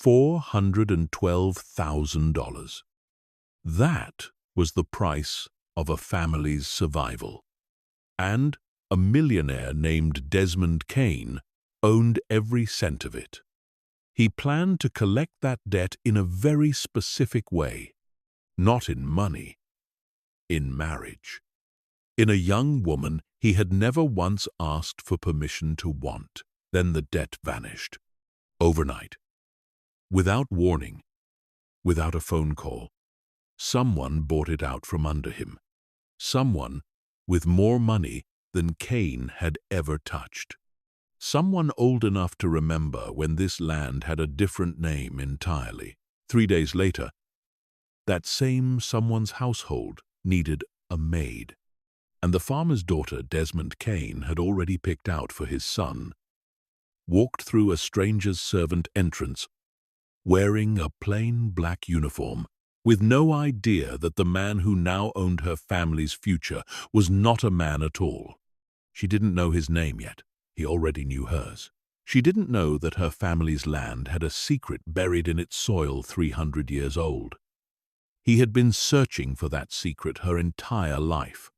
$412,000. That was the price of a family's survival. And a millionaire named Desmond Kane owned every cent of it. He planned to collect that debt in a very specific way, not in money, in marriage. In a young woman he had never once asked for permission to want. Then the debt vanished. Overnight. Without warning, without a phone call, someone bought it out from under him. Someone with more money than Kane had ever touched. Someone old enough to remember when this land had a different name entirely. 3 days later, that same someone's household needed a maid. And the farmer's daughter, Desmond Kane, had already picked out for his son, walked through a stranger's servant entrance, wearing a plain black uniform, with no idea that the man who now owned her family's future was not a man at all. She didn't know his name yet. He already knew hers. She didn't know that her family's land had a secret buried in its soil 300 years old. He had been searching for that secret her entire life,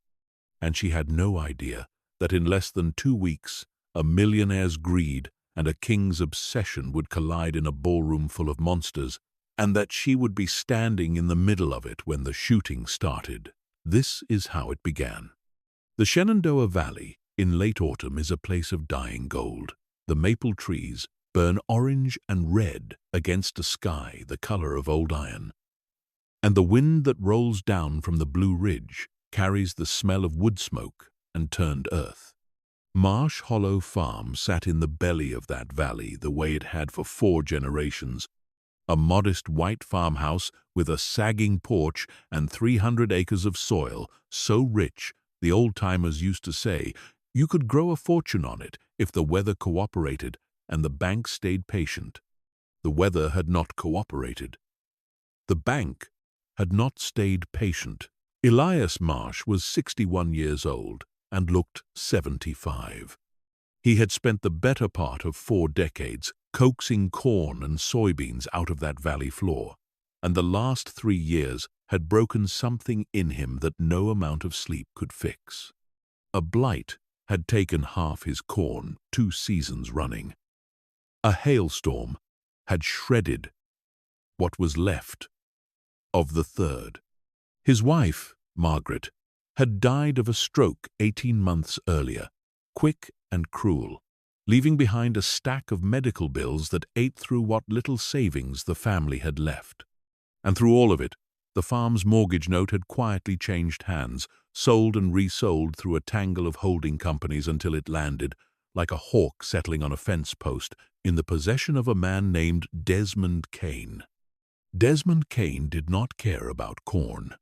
and she had no idea that in less than 2 weeks, a millionaire's greed and a king's obsession would collide in a ballroom full of monsters, and that she would be standing in the middle of it when the shooting started. This is how it began. The Shenandoah Valley in late autumn is a place of dying gold. The maple trees burn orange and red against a sky the color of old iron. And the wind that rolls down from the Blue Ridge carries the smell of wood smoke and turned earth. Marsh Hollow Farm sat in the belly of that valley the way it had for 4 generations. A modest white farmhouse with a sagging porch and 300 acres of soil, so rich, the old-timers used to say, you could grow a fortune on it if the weather cooperated and the bank stayed patient. The weather had not cooperated. The bank had not stayed patient. Elias Marsh was 61 years old and looked 75. He had spent the better part of 4 decades coaxing corn and soybeans out of that valley floor, and the last 3 years had broken something in him that no amount of sleep could fix. A blight had taken half his corn 2 seasons running. A hailstorm had shredded what was left of the third. His wife, Margaret, had died of a stroke 18 months earlier, quick and cruel, leaving behind a stack of medical bills that ate through what little savings the family had left. And through all of it, the farm's mortgage note had quietly changed hands, sold and resold through a tangle of holding companies until it landed, like a hawk settling on a fence post, in the possession of a man named Desmond Kane. Desmond Kane did not care about corn.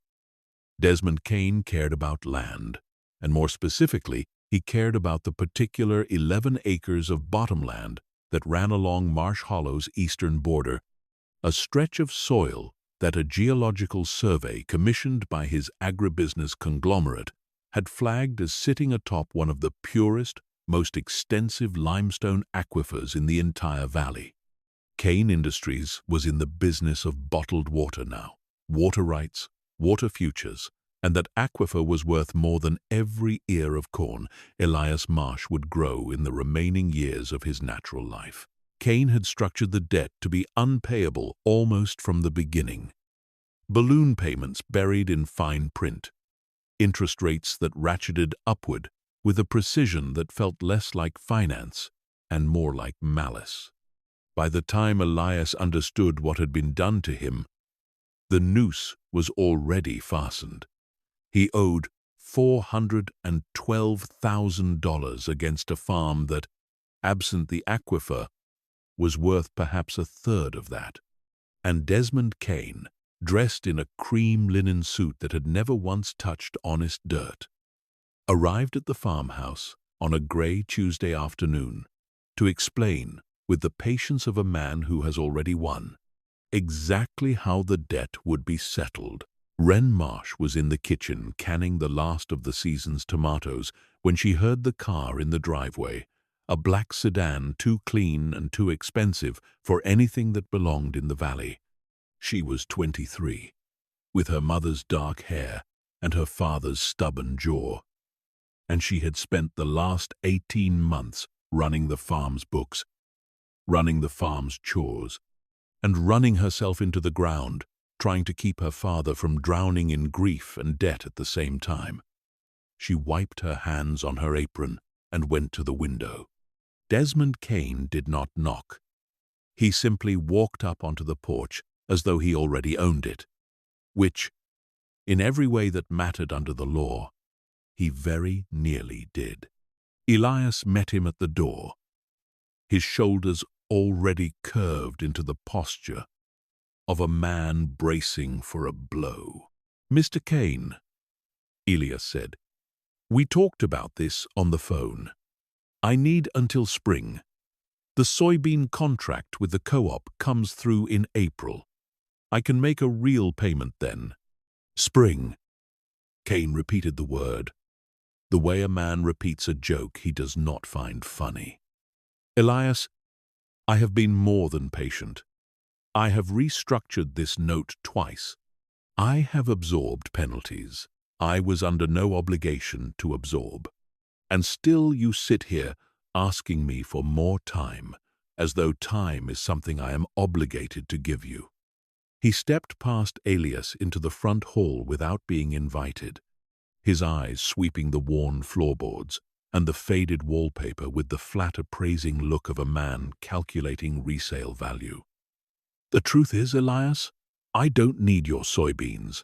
Desmond Kane cared about land, and more specifically, he cared about the particular 11 acres of bottomland that ran along Marsh Hollow's eastern border, a stretch of soil that a geological survey commissioned by his agribusiness conglomerate had flagged as sitting atop one of the purest, most extensive limestone aquifers in the entire valley. Kane Industries was in the business of bottled water now, water rights, water futures, and that aquifer was worth more than every ear of corn Elias Marsh would grow in the remaining years of his natural life. Kane had structured the debt to be unpayable almost from the beginning. Balloon payments buried in fine print, interest rates that ratcheted upward with a precision that felt less like finance and more like malice. By the time Elias understood what had been done to him, the noose was already fastened. He owed $412,000 against a farm that, absent the aquifer, was worth perhaps a third of that. And Desmond Kane, dressed in a cream linen suit that had never once touched honest dirt, arrived at the farmhouse on a gray Tuesday afternoon to explain, with the patience of a man who has already won, exactly how the debt would be settled. Wren Marsh was in the kitchen canning the last of the season's tomatoes when she heard the car in the driveway, a black sedan too clean and too expensive for anything that belonged in the valley. She was 23, with her mother's dark hair and her father's stubborn jaw, and she had spent the last 18 months running the farm's books, running the farm's chores, and running herself into the ground, trying to keep her father from drowning in grief and debt at the same time. She wiped her hands on her apron and went to the window. Desmond Kane did not knock. He simply walked up onto the porch as though he already owned it, which, in every way that mattered under the law, he very nearly did. Elias met him at the door, his shoulders already curved into the posture of a man bracing for a blow. "Mr. Kane," Elias said, "we talked about this on the phone. I need until spring. The soybean contract with the co-op comes through in April. I can make a real payment then." "Spring." Kane repeated the word, the way a man repeats a joke he does not find funny. "Elias, I have been more than patient. I have restructured this note twice. I have absorbed penalties I was under no obligation to absorb. And still you sit here asking me for more time, as though time is something I am obligated to give you." He stepped past Elias into the front hall without being invited, his eyes sweeping the worn floorboards and the faded wallpaper with the flat appraising look of a man calculating resale value. "The truth is, Elias, I don't need your soybeans.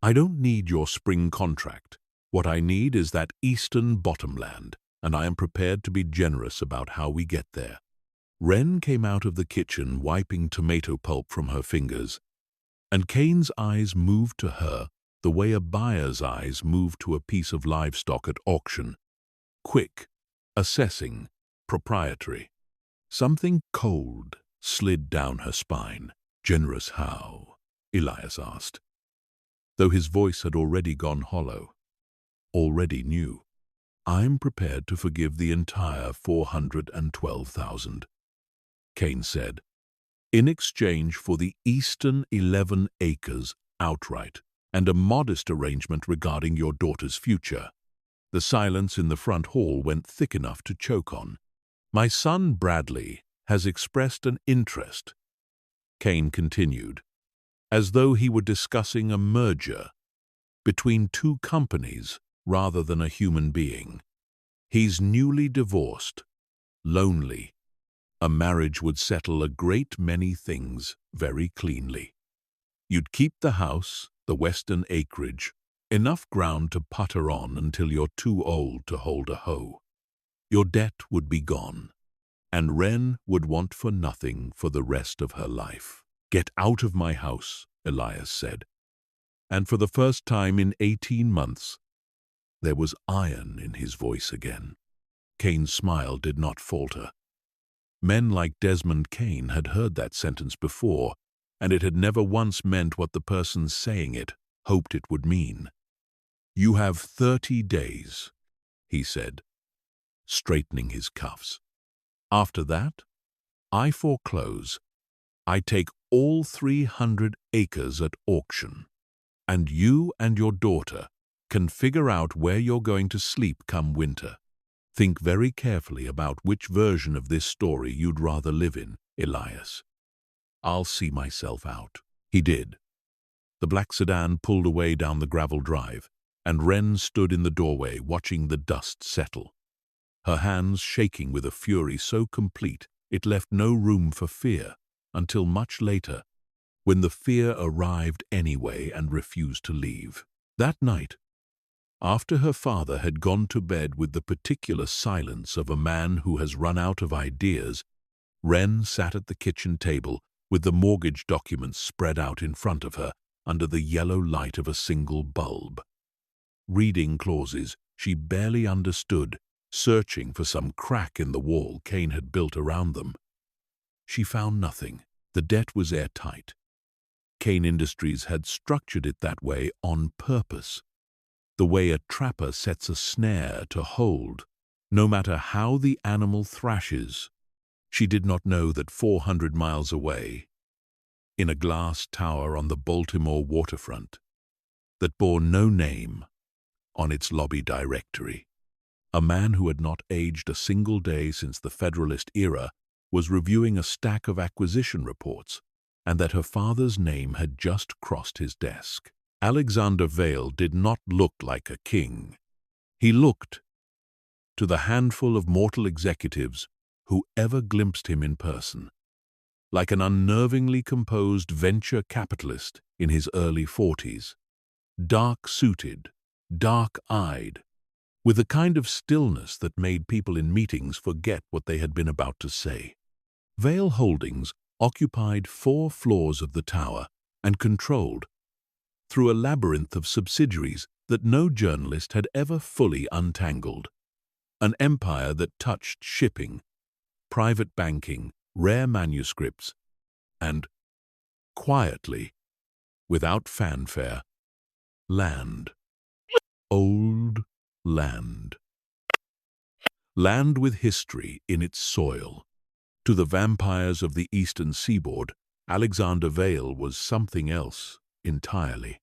I don't need your spring contract. What I need is that eastern bottomland, and I am prepared to be generous about how we get there." Wren came out of the kitchen wiping tomato pulp from her fingers, and Kane's eyes moved to her the way a buyer's eyes move to a piece of livestock at auction. Quick, assessing, proprietary. Something cold slid down her spine. "Generous how?" Elias asked, though his voice had already gone hollow. "Already knew. I'm prepared to forgive the entire 412,000, Kane said, "in exchange for the eastern 11 acres outright and a modest arrangement regarding your daughter's future." The silence in the front hall went thick enough to choke on. "My son Bradley has expressed an interest," Kane continued, as though he were discussing a merger between two companies rather than a human being. "He's newly divorced, lonely. A marriage would settle a great many things very cleanly. You'd keep the house, the western acreage, enough ground to putter on until you're too old to hold a hoe. Your debt would be gone, and Wren would want for nothing for the rest of her life." "Get out of my house," Elias said. And for the first time in 18 months, there was iron in his voice again. Kane's smile did not falter. Men like Desmond Kane had heard that sentence before, and it had never once meant what the person saying it hoped it would mean. "You have 30 days, he said, straightening his cuffs. "After that, I foreclose. I take all 300 acres at auction, and you and your daughter can figure out where you're going to sleep come winter. Think very carefully about which version of this story you'd rather live in, Elias. I'll see myself out." He did. The black sedan pulled away down the gravel drive, and Wren stood in the doorway watching the dust settle, her hands shaking with a fury so complete it left no room for fear, until much later, when the fear arrived anyway and refused to leave. That night, after her father had gone to bed with the particular silence of a man who has run out of ideas, Wren sat at the kitchen table with the mortgage documents spread out in front of her under the yellow light of a single bulb. Reading clauses she barely understood, searching for some crack in the wall Kane had built around them. She found nothing. The debt was airtight. Kane Industries had structured it that way on purpose, the way a trapper sets a snare to hold No matter how the animal thrashes, she did not know that 400 miles away, in a glass tower on the Baltimore waterfront that bore no name on its lobby directory, a man who had not aged a single day since the Federalist era was reviewing a stack of acquisition reports, and that her father's name had just crossed his desk. Alexander Vail did not look like a king. He looked, to the handful of mortal executives who ever glimpsed him in person, like an unnervingly composed venture capitalist in his early 40s, dark-suited, dark-eyed, with a kind of stillness that made people in meetings forget what they had been about to say. Vail Holdings occupied 4 floors of the tower and controlled, through a labyrinth of subsidiaries that no journalist had ever fully untangled, an empire that touched shipping, private banking, rare manuscripts, and, quietly, without fanfare, land. Old land. Land with history in its soil. To the vampires of the eastern seaboard, Alexander Vail was something else entirely.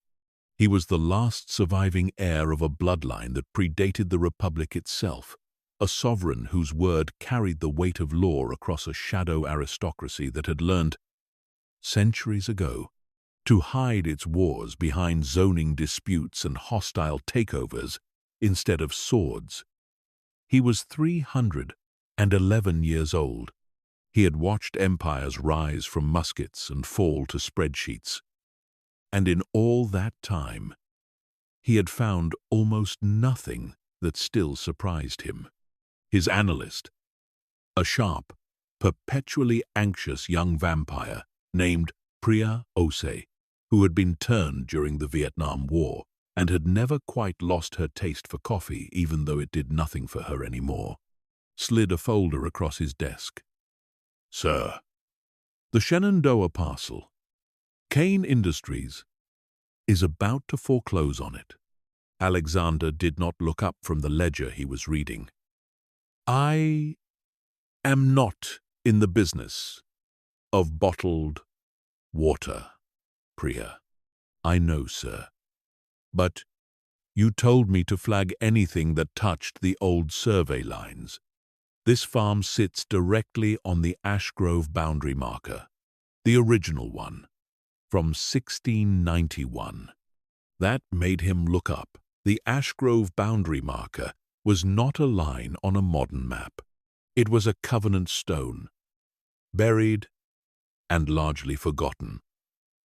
He was the last surviving heir of a bloodline that predated the Republic itself, a sovereign whose word carried the weight of law across a shadow aristocracy that had learned, centuries ago, to hide its wars behind zoning disputes and hostile takeovers instead of swords. He was 311 years old. He had watched empires rise from muskets and fall to spreadsheets. And in all that time, he had found almost nothing that still surprised him. His analyst, a sharp, perpetually anxious young vampire named Priya Ose, who had been turned during the Vietnam War and had never quite lost her taste for coffee even though it did nothing for her anymore, slid a folder across his desk. "Sir, the Shenandoah parcel, Kane Industries, is about to foreclose on it." Alexander did not look up from the ledger he was reading. "I am not in the business of bottled water, Priya." "I know, sir. But you told me to flag anything that touched the old survey lines. This farm sits directly on the Ash Grove boundary marker, the original one, from 1691. That made him look up. The Ash Grove boundary marker was not a line on a modern map. It was a covenant stone, buried and largely forgotten,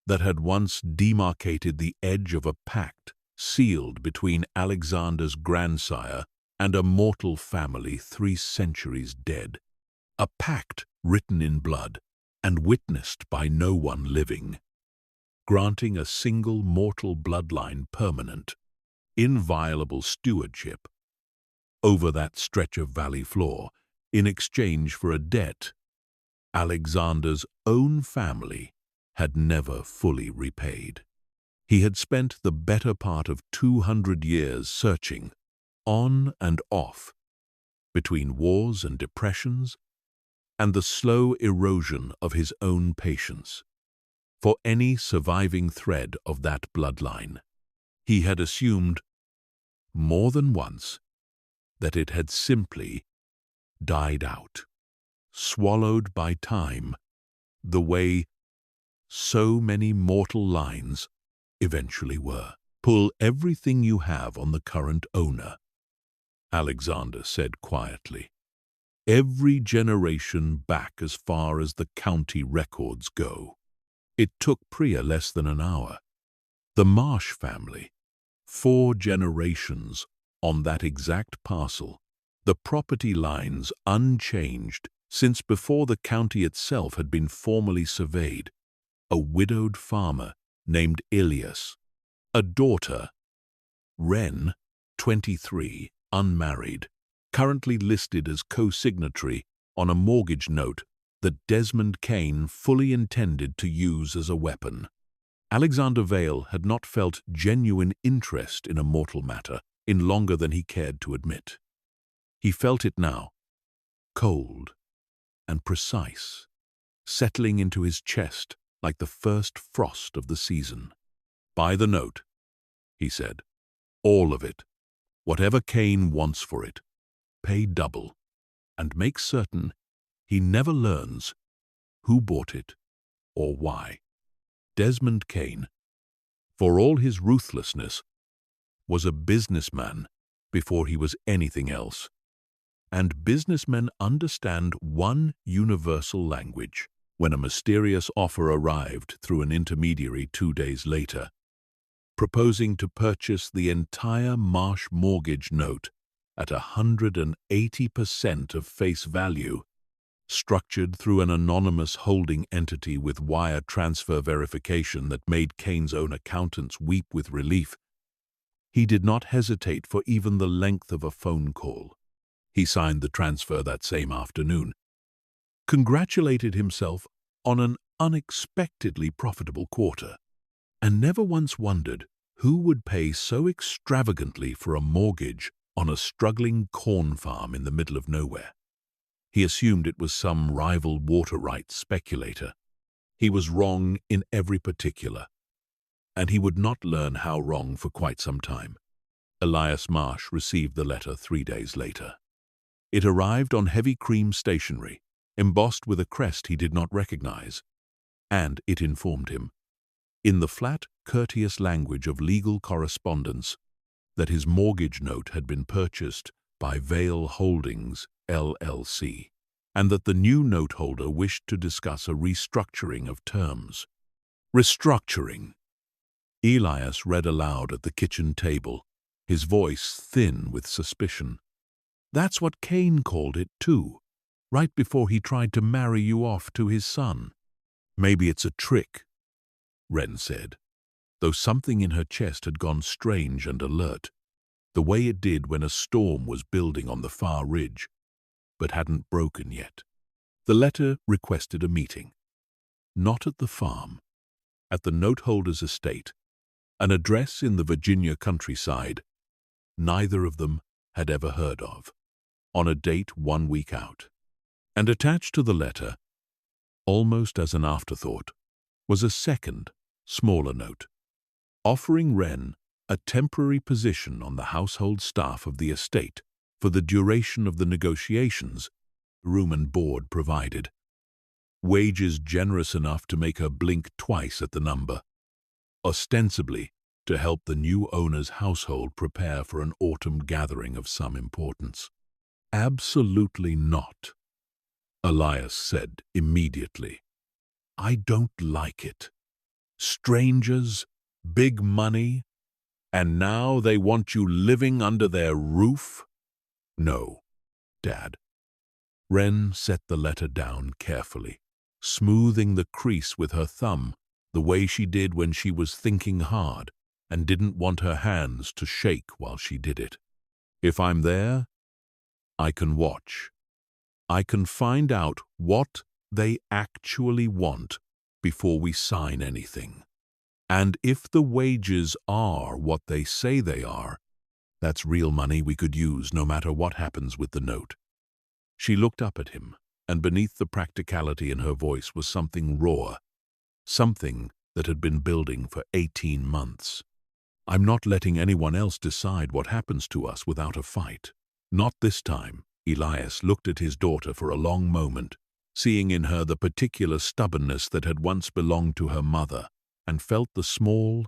that had once demarcated the edge of a pact sealed between Alexander's grandsire and a mortal family 3 centuries dead. A pact written in blood and witnessed by no one living, granting a single mortal bloodline permanent, inviolable stewardship over that stretch of valley floor in exchange for a debt Alexander's own family had never fully repaid. He had spent the better part of 200 years searching, on and off, between wars and depressions, and the slow erosion of his own patience, for any surviving thread of that bloodline. He had assumed, more than once, that it had simply died out, swallowed by time, the way so many mortal lines eventually were. "Pull everything you have on the current owner," Alexander said quietly. "Every generation back as far as the county records go." It took Priya less than an hour. The Marsh family, 4 generations on that exact parcel, the property lines unchanged since before the county itself had been formally surveyed. A widowed farmer named Ilias, a daughter, Wren, 23, unmarried, currently listed as co-signatory on a mortgage note that Desmond Kane fully intended to use as a weapon. Alexander Vail had not felt genuine interest in a mortal matter in longer than he cared to admit. He felt it now, cold and precise, settling into his chest like the first frost of the season. "Buy the note," he said. "All of it. Whatever Kane wants for it. Pay double. And make certain he never learns who bought it or why." Desmond Kane, for all his ruthlessness, was a businessman before he was anything else. And businessmen understand one universal language. When a mysterious offer arrived through an intermediary 2 days later, proposing to purchase the entire Marsh mortgage note at 180% of face value, structured through an anonymous holding entity with wire transfer verification that made Kane's own accountants weep with relief, he did not hesitate for even the length of a phone call. He signed the transfer that same afternoon, congratulated himself on an unexpectedly profitable quarter, and never once wondered who would pay so extravagantly for a mortgage on a struggling corn farm in the middle of nowhere. He assumed it was some rival water rights speculator. He was wrong in every particular, and he would not learn how wrong for quite some time. Elias Marsh received the letter 3 days later. It arrived on heavy cream stationery, embossed with a crest he did not recognize, and it informed him, in the flat, courteous language of legal correspondence, that his mortgage note had been purchased by Vale Holdings, LLC, and that the new note holder wished to discuss a restructuring of terms. Restructuring. Elias read aloud at the kitchen table, his voice thin with suspicion. "That's what Kane called it, too, right before he tried to marry you off to his son." "Maybe it's a trick," Wren said, though something in her chest had gone strange and alert, the way it did when a storm was building on the far ridge, but hadn't broken yet. The letter requested a meeting. Not at the farm, at the noteholder's estate, an address in the Virginia countryside neither of them had ever heard of, on a date 1 week out. And attached to the letter, almost as an afterthought, was a second, smaller note, offering Wren a temporary position on the household staff of the estate for the duration of the negotiations, room and board provided. Wages generous enough to make her blink twice at the number, ostensibly to help the new owner's household prepare for an autumn gathering of some importance. "Absolutely not," Elias said immediately. "I don't like it. Strangers, big money, and now they want you living under their roof?" "No, Dad." Wren set the letter down carefully, smoothing the crease with her thumb, the way she did when she was thinking hard and didn't want her hands to shake while she did it. "If I'm there, I can watch. I can find out what they actually want before we sign anything. And if the wages are what they say they are, that's real money we could use no matter what happens with the note." She looked up at him, and beneath the practicality in her voice was something raw, something that had been building for 18 months. "I'm not letting anyone else decide what happens to us without a fight. Not this time." Elias looked at his daughter for a long moment, seeing in her the particular stubbornness that had once belonged to her mother, and felt the small,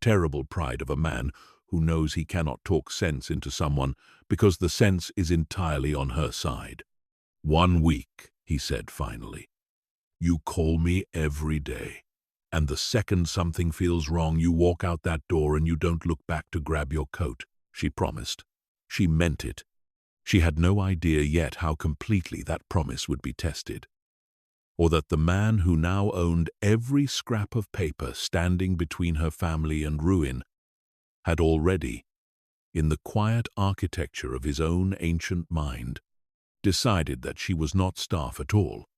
terrible pride of a man who knows he cannot talk sense into someone because the sense is entirely on her side. "1 week, he said finally. "You call me every day, and the second something feels wrong, you walk out that door and you don't look back to grab your coat," she promised. She meant it. She had no idea yet how completely that promise would be tested, or that the man who now owned every scrap of paper standing between her family and ruin had already, in the quiet architecture of his own ancient mind, decided that she was not staff at all,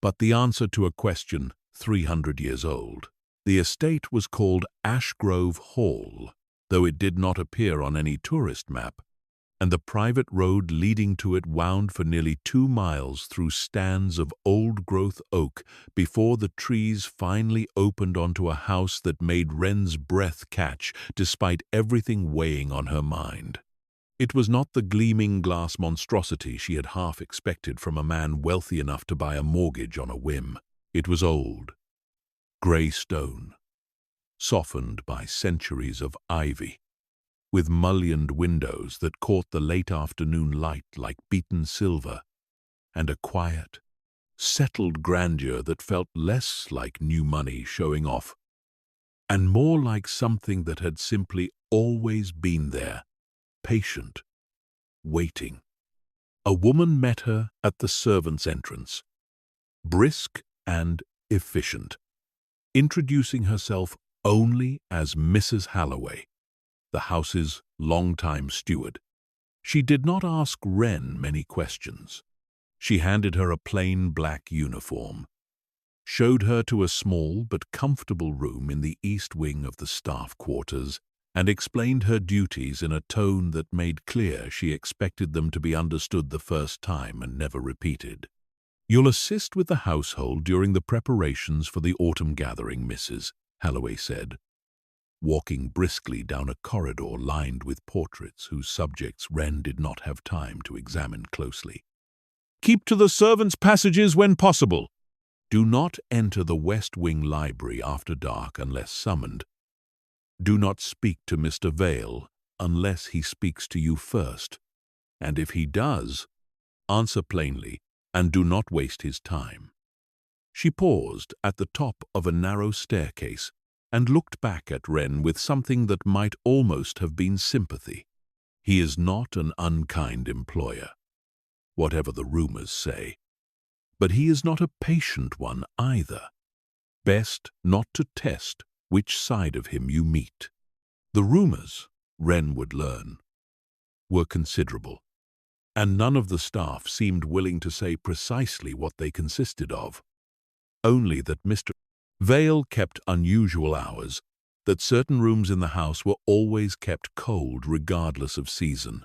but the answer to a question 300 years old. The estate was called Ashgrove Hall, though it did not appear on any tourist map, and the private road leading to it wound for nearly 2 miles through stands of old-growth oak before the trees finally opened onto a house that made Wren's breath catch despite everything weighing on her mind. It was not the gleaming glass monstrosity she had half expected from a man wealthy enough to buy a mortgage on a whim. It was old, grey stone, softened by centuries of ivy, with mullioned windows that caught the late afternoon light like beaten silver, and a quiet, settled grandeur that felt less like new money showing off, and more like something that had simply always been there, patient, waiting. A woman met her at the servants' entrance, brisk and efficient, introducing herself only as Mrs. Halloway, the house's long-time steward. She did not ask Wren many questions. She handed her a plain black uniform, showed her to a small but comfortable room in the east wing of the staff quarters, and explained her duties in a tone that made clear she expected them to be understood the first time and never repeated. "You'll assist with the household during the preparations for the autumn gathering, Mrs. Halloway said, walking briskly down a corridor lined with portraits whose subjects Wren did not have time to examine closely. "Keep to the servants' passages when possible. Do not enter the West Wing library after dark unless summoned. Do not speak to Mr. Vale unless he speaks to you first, and if he does, answer plainly and do not waste his time." She paused at the top of a narrow staircase and looked back at Wren with something that might almost have been sympathy. He is not an unkind employer, whatever the rumors say, but he is not a patient one either. Best not to test which side of him you meet. The rumors, Wren would learn, were considerable, and none of the staff seemed willing to say precisely what they consisted of. Only that Mr. Vale kept unusual hours, that certain rooms in the house were always kept cold regardless of season,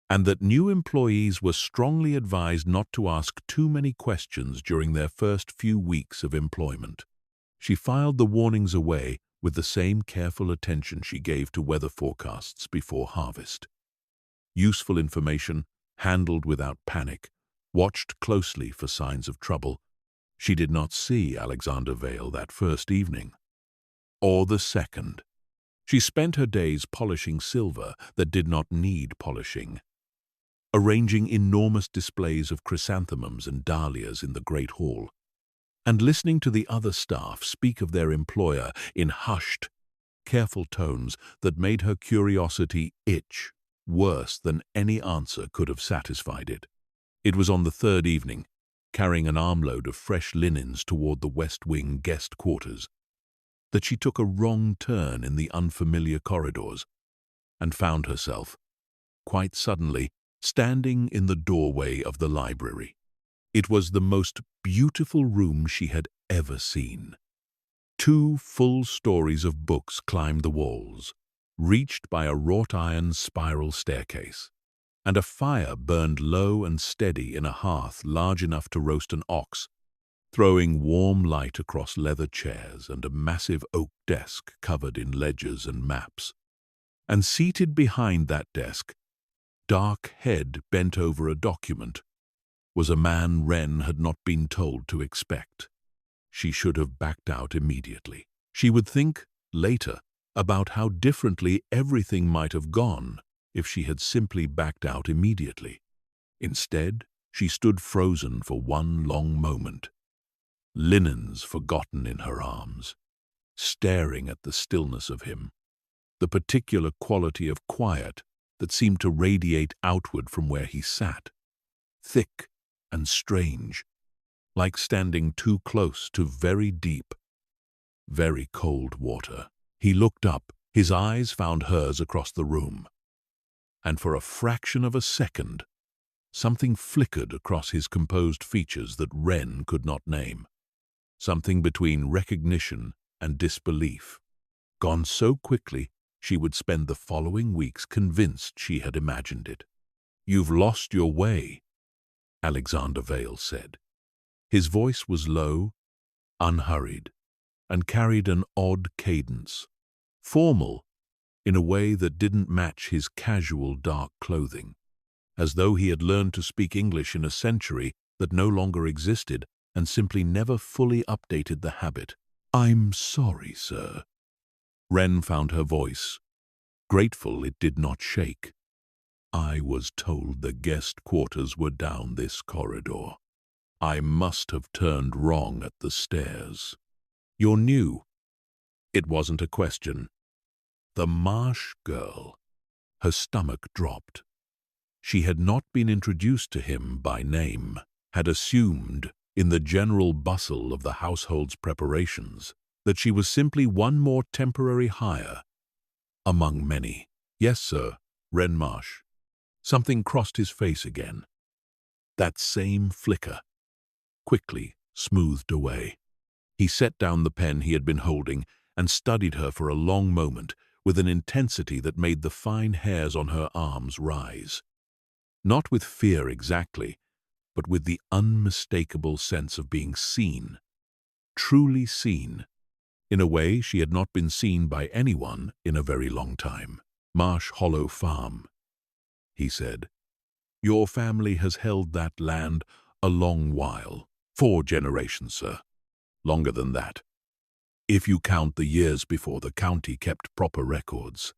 and that new employees were strongly advised not to ask too many questions during their first few weeks of employment. She filed the warnings away with the same careful attention she gave to weather forecasts before harvest. Useful information, handled without panic, watched closely for signs of trouble. She did not see Alexander Vale that first evening, or the second. She spent her days polishing silver that did not need polishing, arranging enormous displays of chrysanthemums and dahlias in the great hall, and listening to the other staff speak of their employer in hushed, careful tones that made her curiosity itch worse than any answer could have satisfied it. It was on the third evening, carrying an armload of fresh linens toward the West Wing guest quarters, that she took a wrong turn in the unfamiliar corridors and found herself, quite suddenly, standing in the doorway of the library. It was the most beautiful room she had ever seen. 2 full stories of books climbed the walls, reached by a wrought-iron spiral staircase, and a fire burned low and steady in a hearth large enough to roast an ox, throwing warm light across leather chairs and a massive oak desk covered in ledgers and maps. And seated behind that desk, dark head bent over a document, was a man Wren had not been told to expect. She should have backed out immediately. She would think, later, about how differently everything might have gone if she had simply backed out immediately. Instead, she stood frozen for one long moment, linens forgotten in her arms, staring at the stillness of him, the particular quality of quiet that seemed to radiate outward from where he sat, thick and strange, like standing too close to very deep, very cold water. He looked up, his eyes found hers across the room, and for a fraction of a second, something flickered across his composed features that Wren could not name. Something between recognition and disbelief, gone so quickly She would spend the following weeks convinced she had imagined it. "You've lost your way," Alexander Vale said. His voice was low, unhurried, and carried an odd cadence, formal in a way that didn't match his casual dark clothing, as though he had learned to speak English in a century that no longer existed and simply never fully updated the habit. "I'm sorry, sir." Wren found her voice, grateful it did not shake. "I was told the guest quarters were down this corridor. I must have turned wrong at the stairs." "You're new." It wasn't a question. The Marsh girl. Her stomach dropped. She had not been introduced to him by name, had assumed, in the general bustle of the household's preparations, that she was simply one more temporary hire among many. "Yes, sir, Wren Marsh." Something crossed his face again. That same flicker, quickly smoothed away. He set down the pen he had been holding and studied her for a long moment with an intensity that made the fine hairs on her arms rise. Not with fear exactly, but with the unmistakable sense of being seen, truly seen, in a way she had not been seen by anyone in a very long time. "Marsh Hollow Farm," he said. "Your family has held that land a long while. 4 generations, sir. Longer than that, if you count the years before the county kept proper records."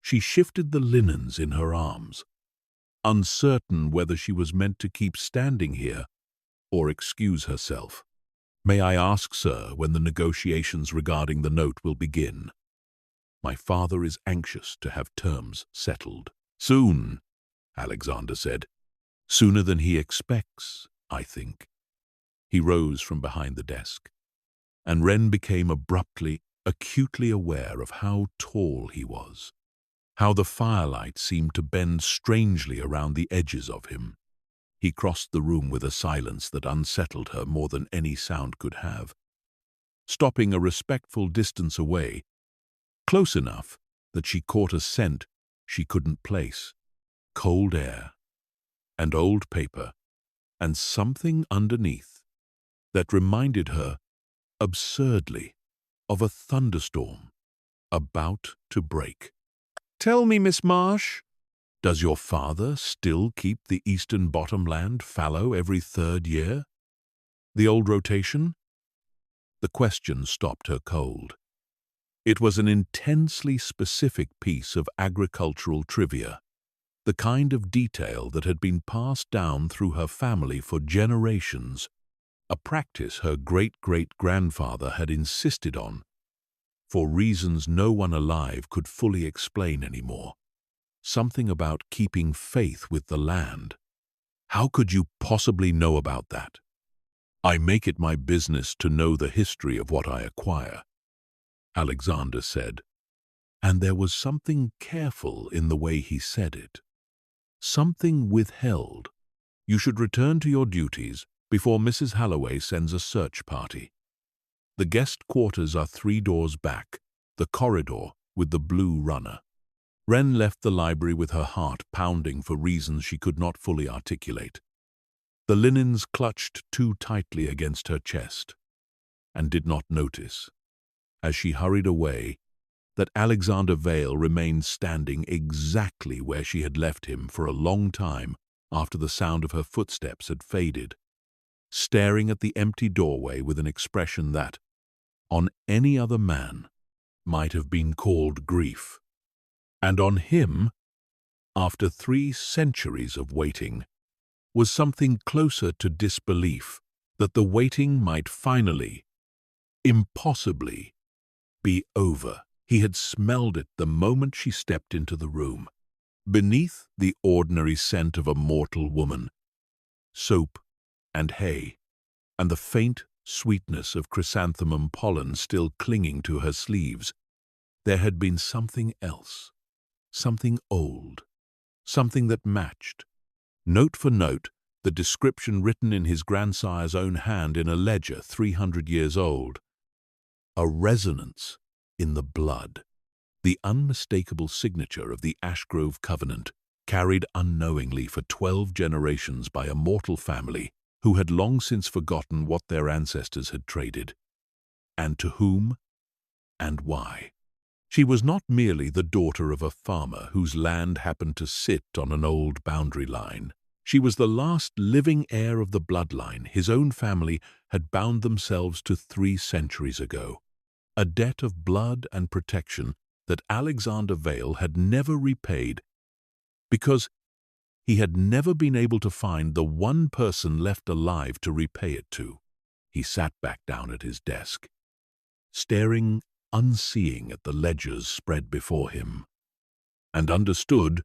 She shifted the linens in her arms, uncertain whether she was meant to keep standing here or excuse herself. "May I ask, sir, when the negotiations regarding the note will begin? My father is anxious to have terms settled." "Soon," Alexander said. "Sooner than he expects, I think." He rose from behind the desk, and Wren became abruptly, acutely aware of how tall he was, how the firelight seemed to bend strangely around the edges of him. He crossed the room with a silence that unsettled her more than any sound could have, stopping a respectful distance away, close enough that she caught a scent she couldn't place. Cold air, and old paper, and something underneath that reminded her, absurdly, of a thunderstorm about to break. "Tell me, Miss Marsh, does your father still keep the Eastern Bottomland fallow every 3rd year? The old rotation?" The question stopped her cold. It was an intensely specific piece of agricultural trivia, the kind of detail that had been passed down through her family for generations, a practice her great-great-grandfather had insisted on, for reasons no one alive could fully explain anymore. Something about keeping faith with the land. "How could you possibly know about that?" "I make it my business to know the history of what I acquire," Alexander said, and there was something careful in the way he said it. Something withheld. "You should return to your duties before Mrs. Halloway sends a search party. The guest quarters are 3 doors back, the corridor with the blue runner." Wren left the library with her heart pounding for reasons she could not fully articulate. The linens clutched too tightly against her chest, and did not notice, as she hurried away, that Alexander Vale remained standing exactly where she had left him for a long time after the sound of her footsteps had faded, staring at the empty doorway with an expression that, on any other man, might have been called grief. And on him, after 3 centuries of waiting, was something closer to disbelief that the waiting might finally, impossibly, be over. He had smelled it the moment she stepped into the room. Beneath the ordinary scent of a mortal woman, soap and hay, and the faint sweetness of chrysanthemum pollen still clinging to her sleeves, there had been something else, something old, something that matched, note for note, the description written in his grandsire's own hand in a ledger 300 years old. A resonance in the blood. the unmistakable signature of the Ashgrove Covenant, carried unknowingly for 12 generations by a mortal family who had long since forgotten what their ancestors had traded, and to whom and why. She was not merely the daughter of a farmer whose land happened to sit on an old boundary line. She was the last living heir of the bloodline his own family had bound themselves to 3 centuries ago, a debt of blood and protection that Alexander Vale had never repaid because he had never been able to find the one person left alive to repay it to. He sat back down at his desk, staring unseeing at the ledgers spread before him, and understood,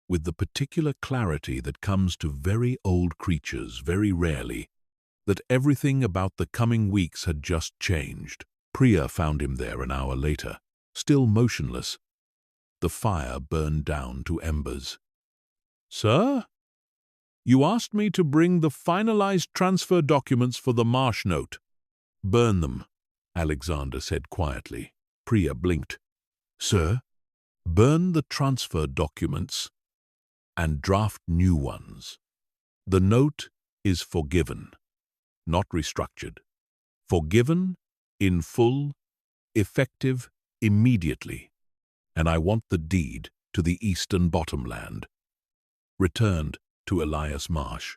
with the particular clarity that comes to very old creatures very rarely, that everything about the coming weeks had just changed. Priya found him there an hour later, still motionless. The fire burned down to embers. "Sir, you asked me to bring the finalized transfer documents for the Marsh note." "Burn them," Alexander said quietly. Priya blinked. "Sir, burn the transfer documents and draft new ones. The note is forgiven, not restructured. Forgiven, in full, effective, immediately. And I want the deed to the Eastern Bottomland, returned to Elias Marsh,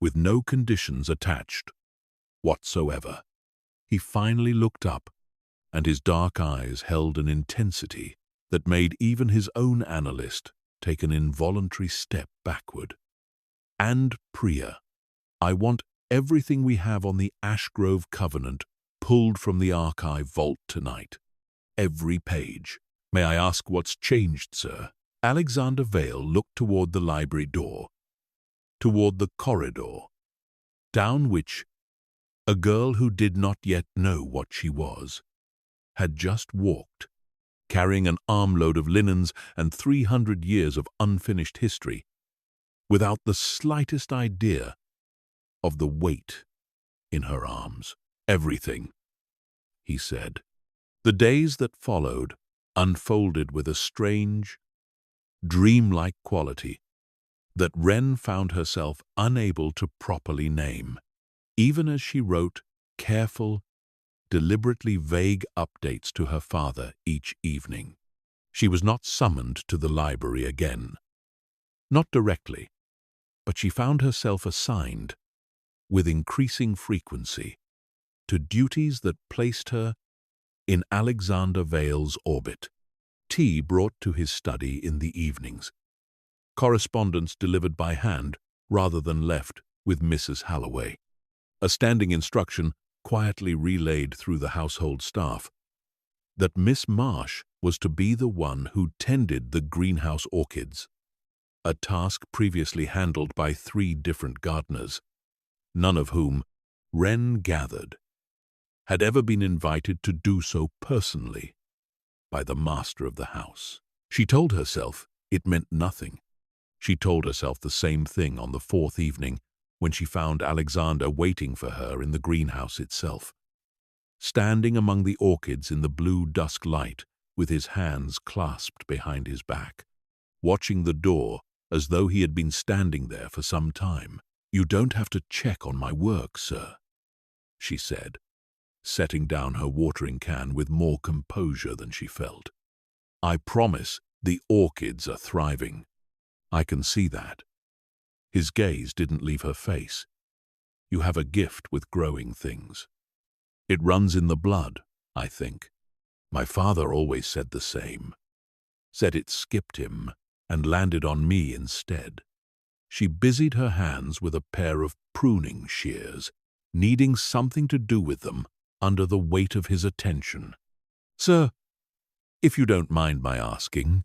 with no conditions attached whatsoever." He finally looked up, and his dark eyes held an intensity that made even his own analyst take an involuntary step backward. "And Priya, I want everything we have on the Ashgrove Covenant pulled from the archive vault tonight. Every page. May I ask what's changed, sir?" Alexander Vale looked toward the library door, toward the corridor, down which a girl who did not yet know what she was had just walked, carrying an armload of linens and 300 years of unfinished history, without the slightest idea of the weight in her arms. "Everything," he said. The days that followed unfolded with a strange, dreamlike quality that Wren found herself unable to properly name, even as she wrote careful, deliberately vague updates to her father each evening. She was not summoned to the library again. Not directly, but she found herself assigned, with increasing frequency, to duties that placed her in Alexander Vale's orbit. Tea brought to his study in the evenings. Correspondence delivered by hand rather than left with Mrs. Halloway. A standing instruction quietly relayed through the household staff that Miss Marsh was to be the one who tended the greenhouse orchids, a task previously handled by 3 different gardeners, none of whom, Wren gathered, had ever been invited to do so personally by the master of the house. She told herself it meant nothing. She told herself the same thing on the 4th evening when she found Alexander waiting for her in the greenhouse itself, standing among the orchids in the blue dusk light with his hands clasped behind his back, watching the door as though he had been standing there for some time. "You don't have to check on my work, sir," she said, setting down her watering can with more composure than she felt. "I promise the orchids are thriving. I can see that." His gaze didn't leave her face. "You have a gift with growing things. It runs in the blood, I think. My father always said the same. Said it skipped him and landed on me instead." She busied her hands with a pair of pruning shears, needing something to do with them under the weight of his attention. "Sir, if you don't mind my asking,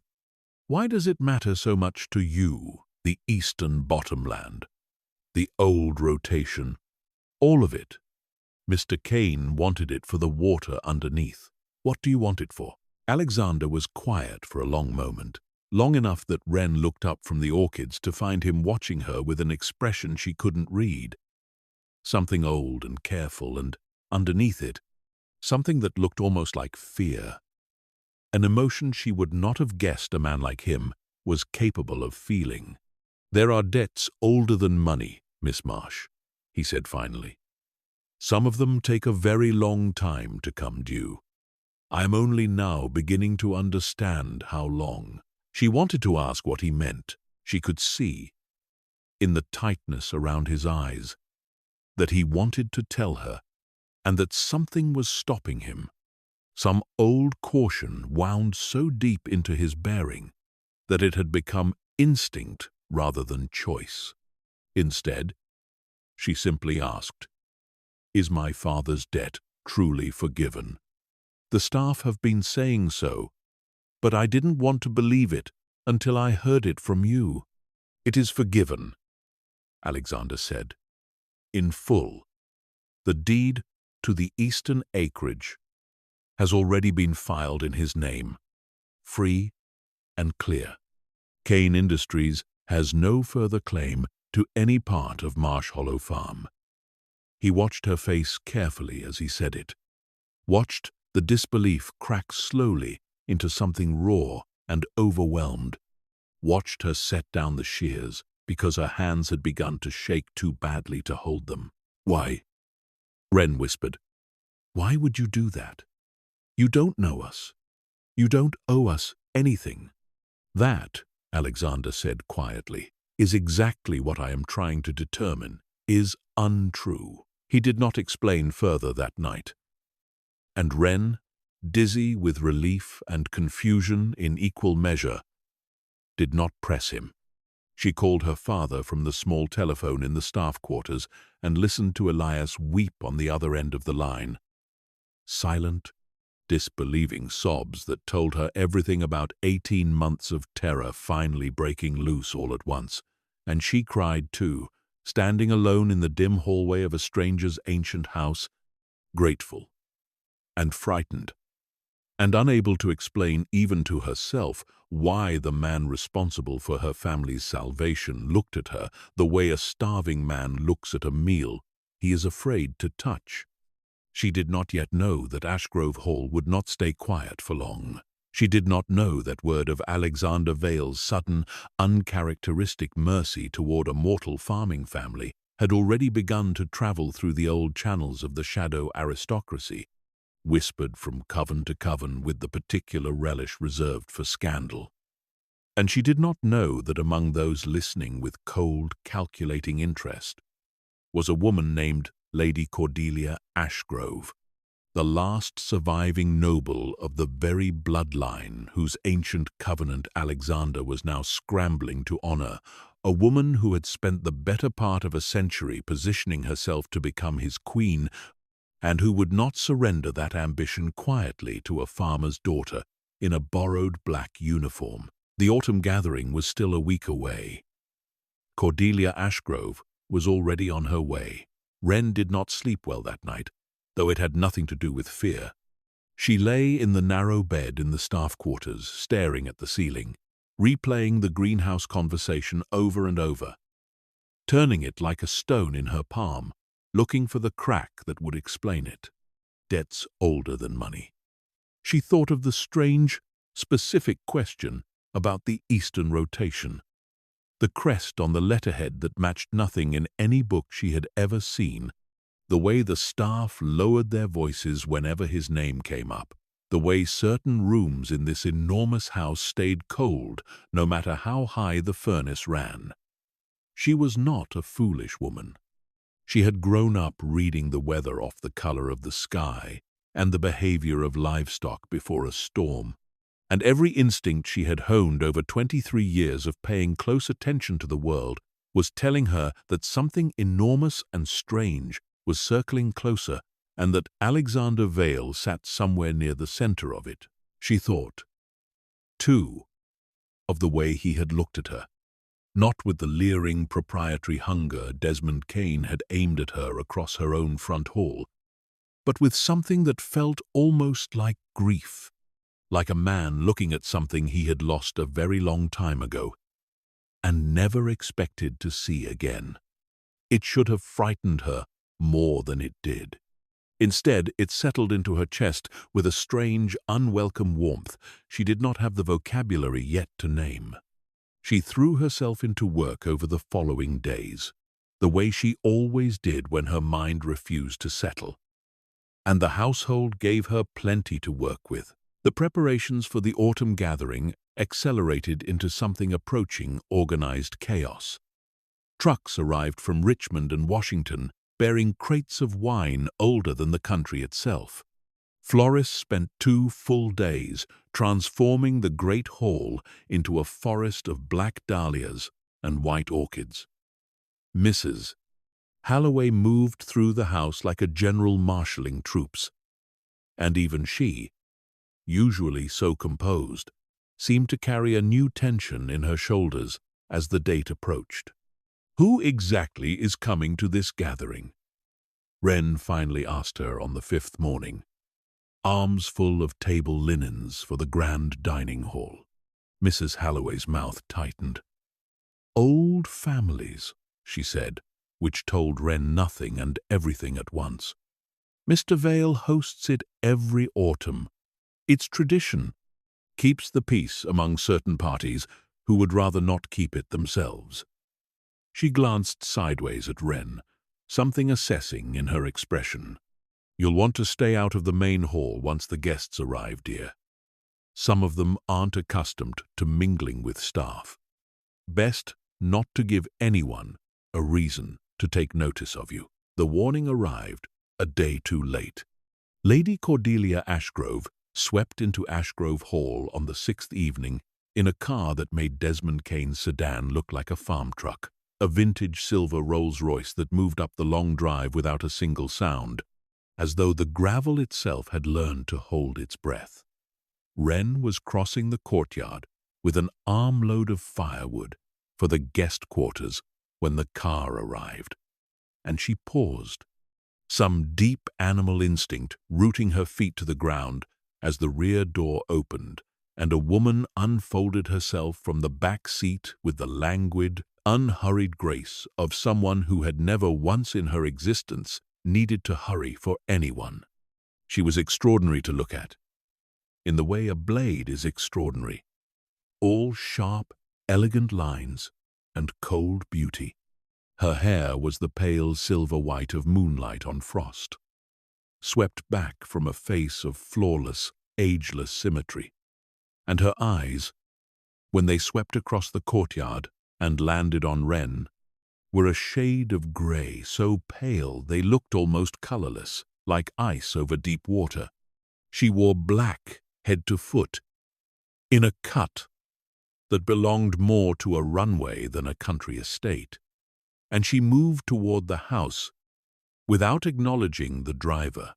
why does it matter so much to you, the Eastern Bottomland, the old rotation, all of it? Mr. Kane wanted it for the water underneath. What do you want it for?" Alexander was quiet for a long moment, long enough that Wren looked up from the orchids to find him watching her with an expression she couldn't read. Something old and careful, and underneath it, something that looked almost like fear. an emotion she would not have guessed a man like him was capable of feeling. "There are debts older than money, Miss Marsh," he said finally. "Some of them take a very long time to come due. I am only now beginning to understand how long." She wanted to ask what he meant. She could see, in the tightness around his eyes, that he wanted to tell her, and that something was stopping him. Some old caution wound so deep into his bearing that it had become instinct rather than choice. Instead, she simply asked, "Is my father's debt truly forgiven? The staff have been saying so, but I didn't want to believe it until I heard it from you." "It is forgiven," Alexander said, "in full. The deed to the eastern acreage has already been filed in his name, free and clear. Kane Industries has no further claim to any part of Marsh Hollow Farm." He watched her face carefully as he said it, watched the disbelief crack slowly into something raw and overwhelmed, watched her set down the shears because her hands had begun to shake too badly to hold them. "Why?" Wren whispered. "Why would you do that? You don't know us. You don't owe us anything." "That," Alexander said quietly, "is exactly what I am trying to determine is untrue." He did not explain further that night. And Wren, dizzy with relief and confusion in equal measure, did not press him. She called her father from the small telephone in the staff quarters and listened to Elias weep on the other end of the line. Silent, disbelieving sobs that told her everything about 18 months of terror finally breaking loose all at once. And she cried too, standing alone in the dim hallway of a stranger's ancient house, grateful and frightened, and unable to explain even to herself why the man responsible for her family's salvation looked at her the way a starving man looks at a meal he is afraid to touch. She did not yet know that Ashgrove Hall would not stay quiet for long. She did not know that word of Alexander Vale's sudden, uncharacteristic mercy toward a mortal farming family had already begun to travel through the old channels of the shadow aristocracy, whispered from coven to coven with the particular relish reserved for scandal. And she did not know that among those listening with cold, calculating interest was a woman named Lady Cordelia Ashgrove, the last surviving noble of the very bloodline whose ancient covenant Alexander was now scrambling to honor, a woman who had spent the better part of a century positioning herself to become his queen, and who would not surrender that ambition quietly to a farmer's daughter in a borrowed black uniform. The autumn gathering was still a week away. Cordelia Ashgrove was already on her way. Wren did not sleep well that night, though it had nothing to do with fear. She lay in the narrow bed in the staff quarters, staring at the ceiling, replaying the greenhouse conversation over and over, turning it like a stone in her palm, looking for the crack that would explain it. Debts older than money. She thought of the strange, specific question about the Eastern rotation, the crest on the letterhead that matched nothing in any book she had ever seen, the way the staff lowered their voices whenever his name came up, the way certain rooms in this enormous house stayed cold no matter how high the furnace ran. She was not a foolish woman. She had grown up reading the weather off the color of the sky and the behavior of livestock before a storm, and every instinct she had honed over 23 years of paying close attention to the world was telling her that something enormous and strange was circling closer, and that Alexander Vale sat somewhere near the center of it. She thought, too, of the way he had looked at her, not with the leering proprietary hunger Desmond Kane had aimed at her across her own front hall, but with something that felt almost like grief, like a man looking at something he had lost a very long time ago and never expected to see again. It should have frightened her more than it did. Instead, it settled into her chest with a strange, unwelcome warmth she did not have the vocabulary yet to name. She threw herself into work over the following days, the way she always did when her mind refused to settle. And the household gave her plenty to work with. The preparations for the autumn gathering accelerated into something approaching organized chaos. Trucks arrived from Richmond and Washington, bearing crates of wine older than the country itself. Florists spent 2 full days transforming the great hall into a forest of black dahlias and white orchids. Mrs. Halloway moved through the house like a general marshalling troops, and even she, usually so composed, seemed to carry a new tension in her shoulders as the date approached. "Who exactly is coming to this gathering?" Wren finally asked her on the 5th morning, arms full of table linens for the grand dining hall. Mrs. Halloway's mouth tightened. "Old families," she said, which told Wren nothing and everything at once. "Mr. Vale hosts it every autumn. It's tradition. Keeps the peace among certain parties who would rather not keep it themselves." She glanced sideways at Wren, something assessing in her expression. "You'll want to stay out of the main hall once the guests arrive, dear. Some of them aren't accustomed to mingling with staff. Best not to give anyone a reason to take notice of you." The warning arrived a day too late. Lady Cordelia Ashgrove swept into Ashgrove Hall on the 6th evening in a car that made Desmond Kane's sedan look like a farm truck, a vintage silver Rolls-Royce that moved up the long drive without a single sound, as though the gravel itself had learned to hold its breath. Wren was crossing the courtyard with an armload of firewood for the guest quarters when the car arrived, and she paused, some deep animal instinct rooting her feet to the ground as the rear door opened and a woman unfolded herself from the back seat with the languid, unhurried grace of someone who had never once in her existence needed to hurry for anyone. She was extraordinary to look at, in the way a blade is extraordinary, all sharp, elegant lines and cold beauty. Her hair was the pale silver white of moonlight on frost, swept back from a face of flawless, ageless symmetry, and her eyes, when they swept across the courtyard and landed on Wren, were a shade of grey so pale they looked almost colourless, like ice over deep water. She wore black head to foot, in a cut that belonged more to a runway than a country estate, and she moved toward the house without acknowledging the driver,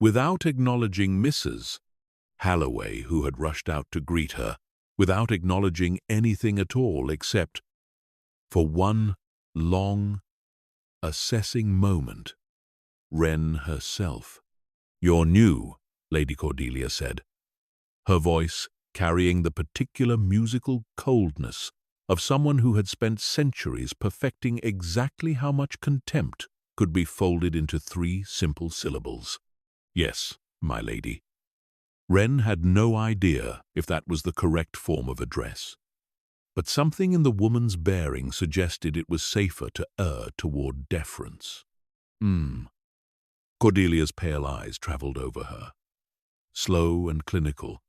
without acknowledging Mrs. Halloway, who had rushed out to greet her, without acknowledging anything at all except, for one long, assessing moment, Wren herself. "You're new," Lady Cordelia said, her voice carrying the particular musical coldness of someone who had spent centuries perfecting exactly how much contempt could be folded into 3 simple syllables. "Yes, my lady." Wren had no idea if that was the correct form of address, but something in the woman's bearing suggested it was safer to err toward deference. Cordelia's pale eyes traveled over her, slow and clinical,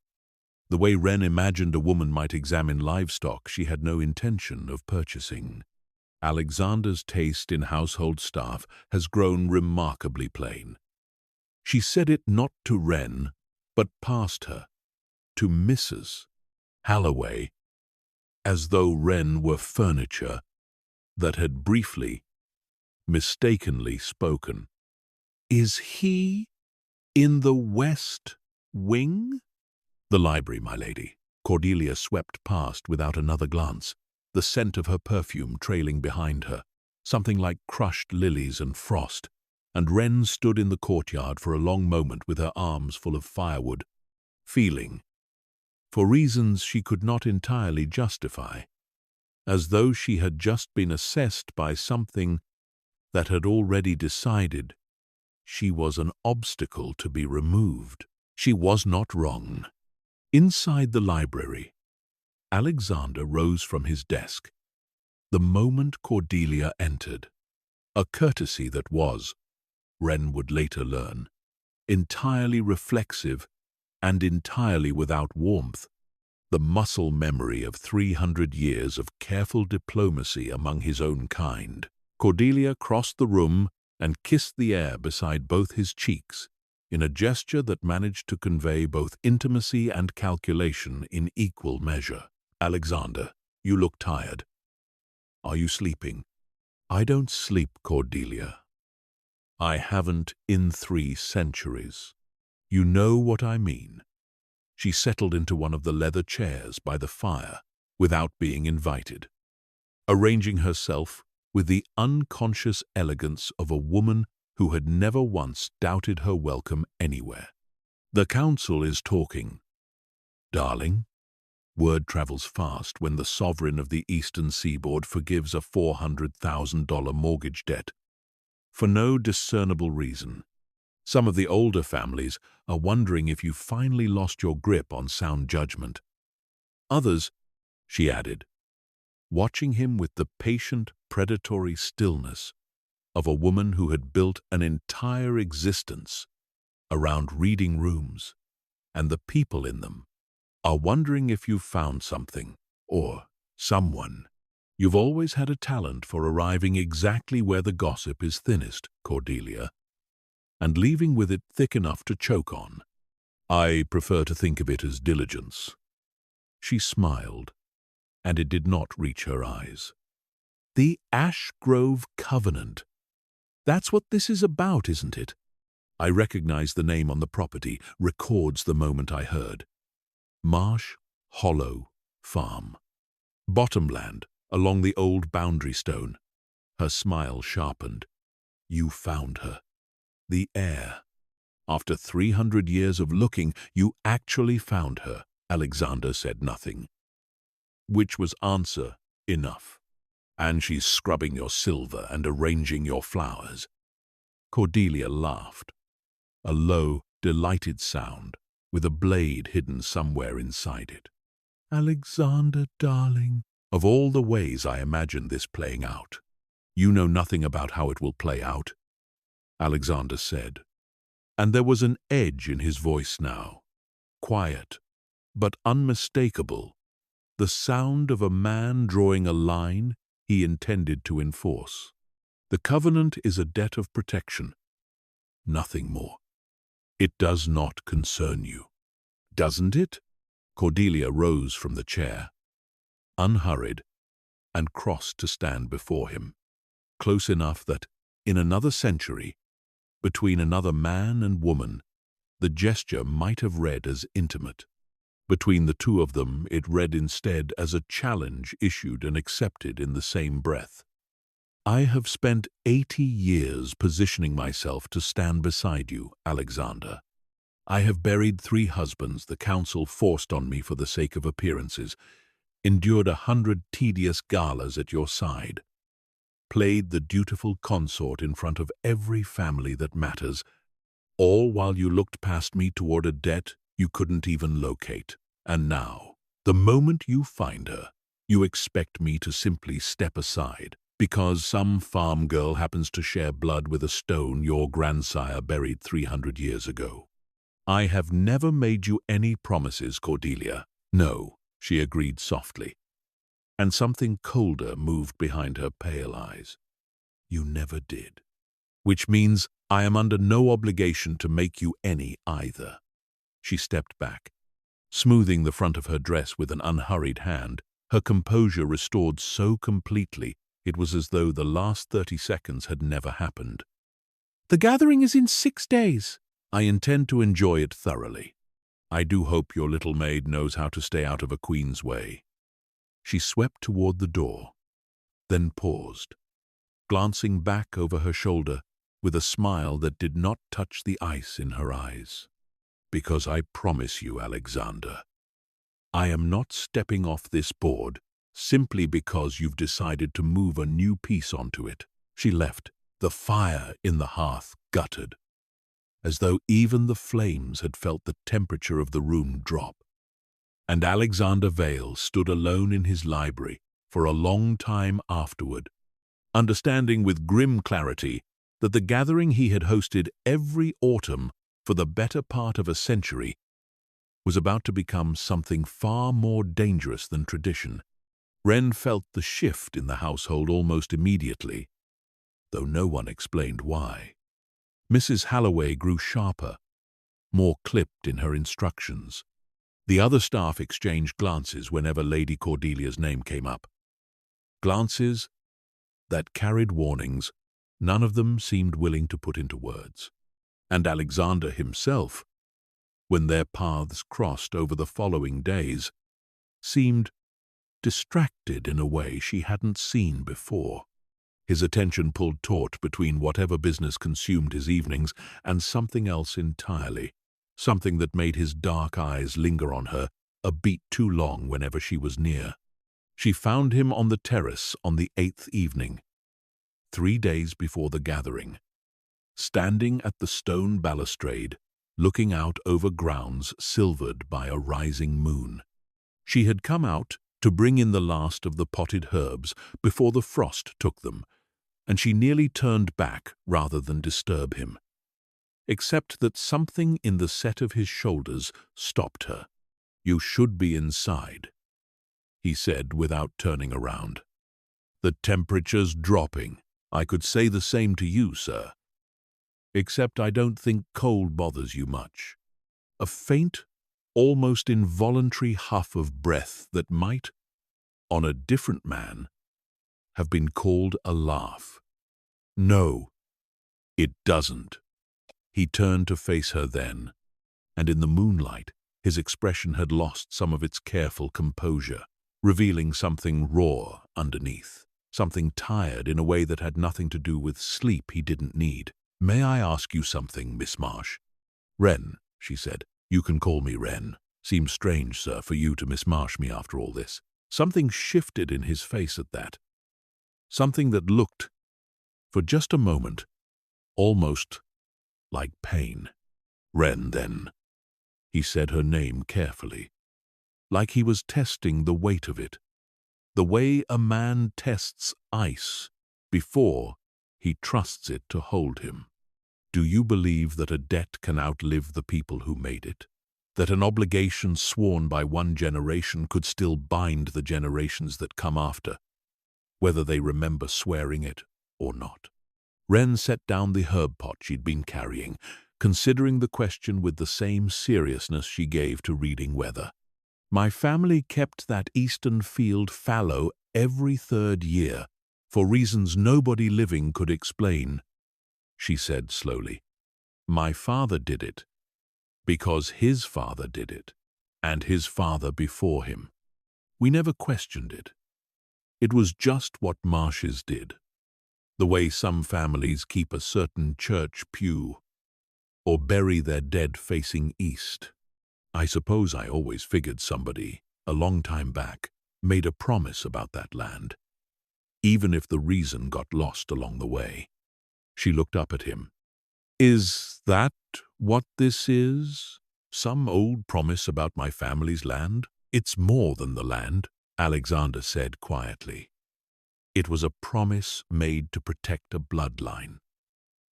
the way Wren imagined a woman might examine livestock she had no intention of purchasing. Alexander's taste in household staff has grown remarkably plain. She said it not to Wren, but past her, to Mrs. Halloway, as though Wren were furniture that had briefly, mistakenly spoken. "Is he in the West Wing?" "The library, my lady." Cordelia swept past without another glance, the scent of her perfume trailing behind her, something like crushed lilies and frost, and Wren stood in the courtyard for a long moment with her arms full of firewood, feeling, for reasons she could not entirely justify, as though she had just been assessed by something that had already decided She was an obstacle to be removed. She was not wrong. Inside the library, Alexander rose from his desk the moment Cordelia entered, a courtesy that was, Wren would later learn, entirely reflexive and entirely without warmth, the muscle memory of 300 years of careful diplomacy among his own kind. Cordelia crossed the room and kissed the air beside both his cheeks in a gesture that managed to convey both intimacy and calculation in equal measure. "Alexander, you look tired. Are you sleeping?" "I don't sleep, Cordelia. I haven't in 3 centuries. You know what I mean." She settled into one of the leather chairs by the fire without being invited, arranging herself with the unconscious elegance of a woman who had never once doubted her welcome anywhere. "The council is talking." "Darling?" Word travels fast when the sovereign of the Eastern Seaboard forgives a $400,000 mortgage debt for no discernible reason. Some of the older families are wondering if you finally lost your grip on sound judgment. Others, she added, watching him with the patient, predatory stillness of a woman who had built an entire existence around reading rooms and the people in them, are wondering if you've found something, or someone. You've always had a talent for arriving exactly where the gossip is thinnest, Cordelia, and leaving with it thick enough to choke on. I prefer to think of it as diligence. She smiled, and it did not reach her eyes. The Ash Grove Covenant. That's what this is about, isn't it? I recognized the name on the property, records the moment I heard. Marsh Hollow Farm. Bottomland, along the old boundary stone. Her smile sharpened. You found her. The heir. After 300 years of looking, you actually found her. Alexander said nothing, which was answer enough. And she's scrubbing your silver and arranging your flowers. Cordelia laughed, a low, delighted sound, with a blade hidden somewhere inside it. Alexander, darling, of all the ways I imagined this playing out, you know nothing about how it will play out, Alexander said, and there was an edge in his voice now, quiet, but unmistakable, the sound of a man drawing a line he intended to enforce. The covenant is a debt of protection, nothing more. It does not concern you, doesn't it? Cordelia rose from the chair, unhurried, and crossed to stand before him, close enough that, in another century, between another man and woman, the gesture might have read as intimate. Between the two of them, it read instead as a challenge issued and accepted in the same breath. I have spent 80 years positioning myself to stand beside you, Alexander. I have buried 3 husbands the council forced on me for the sake of appearances, endured 100 tedious galas at your side, played the dutiful consort in front of every family that matters, all while you looked past me toward a debt you couldn't even locate. And now, the moment you find her, you expect me to simply step aside, because some farm girl happens to share blood with a stone your grandsire buried 300 years ago. I have never made you any promises, Cordelia. No, she agreed softly, and something colder moved behind her pale eyes. You never did. Which means I am under no obligation to make you any either. She stepped back, smoothing the front of her dress with an unhurried hand, her composure restored so completely it was as though the last 30 seconds had never happened. The gathering is in 6 days. I intend to enjoy it thoroughly. I do hope your little maid knows how to stay out of a queen's way. She swept toward the door, then paused, glancing back over her shoulder with a smile that did not touch the ice in her eyes. Because I promise you, Alexander, I am not stepping off this board simply because you've decided to move a new piece onto it. She left, the fire in the hearth guttered. as though even the flames had felt the temperature of the room drop. And Alexander Vale stood alone in his library for a long time afterward, understanding with grim clarity that the gathering he had hosted every autumn for the better part of a century was about to become something far more dangerous than tradition. Wren felt the shift in the household almost immediately, though no one explained why. Mrs. Halloway grew sharper, more clipped in her instructions. The other staff exchanged glances whenever Lady Cordelia's name came up. Glances that carried warnings none of them seemed willing to put into words. And Alexander himself, when their paths crossed over the following days, seemed distracted in a way she hadn't seen before. His attention pulled taut between whatever business consumed his evenings and something else entirely, something that made his dark eyes linger on her a beat too long whenever she was near. She found him on the terrace on the 8th evening, 3 days before the gathering, standing at the stone balustrade, looking out over grounds silvered by a rising moon. She had come out to bring in the last of the potted herbs before the frost took them, and she nearly turned back rather than disturb him, except that something in the set of his shoulders stopped her. "You should be inside," he said without turning around. "The temperature's dropping. I could say the same to you, sir. Except I don't think cold bothers you much." A faint, almost involuntary huff of breath that might, on a different man, have been called a laugh. "No, it doesn't." He turned to face her then, and in the moonlight his expression had lost some of its careful composure, revealing something raw underneath, something tired in a way that had nothing to do with sleep he didn't need. "May I ask you something, Miss Marsh?" "Wren," she said. "You can call me Wren. Seems strange, sir, for you to Miss-Marsh me after all this." Something shifted in his face at that. Something that looked, for just a moment, almost like pain. "Wren, then." He said her name carefully, like he was testing the weight of it, the way a man tests ice before he trusts it to hold him. "Do you believe that a debt can outlive the people who made it? That an obligation sworn by one generation could still bind the generations that come after, whether they remember swearing it or not?" Wren set down the herb pot she'd been carrying, considering the question with the same seriousness she gave to reading weather. "My family kept that eastern field fallow every 3rd year, for reasons nobody living could explain," she said slowly. "My father did it, because his father did it, and his father before him. We never questioned it. It was just what Marshes did, the way some families keep a certain church pew, or bury their dead facing east. I suppose I always figured somebody, a long time back, made a promise about that land, even if the reason got lost along the way." She looked up at him. "Is that what this is? Some old promise about my family's land?" "It's more than the land," Alexander said quietly. "It was a promise made to protect a bloodline.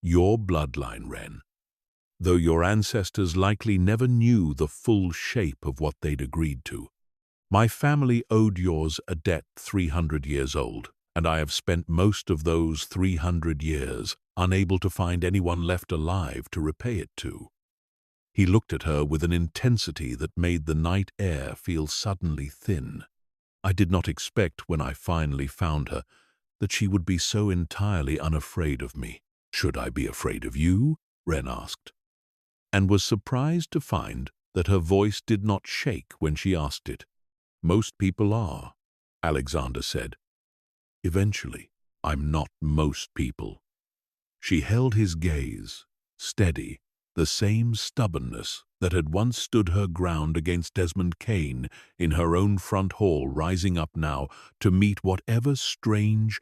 Your bloodline, Wren. Though your ancestors likely never knew the full shape of what they'd agreed to. My family owed yours a debt 300 years old, and I have spent most of those 300 years unable to find anyone left alive to repay it to." He looked at her with an intensity that made the night air feel suddenly thin. "I did not expect when I finally found her that she would be so entirely unafraid of me." "Should I be afraid of you?" Wren asked, and was surprised to find that her voice did not shake when she asked it. "Most people are," Alexander said. "Eventually, I'm not most people." She held his gaze, steady, the same stubbornness that had once stood her ground against Desmond Kane in her own front hall, rising up now to meet whatever strange,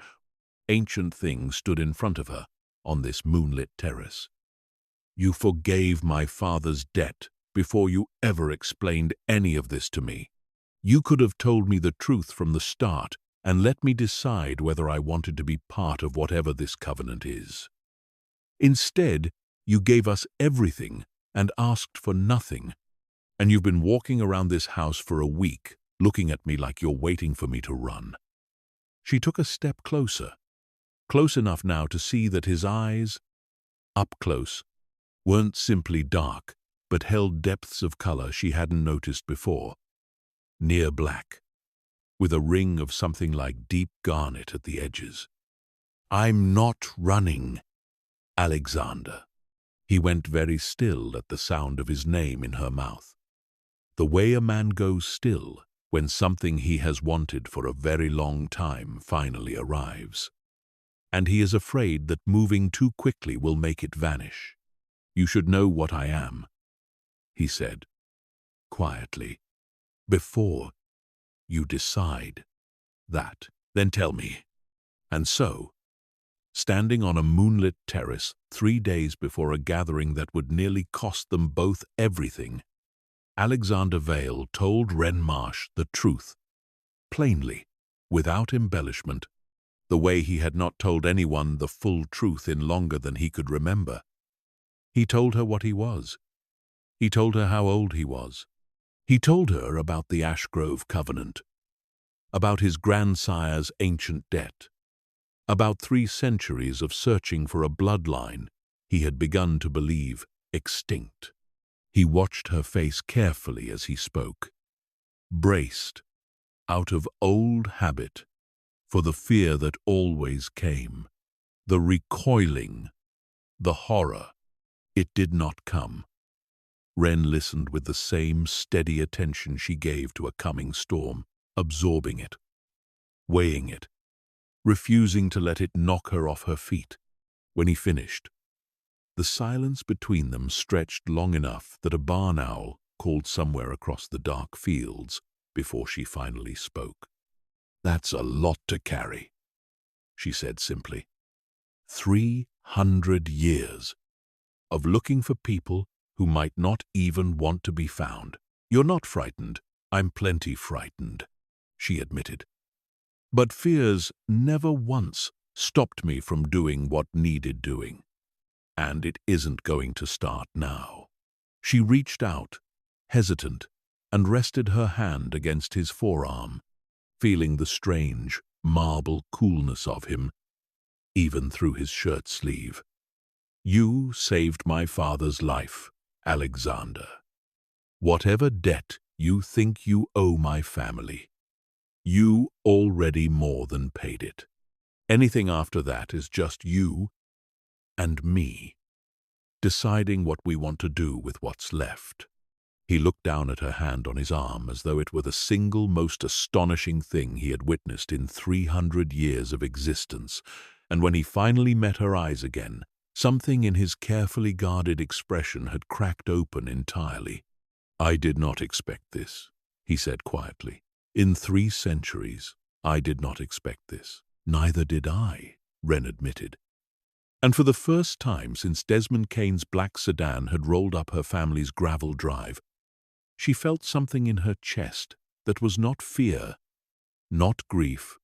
ancient thing stood in front of her on this moonlit terrace. You forgave my father's debt before you ever explained any of this to me. You could have told me the truth from the start and let me decide whether I wanted to be part of whatever this covenant is. Instead, you gave us everything and asked for nothing, and you've been walking around this house for a week, looking at me like you're waiting for me to run." She took a step closer, close enough now to see that his eyes, up close, weren't simply dark, but held depths of color she hadn't noticed before. Near black, with a ring of something like deep garnet at the edges. "I'm not running, Alexander." He went very still at the sound of his name in her mouth. The way a man goes still when something he has wanted for a very long time finally arrives. And he is afraid that moving too quickly will make it vanish. "You should know what I am," he said, quietly, "before you decide that. Then tell me." And so, standing on a moonlit terrace 3 days before a gathering that would nearly cost them both everything, Alexander Vale told Wren Marsh the truth, plainly, without embellishment, the way he had not told anyone the full truth in longer than he could remember. He told her what he was. He told her how old he was. He told her about the Ashgrove Covenant, about his grandsire's ancient debt, about 3 centuries of searching for a bloodline he had begun to believe extinct. He watched her face carefully as he spoke, braced, out of old habit, for the fear that always came, the recoiling, the horror. It did not come. Wren listened with the same steady attention she gave to a coming storm, absorbing it, weighing it, refusing to let it knock her off her feet. When he finished, the silence between them stretched long enough that a barn owl called somewhere across the dark fields before she finally spoke. "That's a lot to carry," she said simply. 300 years of looking for people who might not even want to be found. "You're not frightened." "I'm plenty frightened," she admitted. "But fears never once stopped me from doing what needed doing. And it isn't going to start now." She reached out, hesitant, and rested her hand against his forearm, feeling the strange, marble coolness of him, even through his shirt sleeve. "You saved my father's life, Alexander. Whatever debt you think you owe my family, you already more than paid it. Anything after that is just you and me, deciding what we want to do with what's left." He looked down at her hand on his arm as though it were the single most astonishing thing he had witnessed in 300 years of existence, and when he finally met her eyes again, something in his carefully guarded expression had cracked open entirely. "I did not expect this," he said quietly. "In 3 centuries, I did not expect this." "Neither did I," Wren admitted. And for the first time since Desmond Kane's black sedan had rolled up her family's gravel drive, she felt something in her chest that was not fear, not grief,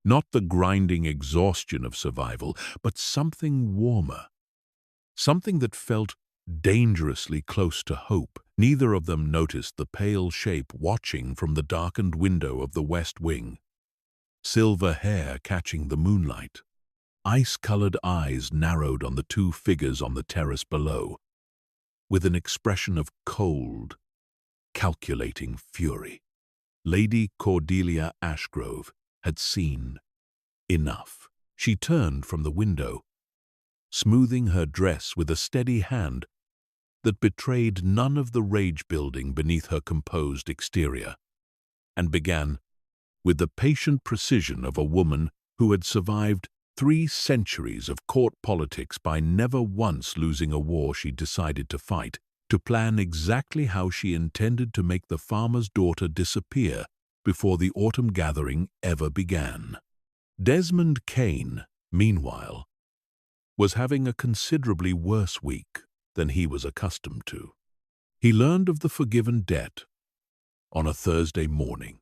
not the grinding exhaustion of survival, but something warmer, something that felt dangerously close to hope. Neither of them noticed the pale shape watching from the darkened window of the west wing, silver hair catching the moonlight. Ice-colored eyes narrowed on the 2 figures on the terrace below, with an expression of cold, calculating fury. Lady Cordelia Ashgrove had seen enough. She turned from the window, smoothing her dress with a steady hand that betrayed none of the rage-building beneath her composed exterior, and began, with the patient precision of a woman who had survived 3 centuries of court politics by never once losing a war she decided to fight, to plan exactly how she intended to make the farmer's daughter disappear before the autumn gathering ever began. Desmond Kane, meanwhile, was having a considerably worse week than he was accustomed to. He learned of the forgiven debt on a Thursday morning,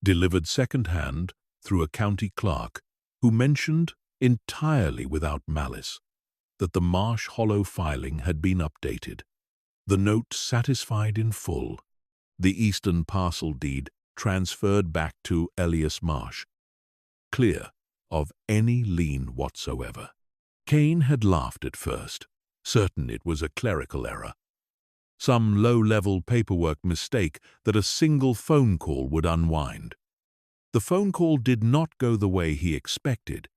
delivered second-hand through a county clerk who mentioned, entirely without malice, that the Marsh Hollow filing had been updated, the note satisfied in full, the Eastern parcel deed transferred back to Elias Marsh, clear of any lien whatsoever. Kane had laughed at first, certain it was a clerical error, some low-level paperwork mistake that a single phone call would unwind. The phone call did not go the way he expected.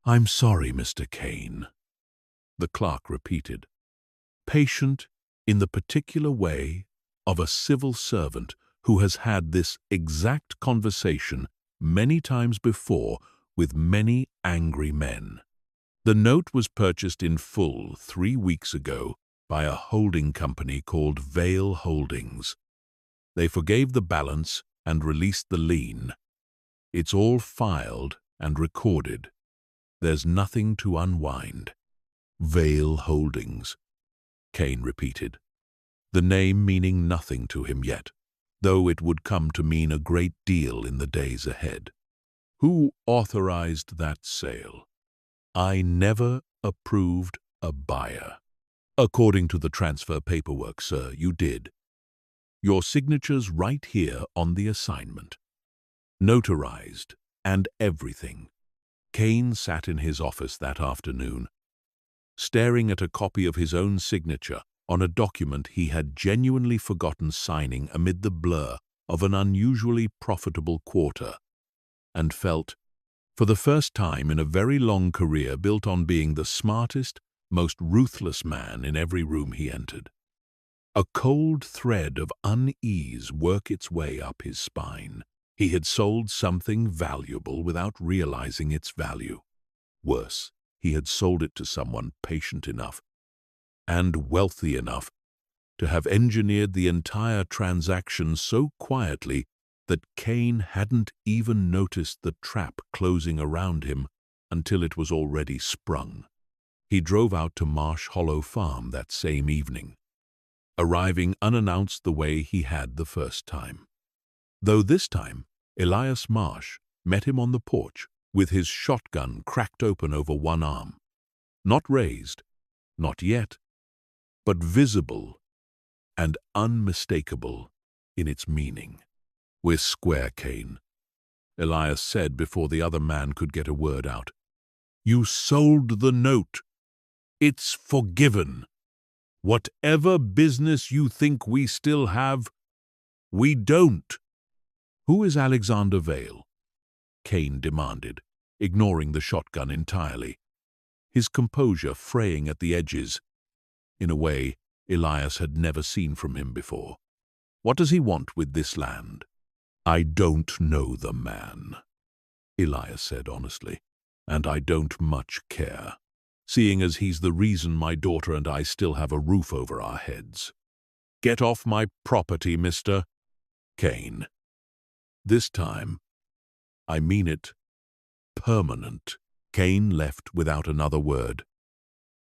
"I'm sorry, Mr. Kane," the clerk repeated, patient in the particular way of a civil servant who has had this exact conversation many times before with many angry men. The note was purchased in full 3 weeks ago by a holding company called Vale Holdings. They forgave the balance and released the lien. It's all filed and recorded. There's nothing to unwind. Vale Holdings, Kane repeated, the name meaning nothing to him yet, though it would come to mean a great deal in the days ahead. Who authorized that sale? I never approved a buyer. According to the transfer paperwork, sir, you did. Your signature's right here on the assignment. Notarized and everything. Kane sat in his office that afternoon, staring at a copy of his own signature on a document he had genuinely forgotten signing amid the blur of an unusually profitable quarter, and felt, for the first time in a very long career built on being the smartest, most ruthless man in every room he entered, a cold thread of unease work its way up his spine. He had sold something valuable without realizing its value. Worse, he had sold it to someone patient enough and wealthy enough to have engineered the entire transaction so quietly that Kane hadn't even noticed the trap closing around him until it was already sprung. He drove out to Marsh Hollow Farm that same evening, arriving unannounced the way he had the first time. Though this time, Elias Marsh met him on the porch with his shotgun cracked open over one arm. Not raised, not yet, but visible and unmistakable in its meaning. We're square, Kane, Elias said before the other man could get a word out. You sold the note. It's forgiven. Whatever business you think we still have, we don't. Who is Alexander Vale? Kane demanded, ignoring the shotgun entirely, his composure fraying at the edges, in a way Elias had never seen from him before. What does he want with this land? I don't know the man, Elias said honestly, and I don't much care, seeing as he's the reason my daughter and I still have a roof over our heads. Get off my property, Mr. Kane. This time, I mean it, permanent. Kane left without another word,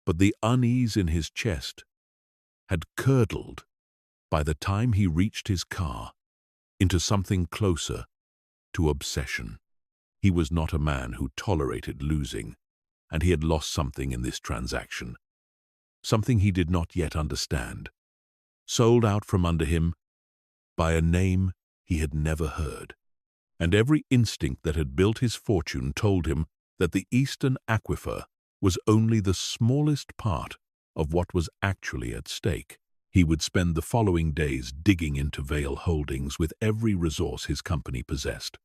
but the unease in his chest had curdled by the time he reached his car into something closer to obsession. He was not a man who tolerated losing, and he had lost something in this transaction, something he did not yet understand, sold out from under him by a name he had never heard. And every instinct that had built his fortune told him that the Eastern Aquifer was only the smallest part of what was actually at stake. He would spend the following days digging into Vale Holdings with every resource his company possessed,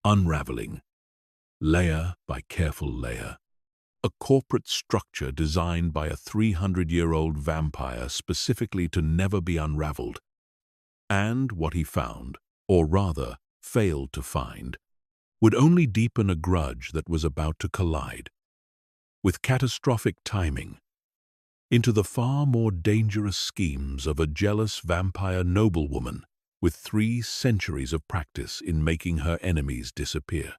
unraveling, layer by careful layer, a corporate structure designed by a 300-year-old vampire specifically to never be unraveled. And what he found, or rather failed to find, would only deepen a grudge that was about to collide, with catastrophic timing, into the far more dangerous schemes of a jealous vampire noblewoman with 3 centuries of practice in making her enemies disappear.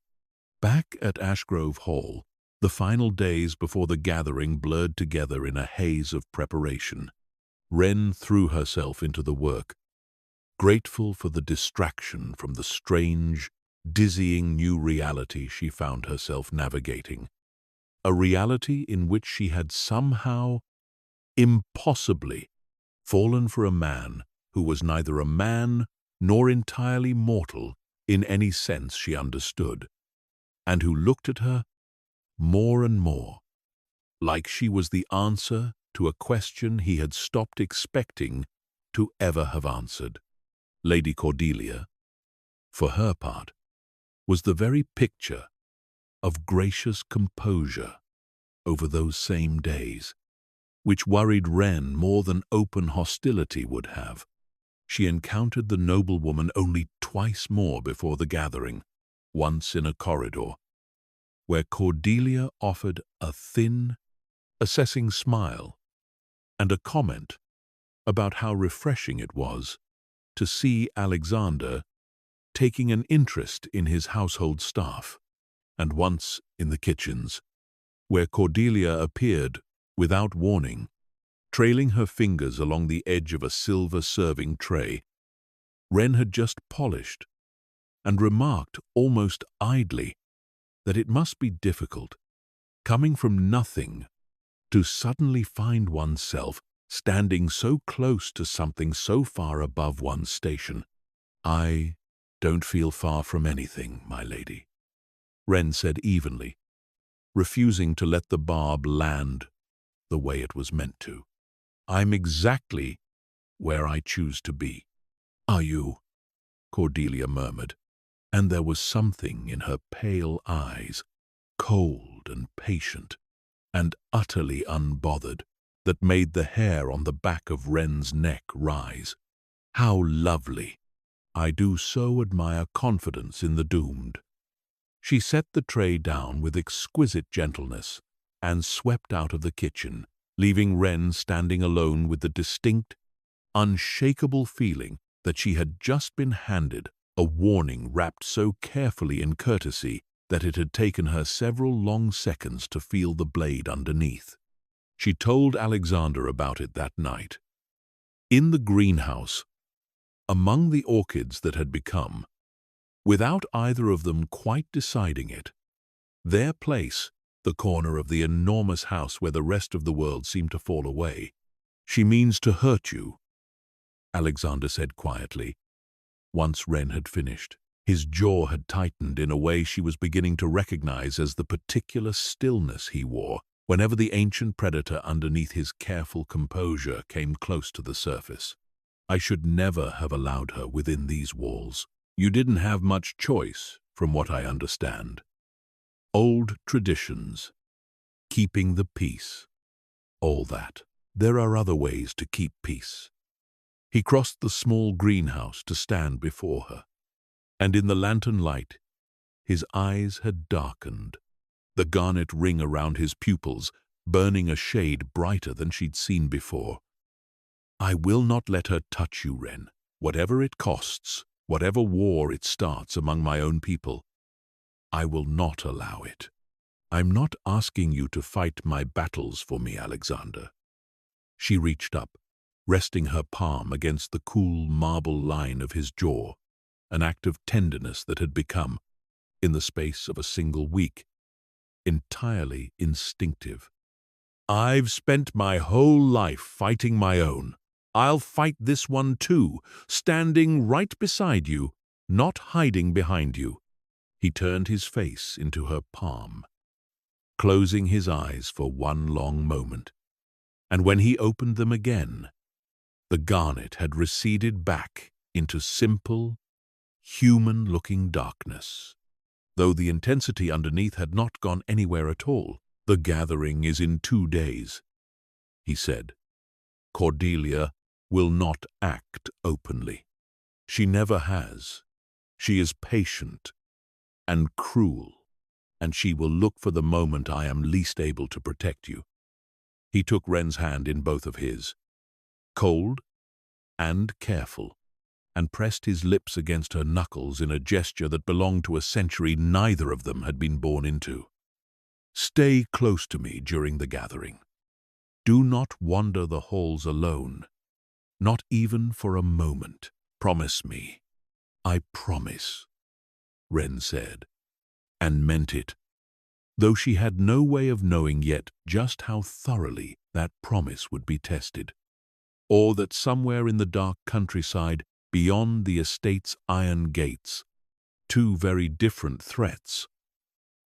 Back at Ashgrove Hall, The final days before the gathering blurred together in a haze of preparation. Wren threw herself into the work, grateful for the distraction from the strange, dizzying new reality she found herself navigating. A reality in which she had somehow, impossibly, fallen for a man who was neither a man nor entirely mortal in any sense she understood, and who looked at her more and more like she was the answer to a question he had stopped expecting to ever have answered. Lady Cordelia, for her part, was the very picture of gracious composure over those same days, which worried Wren more than open hostility would have. She encountered the noblewoman only twice more before the gathering, once in a corridor, where Cordelia offered a thin, assessing smile and a comment about how refreshing it was to see Alexander taking an interest in his household staff, and once in the kitchens, where Cordelia appeared without warning, trailing her fingers along the edge of a silver serving tray Wren had just polished, and remarked almost idly that it must be difficult, coming from nothing, to suddenly find oneself standing so close to something so far above one's station. "I don't feel far from anything, my lady," Wren said evenly, refusing to let the barb land the way it was meant to. "I'm exactly where I choose to be." "Are you?" Cordelia murmured, and there was something in her pale eyes, cold and patient, and utterly unbothered, that made the hair on the back of Wren's neck rise. "How lovely! I do so admire confidence in the doomed." She set the tray down with exquisite gentleness and swept out of the kitchen, leaving Wren standing alone with the distinct, unshakable feeling that she had just been handed a warning wrapped so carefully in courtesy that it had taken her several long seconds to feel the blade underneath. She told Alexander about it that night. In the greenhouse, among the orchids that had become, without either of them quite deciding it, their place, the corner of the enormous house where the rest of the world seemed to fall away. "She means to hurt you," Alexander said quietly, once Wren had finished. His jaw had tightened in a way she was beginning to recognize as the particular stillness he wore whenever the ancient predator underneath his careful composure came close to the surface. "I should never have allowed her within these walls. You didn't have much choice, from what I understand. Old traditions, keeping the peace, all that. There are other ways to keep peace." He crossed the small greenhouse to stand before her, and in the lantern light, his eyes had darkened, the garnet ring around his pupils burning a shade brighter than she'd seen before. "I will not let her touch you, Wren, whatever it costs, whatever war it starts among my own people. I will not allow it. I'm not asking you to fight my battles for me, Alexander." She reached up, resting her palm against the cool marble line of his jaw, an act of tenderness that had become, in the space of a single week, entirely instinctive. "I've spent my whole life fighting my own. I'll fight this one too, standing right beside you, not hiding behind you." He turned his face into her palm, closing his eyes for one long moment, and when he opened them again, the garnet had receded back into simple, human-looking darkness, though the intensity underneath had not gone anywhere at all. "The gathering is in 2 days," he said. "Cordelia will not act openly. She never has. She is patient and cruel, and she will look for the moment I am least able to protect you." He took Wren's hand in both of his, cold and careful, and pressed his lips against her knuckles in a gesture that belonged to a century neither of them had been born into. Stay close to me during the gathering. Do not wander the halls alone, not even for a moment. Promise me." "I promise," Wren said, and meant it, though she had no way of knowing yet just how thoroughly that promise would be tested, or that somewhere in the dark countryside beyond the estate's iron gates, two very different threats,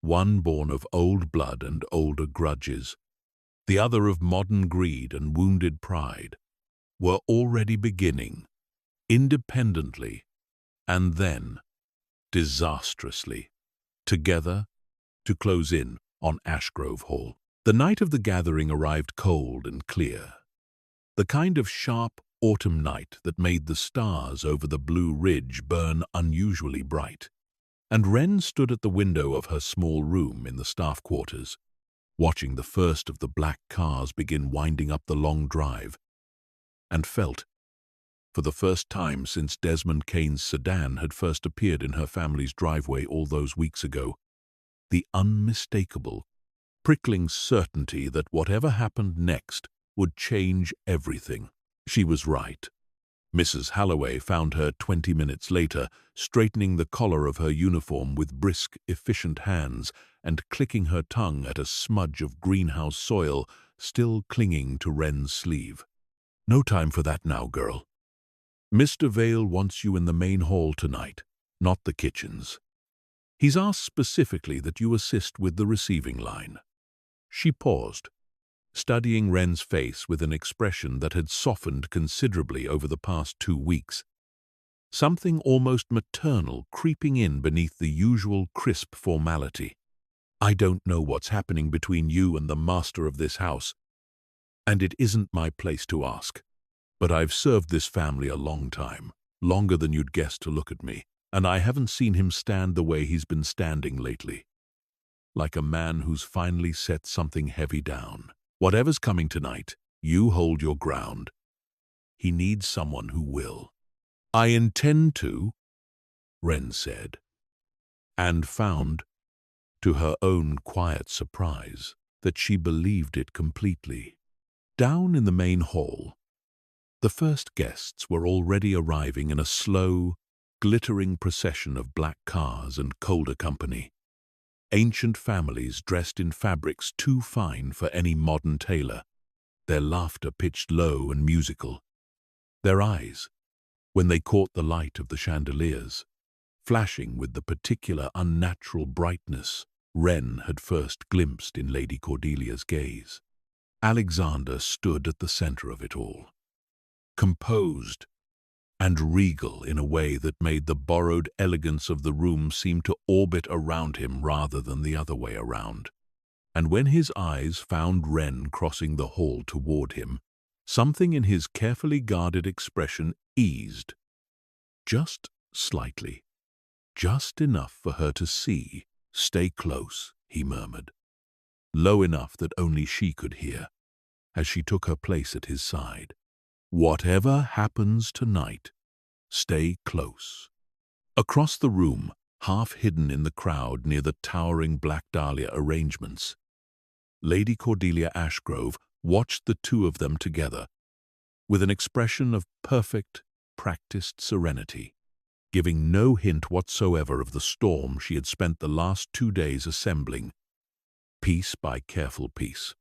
one born of old blood and older grudges, the other of modern greed and wounded pride, were already beginning, independently, and then, disastrously, together to close in on Ashgrove Hall. The night of the gathering arrived cold and clear, the kind of sharp autumn night that made the stars over the Blue Ridge burn unusually bright. And Wren stood at the window of her small room in the staff quarters, watching the first of the black cars begin winding up the long drive, and felt, for the first time since Desmond Kane's sedan had first appeared in her family's driveway all those weeks ago, the unmistakable, prickling certainty that whatever happened next would change everything. She was right. Mrs. Halloway found her 20 minutes later, straightening the collar of her uniform with brisk, efficient hands and clicking her tongue at a smudge of greenhouse soil still clinging to Wren's sleeve. "No time for that now, girl. Mr. Vale wants you in the main hall tonight, not the kitchens. He's asked specifically that you assist with the receiving line." She paused, studying Wren's face with an expression that had softened considerably over the past 2 weeks, something almost maternal creeping in beneath the usual crisp formality. "I don't know what's happening between you and the master of this house, and it isn't my place to ask. But I've served this family a long time, longer than you'd guess to look at me, and I haven't seen him stand the way he's been standing lately. Like a man who's finally set something heavy down. Whatever's coming tonight, you hold your ground. He needs someone who will." "I intend to," Wren said, and found, to her own quiet surprise, that she believed it completely. Down in the main hall, the first guests were already arriving in a slow, glittering procession of black cars and colder company. Ancient families dressed in fabrics too fine for any modern tailor, their laughter pitched low and musical. Their eyes, when they caught the light of the chandeliers, flashing with the particular unnatural brightness Wren had first glimpsed in Lady Cordelia's gaze. Alexander stood at the center of it all, composed and regal in a way that made the borrowed elegance of the room seem to orbit around him rather than the other way around. And when his eyes found Wren crossing the hall toward him, something in his carefully guarded expression eased. Just slightly, just enough for her to see. "Stay close," he murmured, low enough that only she could hear, as she took her place at his side. "Whatever happens tonight, stay close." Across the room, half hidden in the crowd near the towering Black Dahlia arrangements, Lady Cordelia Ashgrove watched the two of them together with an expression of perfect, practiced serenity, giving no hint whatsoever of the storm she had spent the last 2 days assembling, piece by careful piece,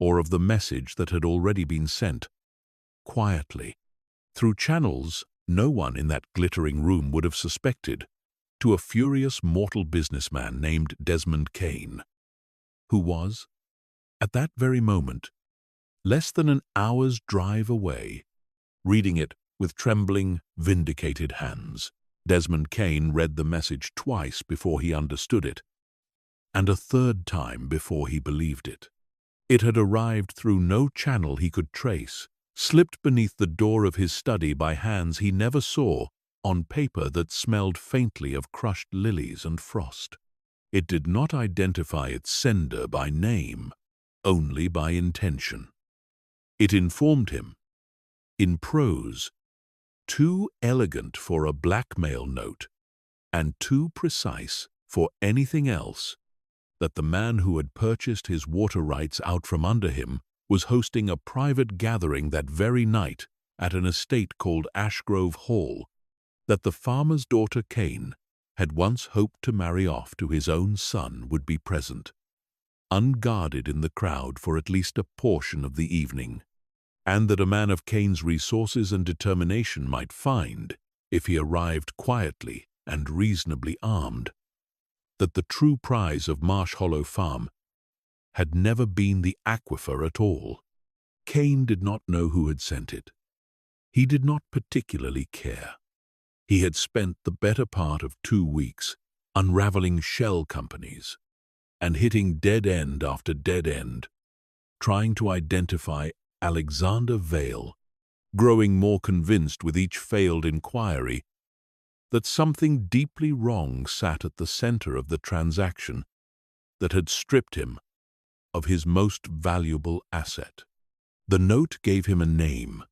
or of the message that had already been sent, quietly, through channels no one in that glittering room would have suspected, to a furious mortal businessman named Desmond Kane, who was, at that very moment, less than an hour's drive away, reading it with trembling, vindicated hands. Desmond Kane read the message twice before he understood it, and a third time before he believed it. It had arrived through no channel he could trace, slipped beneath the door of his study by hands he never saw, on paper that smelled faintly of crushed lilies and frost. It did not identify its sender by name, only by intention. It informed him, in prose, too elegant for a blackmail note, and too precise for anything else, that the man who had purchased his water rights out from under him was hosting a private gathering that very night at an estate called Ashgrove Hall, that the farmer's daughter Cain had once hoped to marry off to his own son would be present, unguarded in the crowd for at least a portion of the evening, and that a man of Cain's resources and determination might find, if he arrived quietly and reasonably armed, that the true prize of Marsh Hollow Farm had never been the aquifer at all. Cain did not know who had sent it. He did not particularly care. He had spent the better part of 2 weeks unraveling shell companies and hitting dead end after dead end, trying to identify Alexander Vale, growing more convinced with each failed inquiry that something deeply wrong sat at the center of the transaction that had stripped him of his most valuable asset. The note gave him a name,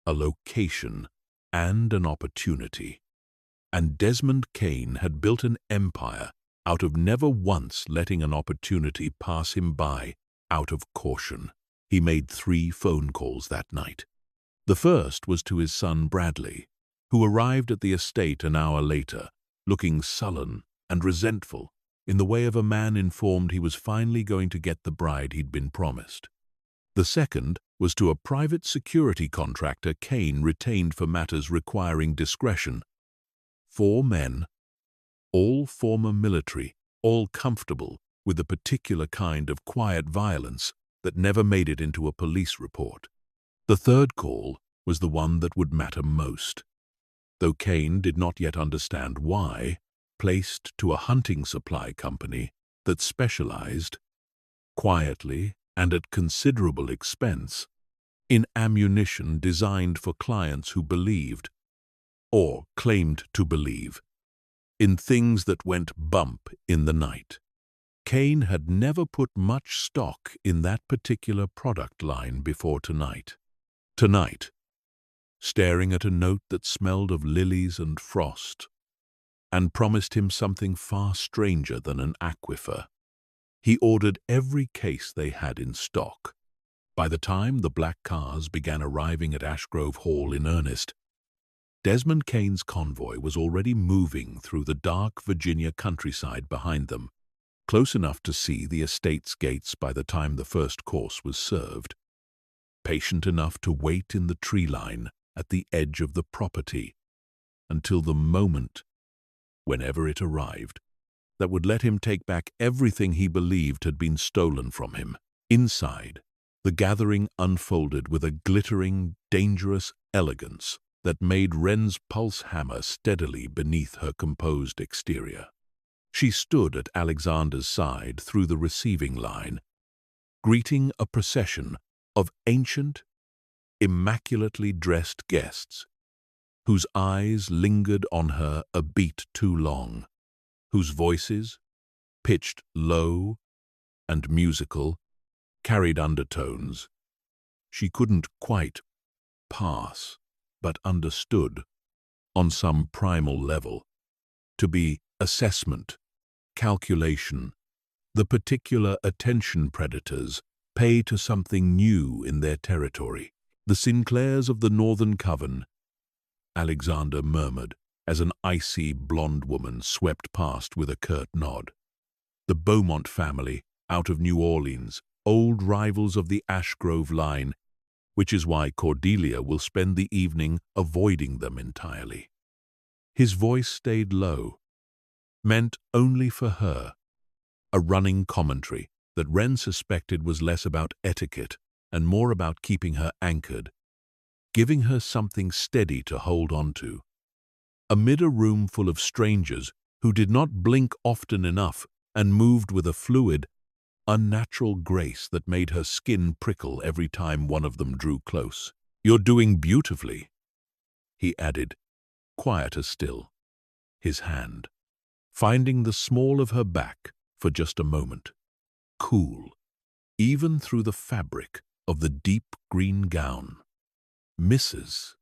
a location, and an opportunity. And Desmond Cain had built an empire out of never once letting an opportunity pass him by out of caution. He made 3 phone calls that night. The first was to his son Bradley, who arrived at the estate an hour later, looking sullen and resentful, in the way of a man informed he was finally going to get the bride he'd been promised. The second was to a private security contractor Cain retained for matters requiring discretion. 4 men, all former military, all comfortable with the particular kind of quiet violence that never made it into a police report. The third call was the one that would matter most, though Cain did not yet understand why, placed to a hunting supply company that specialized, quietly and at considerable expense, in ammunition designed for clients who believed, or claimed to believe, in things that went bump in the night. Cain had never put much stock in that particular product line before tonight. Tonight, staring at a note that smelled of lilies and frost, and promised him something far stranger than an aquifer, he ordered every case they had in stock. By the time the black cars began arriving at Ashgrove Hall in earnest, Desmond Cain's convoy was already moving through the dark Virginia countryside behind them, close enough to see the estate's gates by the time the first course was served, patient enough to wait in the tree line at the edge of the property until the moment, whenever it arrived, that would let him take back everything he believed had been stolen from him. Inside, the gathering unfolded with a glittering, dangerous elegance that made Wren's pulse hammer steadily beneath her composed exterior. She stood at Alexander's side through the receiving line, greeting a procession of ancient, immaculately dressed guests, whose eyes lingered on her a beat too long, whose voices, pitched low and musical, carried undertones she couldn't quite pass, but understood, on some primal level, to be assessment, calculation, the particular attention predators pay to something new in their territory. The Sinclairs of the Northern Coven, Alexander murmured as an icy blonde woman swept past with a curt nod. The Beaumont family, out of New Orleans, old rivals of the Ashgrove line, which is why Cordelia will spend the evening avoiding them entirely. His voice stayed low, meant only for her, a running commentary that Wren suspected was less about etiquette and more about keeping her anchored, giving her something steady to hold on to. Amid a room full of strangers who did not blink often enough and moved with a fluid, unnatural grace that made her skin prickle every time one of them drew close. "You're doing beautifully," he added, quieter still, his hand finding the small of her back for just a moment, cool, even through the fabric of the deep green gown. Mrs.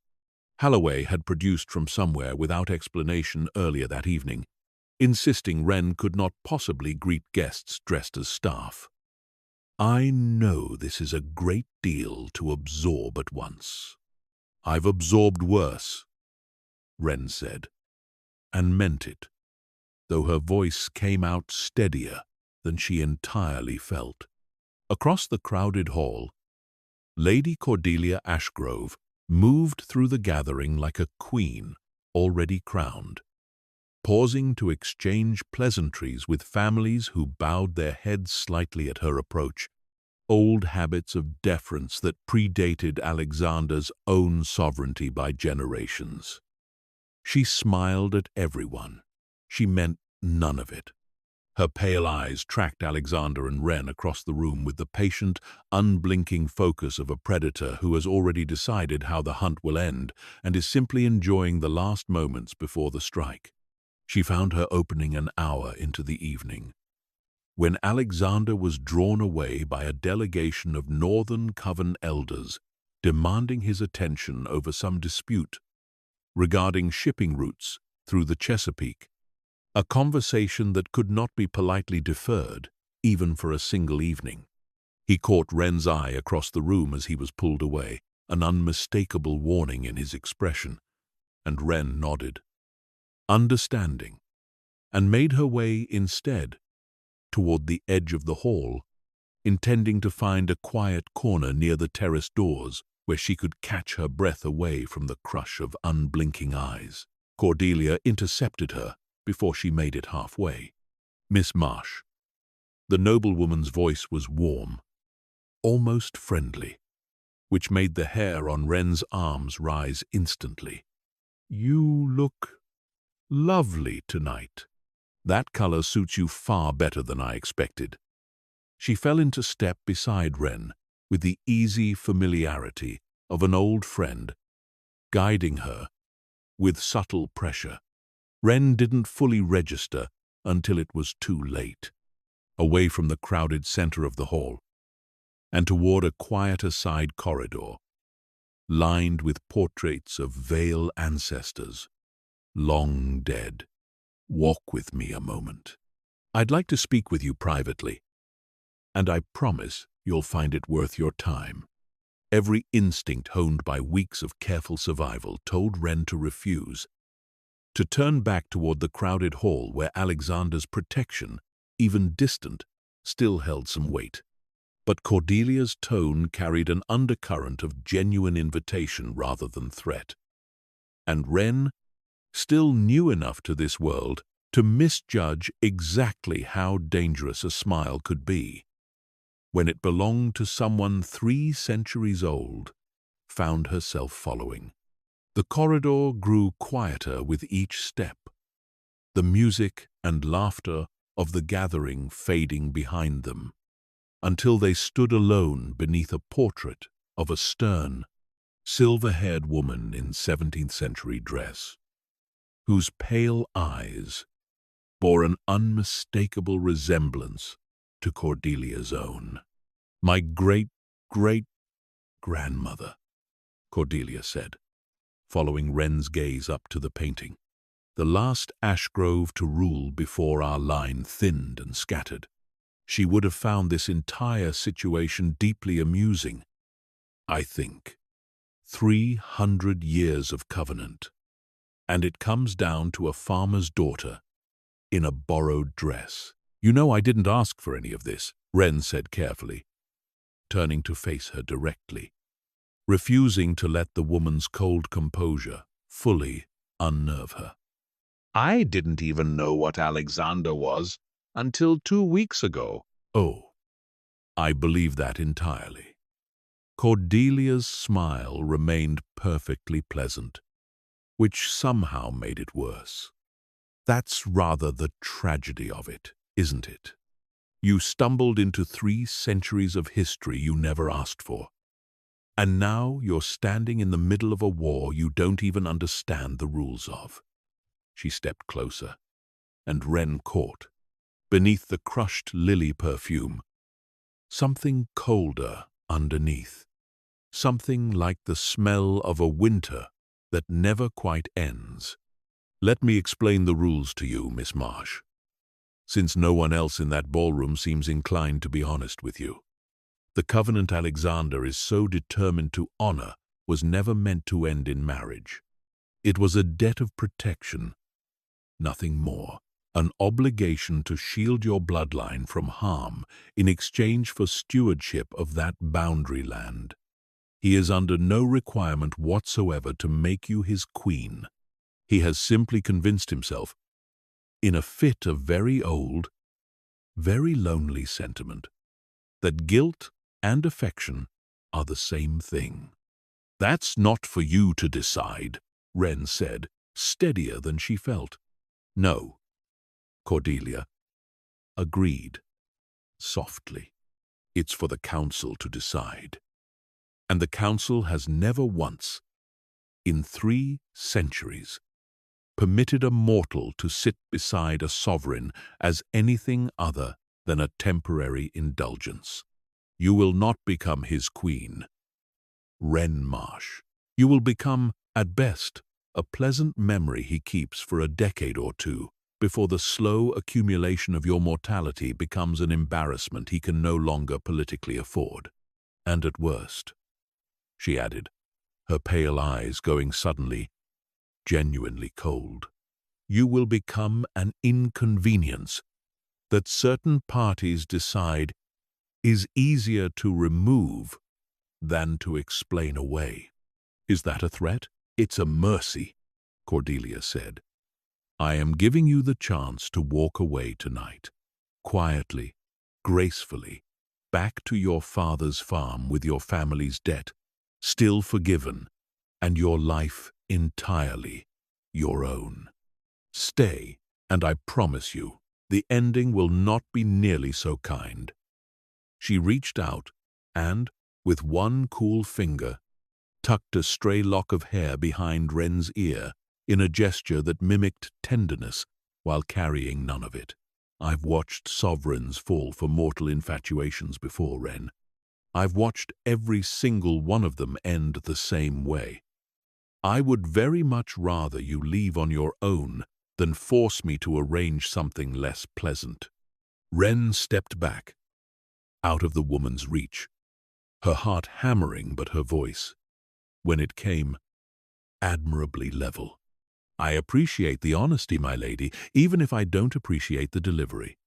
Halloway had produced from somewhere without explanation earlier that evening, insisting Wren could not possibly greet guests dressed as staff. "I know this is a great deal to absorb at once. I've absorbed worse," Wren said, and meant it, though her voice came out steadier than she entirely felt. Across the crowded hall, Lady Cordelia Ashgrove moved through the gathering like a queen already crowned, pausing to exchange pleasantries with families who bowed their heads slightly at her approach, old habits of deference that predated Alexander's own sovereignty by generations. She smiled at everyone. She meant none of it. Her pale eyes tracked Alexander and Wren across the room with the patient, unblinking focus of a predator who has already decided how the hunt will end and is simply enjoying the last moments before the strike. She found her opening an hour into the evening, when Alexander was drawn away by a delegation of Northern Coven elders demanding his attention over some dispute regarding shipping routes through the Chesapeake, a conversation that could not be politely deferred, even for a single evening. He caught Wren's eye across the room as he was pulled away, an unmistakable warning in his expression, and Wren nodded, understanding, and made her way instead toward the edge of the hall, intending to find a quiet corner near the terrace doors where she could catch her breath away from the crush of unblinking eyes. Cordelia intercepted her before she made it halfway. "Miss Marsh." The noblewoman's voice was warm, almost friendly, which made the hair on Wren's arms rise instantly. "You look lovely tonight. That color suits you far better than I expected." She fell into step beside Wren with the easy familiarity of an old friend, guiding her with subtle pressure. Wren didn't fully register until it was too late, away from the crowded center of the hall, and toward a quieter side corridor, lined with portraits of Vale ancestors, long dead. "Walk with me a moment. I'd like to speak with you privately, and I promise you'll find it worth your time." Every instinct honed by weeks of careful survival told Wren to refuse, to turn back toward the crowded hall where Alexander's protection, even distant, still held some weight. But Cordelia's tone carried an undercurrent of genuine invitation rather than threat. And Wren, still new enough to this world to misjudge exactly how dangerous a smile could be, when it belonged to someone 3 centuries old, found herself following. The corridor grew quieter with each step, the music and laughter of the gathering fading behind them, until they stood alone beneath a portrait of a stern, silver-haired woman in 17th-century dress, whose pale eyes bore an unmistakable resemblance to Cordelia's own. "My great-great-grandmother," Cordelia said, following Wren's gaze up to the painting. "The last Ashgrove to rule before our line thinned and scattered. She would have found this entire situation deeply amusing. I think 300 years of covenant, and it comes down to a farmer's daughter in a borrowed dress. You know I didn't ask for any of this," Wren said carefully, turning to face her directly, refusing to let the woman's cold composure fully unnerve her. "I didn't even know what Alexander was until 2 weeks ago." "Oh, I believe that entirely." Cordelia's smile remained perfectly pleasant, which somehow made it worse. "That's rather the tragedy of it, isn't it? You stumbled into 3 centuries of history you never asked for. And now you're standing in the middle of a war you don't even understand the rules of." She stepped closer, and Wren caught, beneath the crushed lily perfume, something colder underneath, something like the smell of a winter that never quite ends. Let me explain the rules to you, Miss Marsh, since no one else in that ballroom seems inclined to be honest with you. The covenant Alexander is so determined to honor was never meant to end in marriage. It was a debt of protection, nothing more, an obligation to shield your bloodline from harm in exchange for stewardship of that boundary land. He is under no requirement whatsoever to make you his queen. He has simply convinced himself, in a fit of very old, very lonely sentiment, that guilt and affection are the same thing. That's not for you to decide, Wren said, steadier than she felt. No, Cordelia agreed, softly. It's for the council to decide. And the council has never once, in 3 centuries, permitted a mortal to sit beside a sovereign as anything other than a temporary indulgence. You will not become his queen, Wren Marsh. You will become, at best, a pleasant memory he keeps for a decade or 2 before the slow accumulation of your mortality becomes an embarrassment he can no longer politically afford. And at worst, she added, her pale eyes going suddenly, genuinely cold, you will become an inconvenience that certain parties decide is easier to remove than to explain away. Is that a threat? It's a mercy, Cordelia said. I am giving you the chance to walk away tonight, quietly, gracefully, back to your father's farm with your family's debt, still forgiven, and your life entirely your own. Stay, and I promise you, the ending will not be nearly so kind. She reached out and, with one cool finger, tucked a stray lock of hair behind Wren's ear in a gesture that mimicked tenderness while carrying none of it. I've watched sovereigns fall for mortal infatuations before, Wren. I've watched every single one of them end the same way. I would very much rather you leave on your own than force me to arrange something less pleasant. Wren stepped back, out of the woman's reach, her heart hammering but her voice, when it came, admirably level. I appreciate the honesty, my lady, even if I don't appreciate the delivery.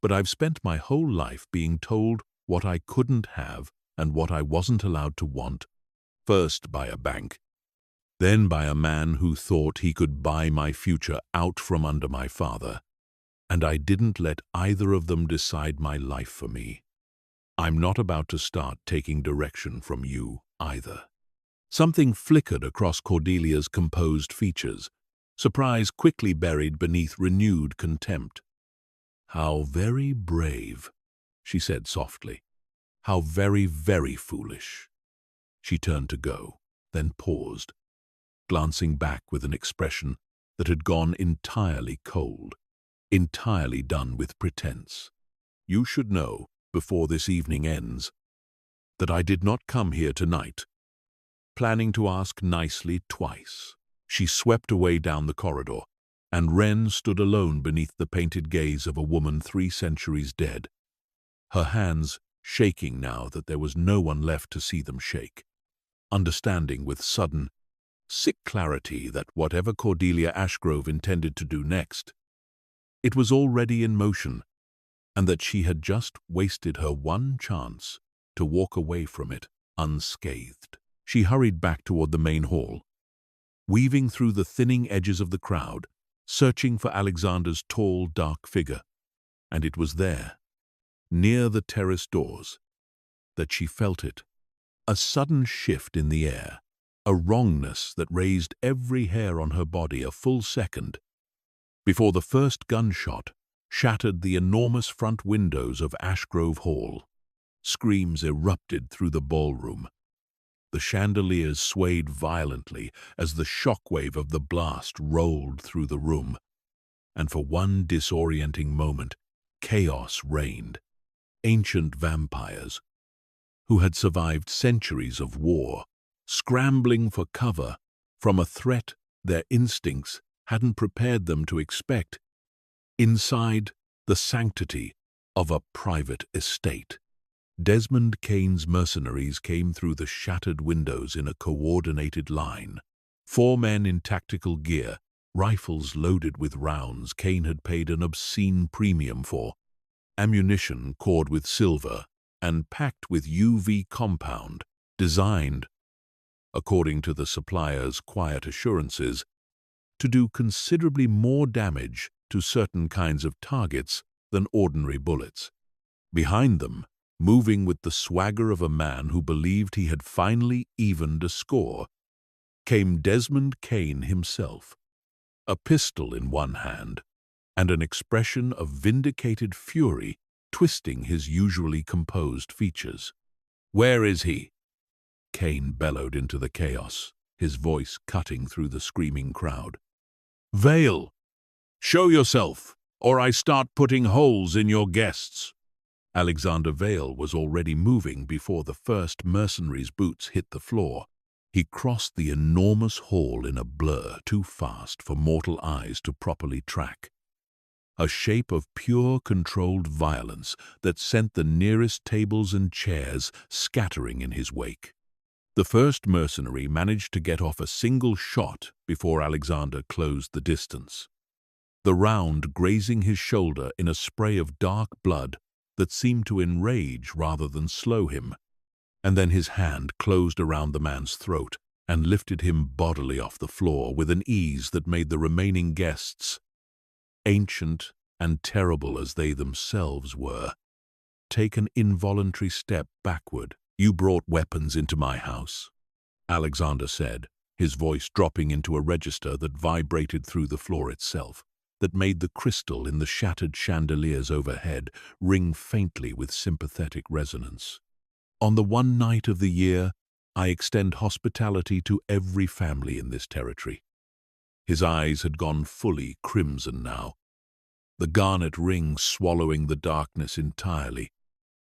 But I've spent my whole life being told what I couldn't have and what I wasn't allowed to want, first by a bank, then by a man who thought he could buy my future out from under my father, and I didn't let either of them decide my life for me. I'm not about to start taking direction from you either. Something flickered across Cordelia's composed features, surprise quickly buried beneath renewed contempt. How very brave, she said softly. How very, very foolish. She turned to go, then paused, glancing back with an expression that had gone entirely cold, entirely done with pretense. You should know, before this evening ends, that I did not come here tonight planning to ask nicely twice. She swept away down the corridor, and Wren stood alone beneath the painted gaze of a woman 3 centuries dead, her hands shaking now that there was no one left to see them shake, understanding with sudden, sick clarity that whatever Cordelia Ashgrove intended to do next, it was already in motion, and that she had just wasted her one chance to walk away from it unscathed. She hurried back toward the main hall, weaving through the thinning edges of the crowd, searching for Alexander's tall, dark figure, and it was there, near the terrace doors, that she felt it, a sudden shift in the air, a wrongness that raised every hair on her body a full second, before the first gunshot shattered the enormous front windows of Ashgrove Hall. Screams erupted through the ballroom. The chandeliers swayed violently as the shockwave of the blast rolled through the room, and for one disorienting moment, chaos reigned. Ancient vampires, who had survived centuries of war, scrambling for cover from a threat their instincts hadn't prepared them to expect. Inside the sanctity of a private estate, Desmond Kane's mercenaries came through the shattered windows in a coordinated line. 4 men in tactical gear, rifles loaded with rounds Kane had paid an obscene premium for, ammunition cored with silver and packed with UV compound, designed, according to the supplier's quiet assurances, to do considerably more damage to certain kinds of targets than ordinary bullets. Behind them, moving with the swagger of a man who believed he had finally evened a score, came Desmond Kane himself, a pistol in one hand and an expression of vindicated fury twisting his usually composed features. "Where is he?" Kane bellowed into the chaos, his voice cutting through the screaming crowd. "Vale! Show yourself, or I start putting holes in your guests." Alexander Vale was already moving before the first mercenary's boots hit the floor. He crossed the enormous hall in a blur too fast for mortal eyes to properly track. A shape of pure controlled violence that sent the nearest tables and chairs scattering in his wake. The first mercenary managed to get off a single shot before Alexander closed the distance, the round grazing his shoulder in a spray of dark blood that seemed to enrage rather than slow him, and then his hand closed around the man's throat and lifted him bodily off the floor with an ease that made the remaining guests, ancient and terrible as they themselves were, take an involuntary step backward. "You brought weapons into my house," Alexander said, his voice dropping into a register that vibrated through the floor itself, that made the crystal in the shattered chandeliers overhead ring faintly with sympathetic resonance. "On the one night of the year, I extend hospitality to every family in this territory." His eyes had gone fully crimson now, the garnet ring swallowing the darkness entirely,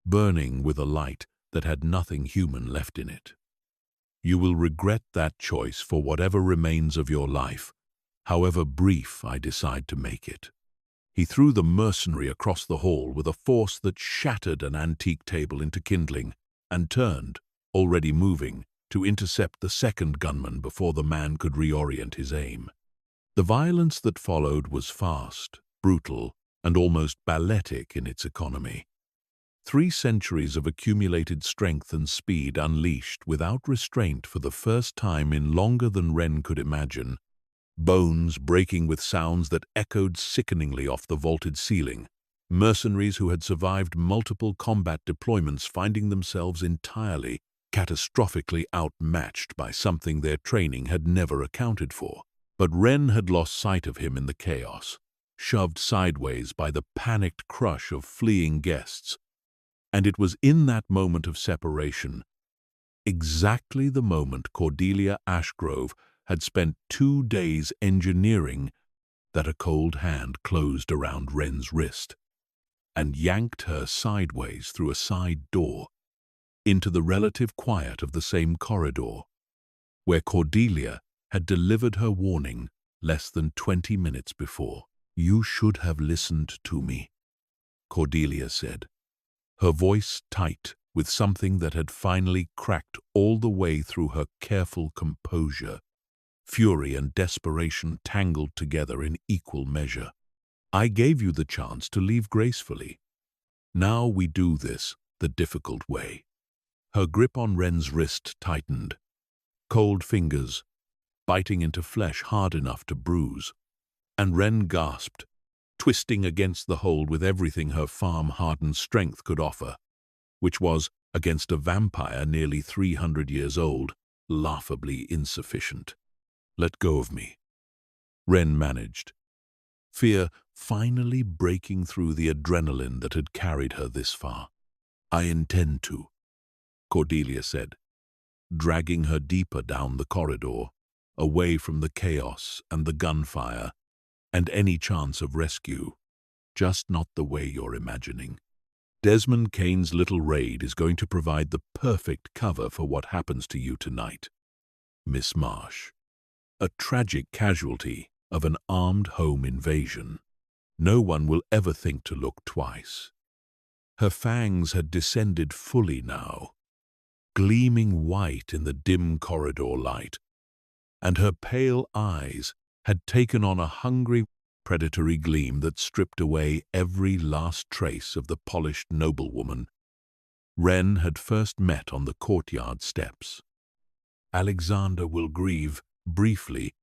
burning with a light that had nothing human left in it. "You will regret that choice for whatever remains of your life, however brief I decide to make it." He threw the mercenary across the hall with a force that shattered an antique table into kindling, and turned, already moving, to intercept the second gunman before the man could reorient his aim. The violence that followed was fast, brutal, and almost balletic in its economy. 3 centuries of accumulated strength and speed unleashed without restraint for the first time in longer than Wren could imagine, bones breaking with sounds that echoed sickeningly off the vaulted ceiling, mercenaries who had survived multiple combat deployments finding themselves entirely, catastrophically outmatched by something their training had never accounted for. But Wren had lost sight of him in the chaos, shoved sideways by the panicked crush of fleeing guests. And it was in that moment of separation, exactly the moment Cordelia Ashgrove had spent 2 days engineering, that a cold hand closed around Wren's wrist and yanked her sideways through a side door into the relative quiet of the same corridor, where Cordelia had delivered her warning less than 20 minutes before. "You should have listened to me," Cordelia said, her voice tight with something that had finally cracked all the way through her careful composure. Fury and desperation tangled together in equal measure. "I gave you the chance to leave gracefully. Now we do this the difficult way." Her grip on Wren's wrist tightened, cold fingers biting into flesh hard enough to bruise, and Wren gasped, twisting against the hold with everything her farm-hardened strength could offer, which was, against a vampire nearly 300 years old, laughably insufficient. "Let go of me," Wren managed, fear finally breaking through the adrenaline that had carried her this far. "I intend to," Cordelia said, dragging her deeper down the corridor, away from the chaos and the gunfire and any chance of rescue, just not the way you're imagining. Desmond Kane's little raid is going to provide the perfect cover for what happens to you tonight, Miss Marsh. A tragic casualty, of an armed home invasion. No one will ever think to look twice. Her fangs had descended fully now, gleaming white in the dim corridor light, and her pale eyes had taken on a hungry, predatory gleam that stripped away every last trace of the polished noblewoman Wren had first met on the courtyard steps. Alexander will grieve briefly,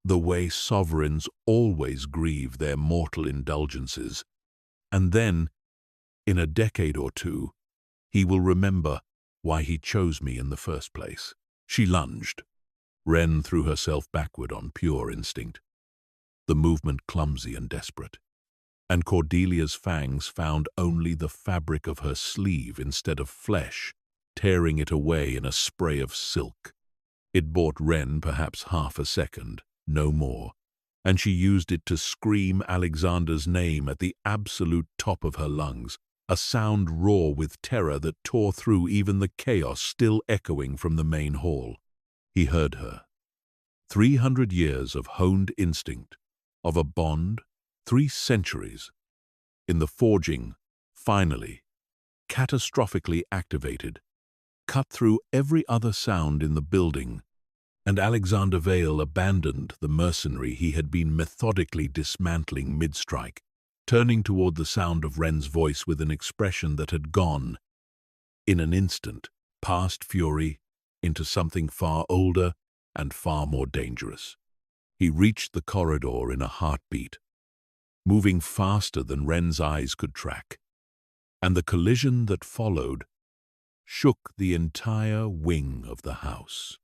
the way sovereigns always grieve their mortal indulgences, and then, in a decade or two, he will remember why he chose me in the first place. She lunged. Wren threw herself backward on pure instinct, the movement clumsy and desperate, and Cordelia's fangs found only the fabric of her sleeve instead of flesh, tearing it away in a spray of silk. It bought Wren perhaps half a second, no more, and she used it to scream Alexander's name at the absolute top of her lungs, a sound raw with terror that tore through even the chaos still echoing from the main hall. He heard her. 300 years of honed instinct, of a bond, 3 centuries, in the forging, finally, catastrophically activated, cut through every other sound in the building, and Alexander Vale abandoned the mercenary he had been methodically dismantling mid-strike, turning toward the sound of Wren's voice with an expression that had gone, in an instant, past fury into something far older and far more dangerous. He reached the corridor in a heartbeat, moving faster than Wren's eyes could track, and the collision that followed shook the entire wing of the house.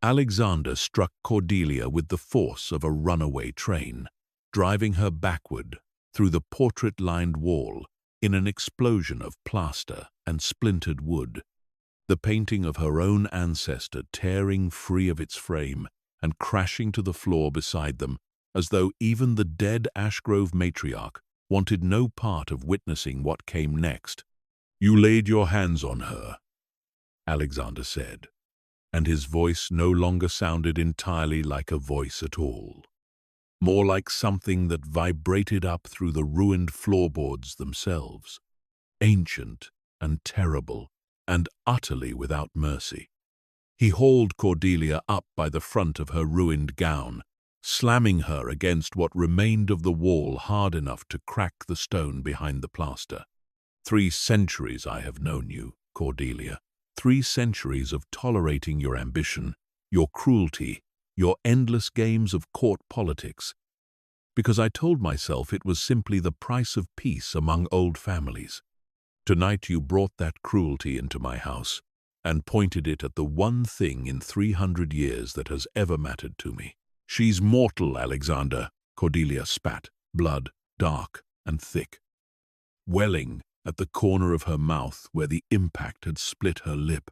Alexander struck Cordelia with the force of a runaway train, driving her backward through the portrait-lined wall in an explosion of plaster and splintered wood, the painting of her own ancestor tearing free of its frame and crashing to the floor beside them, as though even the dead Ashgrove matriarch wanted no part of witnessing what came next. "You laid your hands on her," Alexander said, and his voice no longer sounded entirely like a voice at all, more like something that vibrated up through the ruined floorboards themselves, ancient and terrible and utterly without mercy. He hauled Cordelia up by the front of her ruined gown, slamming her against what remained of the wall hard enough to crack the stone behind the plaster. 3 centuries I have known you, Cordelia. 3 centuries of tolerating your ambition, your cruelty, your endless games of court politics, because I told myself it was simply the price of peace among old families. Tonight you brought that cruelty into my house and pointed it at the one thing in 300 years that has ever mattered to me. "She's mortal, Alexander," Cordelia spat, blood, dark and thick, welling at the corner of her mouth where the impact had split her lip.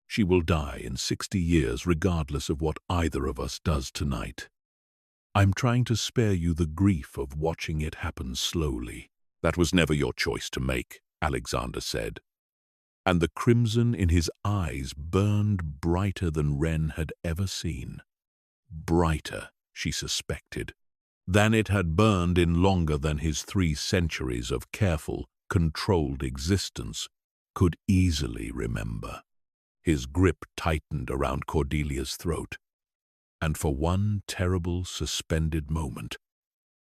"She will die in 60 years regardless of what either of us does tonight. I'm trying to spare you the grief of watching it happen slowly." "That was never your choice to make," Alexander said, and the crimson in his eyes burned brighter than Wren had ever seen. Brighter, she suspected, than it had burned in longer than his 3 centuries of careful, controlled existence could easily remember. His grip tightened around Cordelia's throat, and for one terrible, suspended moment,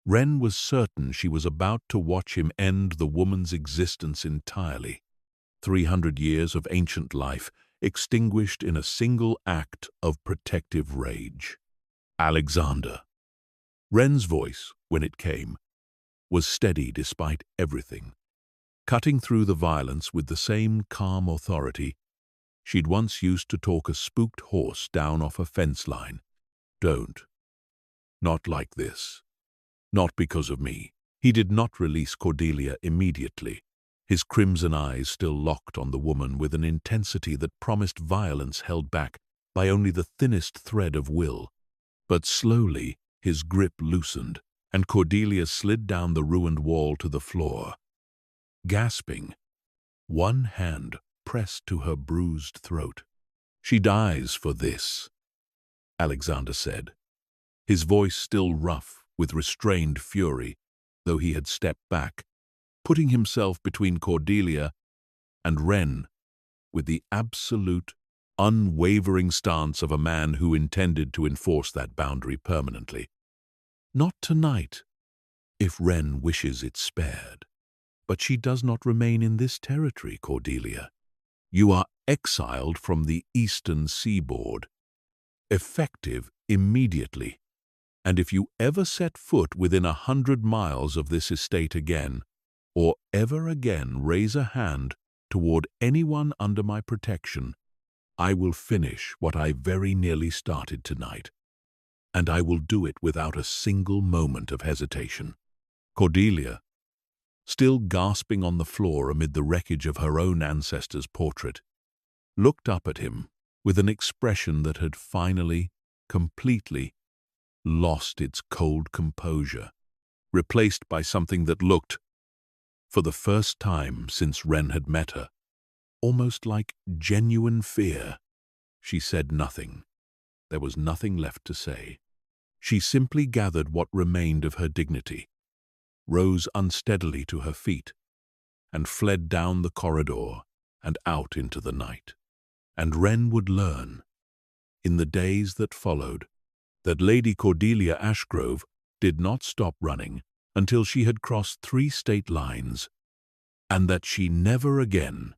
Wren was certain she was about to watch him end the woman's existence entirely. 300 years of ancient life extinguished in a single act of protective rage. "Alexander." Wren's voice, when it came, was steady despite everything, cutting through the violence with the same calm authority she'd once used to talk a spooked horse down off a fence line. "Don't. Not like this. Not because of me." He did not release Cordelia immediately, his crimson eyes still locked on the woman with an intensity that promised violence held back by only the thinnest thread of will. But slowly his grip loosened, and Cordelia slid down the ruined wall to the floor, gasping, one hand pressed to her bruised throat. "She dies for this," Alexander said, his voice still rough with restrained fury, though he had stepped back, putting himself between Cordelia and Wren with the absolute, unwavering stance of a man who intended to enforce that boundary permanently. Not tonight, if Wren wishes it spared. But she does not remain in this territory, Cordelia. You are exiled from the eastern seaboard, effective immediately. And if you ever set foot within 100 miles of this estate again, or ever again raise a hand toward anyone under my protection, I will finish what I very nearly started tonight, and I will do it without a single moment of hesitation. Cordelia, still gasping on the floor amid the wreckage of her own ancestor's portrait, looked up at him with an expression that had finally, completely lost its cold composure, replaced by something that looked, for the first time since Wren had met her, almost like genuine fear. She said nothing. There was nothing left to say. She simply gathered what remained of her dignity, rose unsteadily to her feet, and fled down the corridor and out into the night. And Wren would learn, in the days that followed, that Lady Cordelia Ashgrove did not stop running until she had crossed 3 state lines, and that she never again,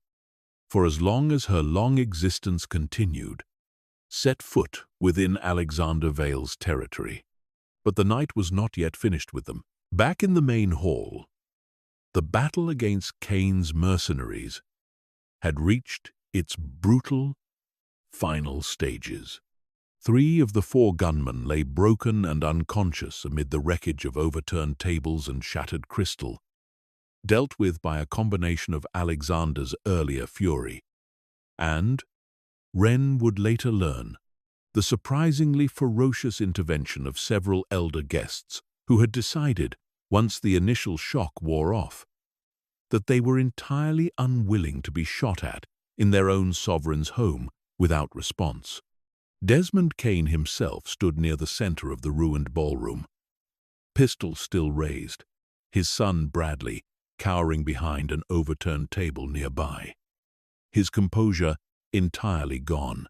for as long as her long existence continued, set foot within Alexander Vale's territory. But the night was not yet finished with them. Back in the main hall, the battle against Kane's mercenaries had reached its brutal, final stages. 3 of the 4 gunmen lay broken and unconscious amid the wreckage of overturned tables and shattered crystal, dealt with by a combination of Alexander's earlier fury and, Wren would later learn, the surprisingly ferocious intervention of several elder guests who had decided, once the initial shock wore off, that they were entirely unwilling to be shot at in their own sovereign's home without response. Desmond Kane himself stood near the center of the ruined ballroom, pistol still raised, his son Bradley cowering behind an overturned table nearby, his composure entirely gone,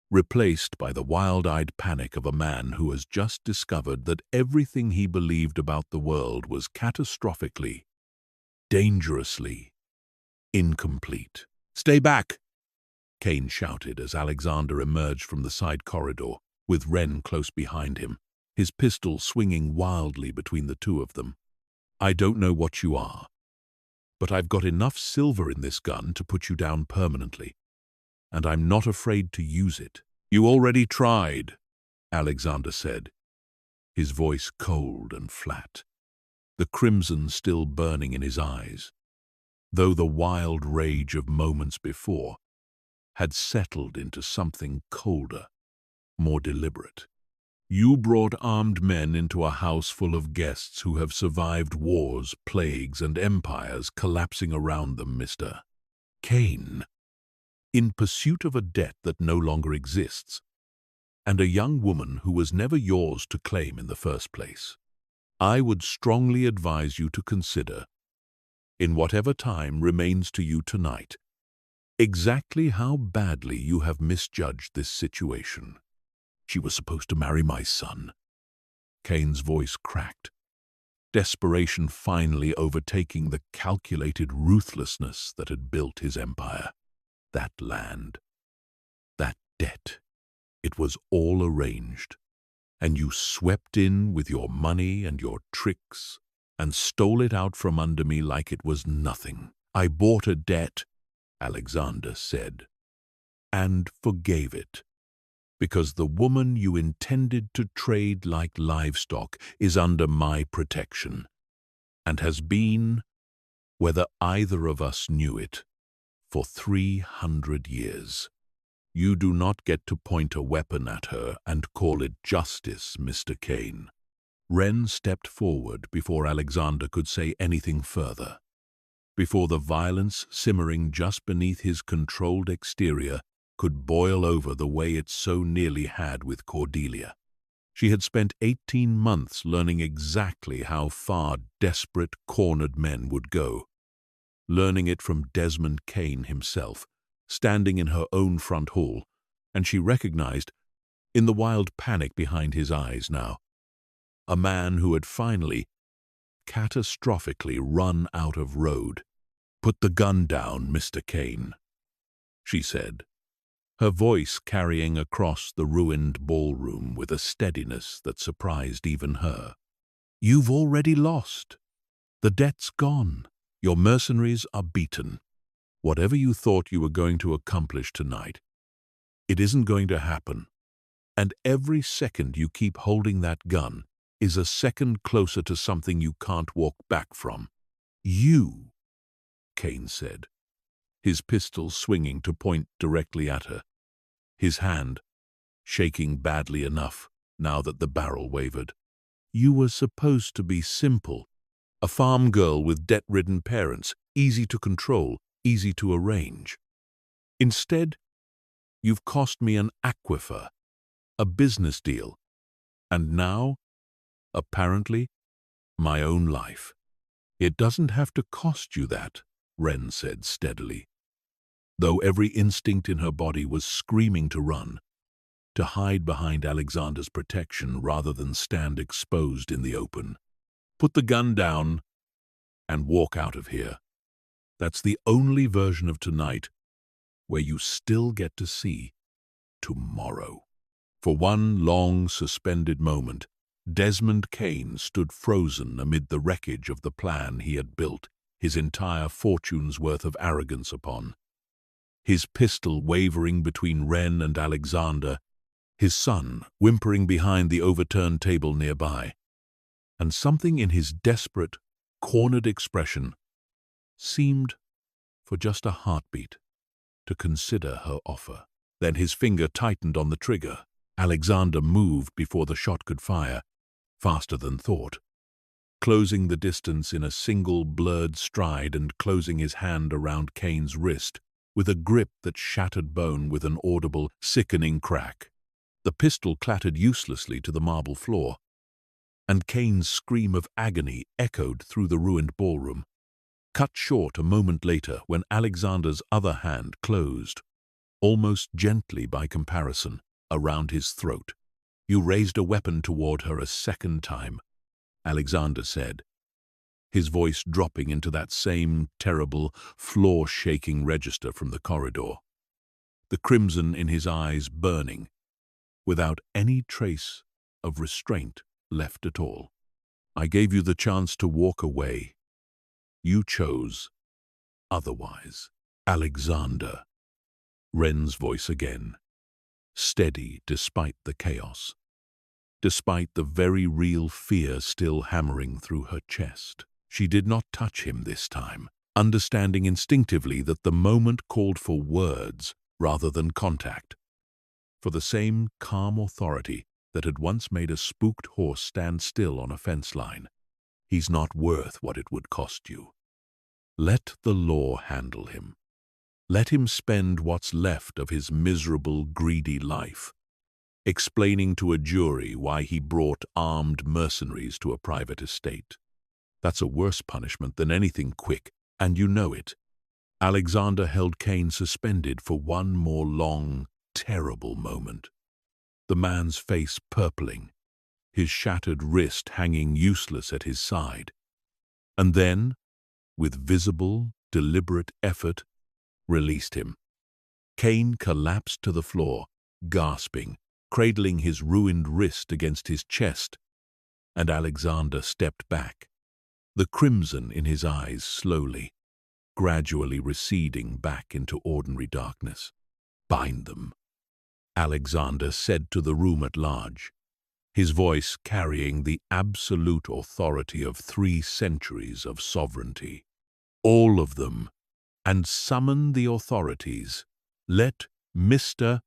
replaced by the wild-eyed panic of a man who has just discovered that everything he believed about the world was catastrophically, dangerously incomplete. "Stay back!" Kane shouted as Alexander emerged from the side corridor, with Wren close behind him, his pistol swinging wildly between the 2 of them. "I don't know what you are, but I've got enough silver in this gun to put you down permanently, and I'm not afraid to use it." "You already tried," Alexander said, his voice cold and flat, the crimson still burning in his eyes, though the wild rage of moments before had settled into something colder, more deliberate. "You brought armed men into a house full of guests who have survived wars, plagues, and empires collapsing around them, Mr. Kane, in pursuit of a debt that no longer exists, and a young woman who was never yours to claim in the first place. I would strongly advise you to consider, in whatever time remains to you tonight, exactly how badly you have misjudged this situation." "She was supposed to marry my son." Kane's voice cracked, desperation finally overtaking the calculated ruthlessness that had built his empire. That land, that debt, it was all arranged, and you swept in with your money and your tricks and stole it out from under me like it was nothing. "I bought a debt," Alexander said, "and forgave it, because the woman you intended to trade like livestock is under my protection, and has been, whether either of us knew it, for 300 years. You do not get to point a weapon at her and call it justice, Mr. Kane." Wren stepped forward before Alexander could say anything further, before the violence simmering just beneath his controlled exterior could boil over the way it so nearly had with Cordelia. She had spent 18 months learning exactly how far desperate, cornered men would go, learning it from Desmond Kane himself, standing in her own front hall, and she recognized, in the wild panic behind his eyes now, a man who had finally, catastrophically run out of road. "Put the gun down, Mr. Kane," she said, her voice carrying across the ruined ballroom with a steadiness that surprised even her. "You've already lost. The debt's gone. Your mercenaries are beaten. Whatever you thought you were going to accomplish tonight, it isn't going to happen. And every second you keep holding that gun is a second closer to something you can't walk back from." "You," Kane said, his pistol swinging to point directly at her, his hand shaking badly enough now that the barrel wavered. "You were supposed to be simple, a farm girl with debt-ridden parents, easy to control, easy to arrange. Instead, you've cost me an aquifer, a business deal, and now, apparently, my own life." "It doesn't have to cost you that," Wren said steadily, though every instinct in her body was screaming to run, to hide behind Alexander's protection rather than stand exposed in the open. "Put the gun down and walk out of here. That's the only version of tonight where you still get to see tomorrow." For one long, suspended moment, Desmond Kane stood frozen amid the wreckage of the plan he had built his entire fortune's worth of arrogance upon. His pistol wavering between Wren and Alexander, his son whimpering behind the overturned table nearby, and something in his desperate, cornered expression seemed, for just a heartbeat, to consider her offer. Then his finger tightened on the trigger. Alexander moved before the shot could fire, faster than thought, closing the distance in a single blurred stride and closing his hand around Kane's wrist with a grip that shattered bone with an audible, sickening crack. The pistol clattered uselessly to the marble floor, and Kane's scream of agony echoed through the ruined ballroom, cut short a moment later when Alexander's other hand closed, almost gently by comparison, around his throat. "You raised a weapon toward her a second time," Alexander said, his voice dropping into that same terrible, floor-shaking register from the corridor, the crimson in his eyes burning, without any trace of restraint left at all. "I gave you the chance to walk away. You chose otherwise." "Alexander," Wren's voice again, steady despite the chaos, despite the very real fear still hammering through her chest. She did not touch him this time, understanding instinctively that the moment called for words rather than contact, for the same calm authority that had once made a spooked horse stand still on a fence line. "He's not worth what it would cost you. Let the law handle him. Let him spend what's left of his miserable, greedy life, explaining to a jury why he brought armed mercenaries to a private estate. That's a worse punishment than anything quick, and you know it." Alexander held Kane suspended for one more long, terrible moment, the man's face purpling, his shattered wrist hanging useless at his side. And then, with visible, deliberate effort, released him. Kane collapsed to the floor, gasping, cradling his ruined wrist against his chest, and Alexander stepped back, the crimson in his eyes slowly, gradually receding back into ordinary darkness. "Bind them," Alexander said to the room at large, his voice carrying the absolute authority of 3 centuries of sovereignty. "All of them, and summon the authorities. Let Mr.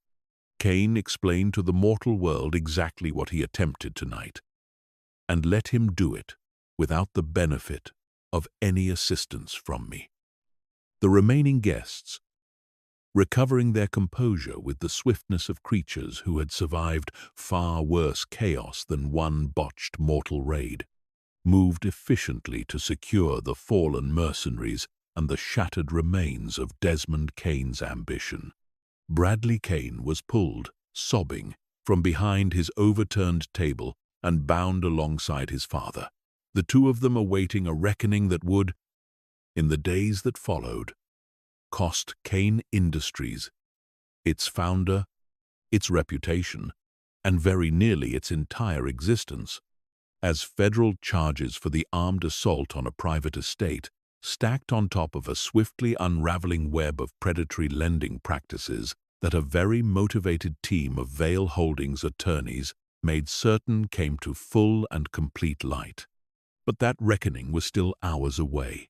Kane explain to the mortal world exactly what he attempted tonight, and let him do it without the benefit of any assistance from me." The remaining guests, recovering their composure with the swiftness of creatures who had survived far worse chaos than one botched mortal raid, moved efficiently to secure the fallen mercenaries and the shattered remains of Desmond Cane's ambition. Bradley Cane was pulled, sobbing, from behind his overturned table and bound alongside his father, the two of them awaiting a reckoning that would, in the days that followed, cost Cane Industries, its founder, its reputation, and very nearly its entire existence, as federal charges for the armed assault on a private estate, stacked on top of a swiftly unraveling web of predatory lending practices that a very motivated team of Vale Holdings attorneys made certain came to full and complete light. But that reckoning was still hours away.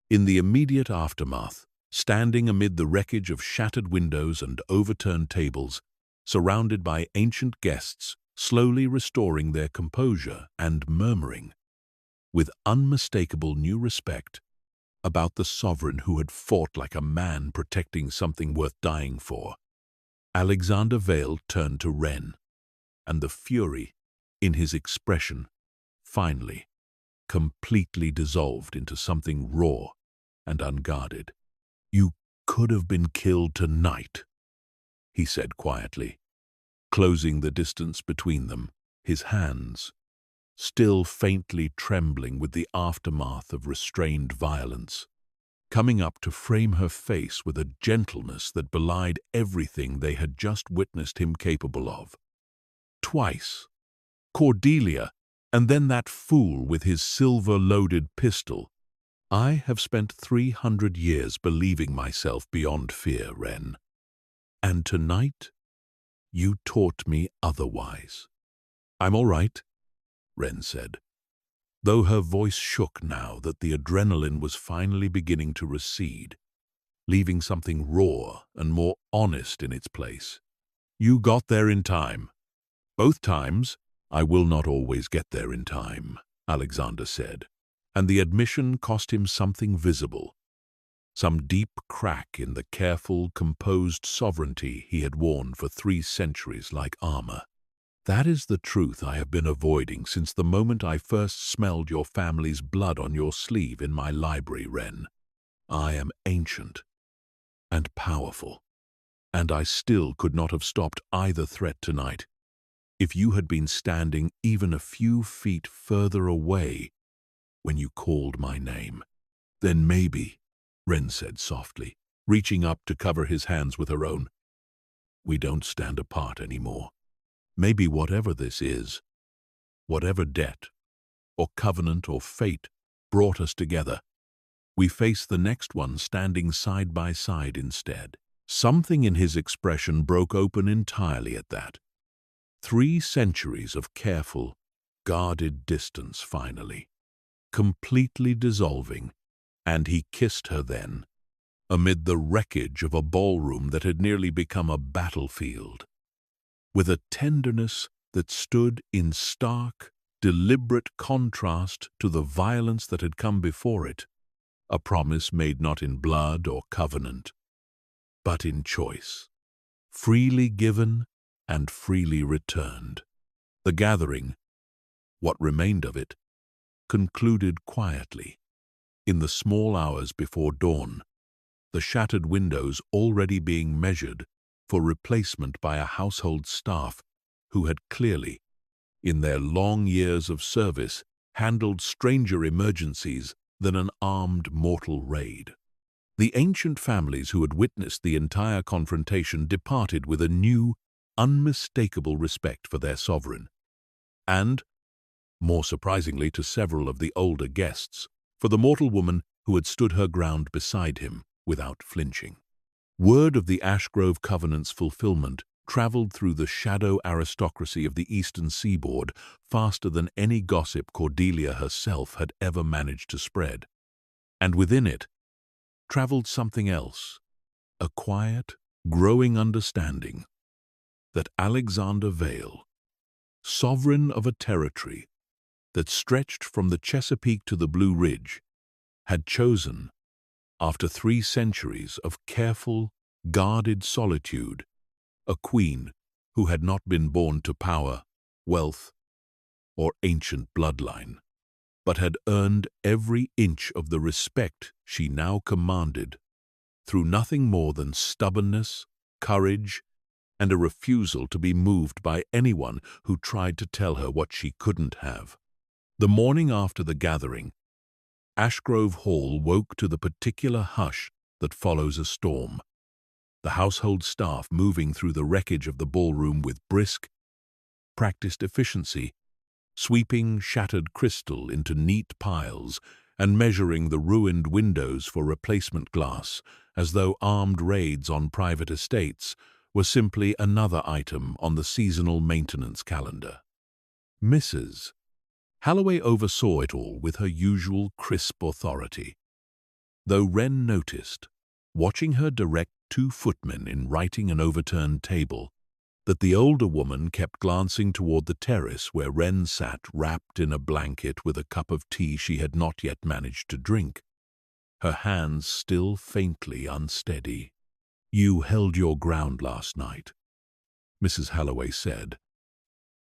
In the immediate aftermath, standing amid the wreckage of shattered windows and overturned tables, surrounded by ancient guests, slowly restoring their composure and murmuring, with unmistakable new respect, about the sovereign who had fought like a man protecting something worth dying for, Alexander Vale turned to Wren, and the fury in his expression finally, completely dissolved into something raw and unguarded. "You could have been killed tonight," he said quietly, closing the distance between them, his hands still faintly trembling with the aftermath of restrained violence, coming up to frame her face with a gentleness that belied everything they had just witnessed him capable of. Twice, Cordelia, and then that fool with his silver-loaded pistol. I have spent 300 years believing myself beyond fear, Wren. And tonight, you taught me otherwise. "I'm all right," Wren said, though her voice shook now that the adrenaline was finally beginning to recede, leaving something raw and more honest in its place. "You got there in time." "Both times, I will not always get there in time," Alexander said, and the admission cost him something visible, some deep crack in the careful, composed sovereignty he had worn for 3 centuries like armor. "That is the truth I have been avoiding since the moment I first smelled your family's blood on your sleeve in my library, Wren. I am ancient and powerful, and I still could not have stopped either threat tonight if you had been standing even a few feet further away when you called my name." "Then maybe," Wren said softly, reaching up to cover his hands with her own, "we don't stand apart anymore. Maybe whatever this is, whatever debt, or covenant, or fate brought us together, we face the next one standing side by side instead." Something in his expression broke open entirely at that. 3 centuries of careful, guarded distance finally, completely dissolving, and he kissed her then, amid the wreckage of a ballroom that had nearly become a battlefield, with a tenderness that stood in stark, deliberate contrast to the violence that had come before it, a promise made not in blood or covenant, but in choice, freely given and freely returned. The gathering, what remained of it, concluded quietly. In the small hours before dawn, the shattered windows already being measured for replacement by a household staff who had clearly, in their long years of service, handled stranger emergencies than an armed mortal raid. The ancient families who had witnessed the entire confrontation departed with a new, unmistakable respect for their sovereign, and, more surprisingly to several of the older guests, for the mortal woman who had stood her ground beside him without flinching. Word of the Ashgrove Covenant's fulfillment traveled through the shadow aristocracy of the eastern seaboard faster than any gossip Cordelia herself had ever managed to spread. And within it traveled something else, a quiet, growing understanding that Alexander Vale, sovereign of a territory that stretched from the Chesapeake to the Blue Ridge, had chosen, after 3 centuries of careful, guarded solitude, a queen who had not been born to power, wealth, or ancient bloodline, but had earned every inch of the respect she now commanded through nothing more than stubbornness, courage, and a refusal to be moved by anyone who tried to tell her what she couldn't have. The morning after the gathering, Ashgrove Hall woke to the particular hush that follows a storm. The household staff moving through the wreckage of the ballroom with brisk, practiced efficiency, sweeping shattered crystal into neat piles and measuring the ruined windows for replacement glass, as though armed raids on private estates were simply another item on the seasonal maintenance calendar. Mrs. Halloway oversaw it all with her usual crisp authority, though Wren noticed, watching her direct 2 footmen in righting an overturned table, that the older woman kept glancing toward the terrace where Wren sat wrapped in a blanket with a cup of tea she had not yet managed to drink, her hands still faintly unsteady. "You held your ground last night," Mrs. Halloway said,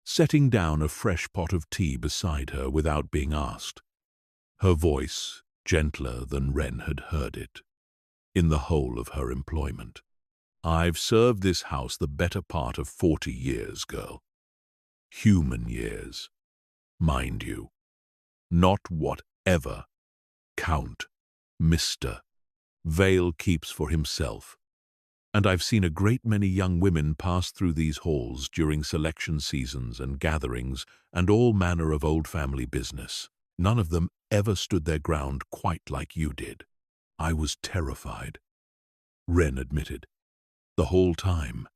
setting down a fresh pot of tea beside her without being asked, her voice gentler than Wren had heard it in the whole of her employment. "I've served this house the better part of 40 years, girl. Human years, mind you, not whatever Count Mr. Vale keeps for himself. And I've seen a great many young women pass through these halls during selection seasons and gatherings and all manner of old family business. None of them ever stood their ground quite like you did." "I was terrified," Wren admitted. "The whole time.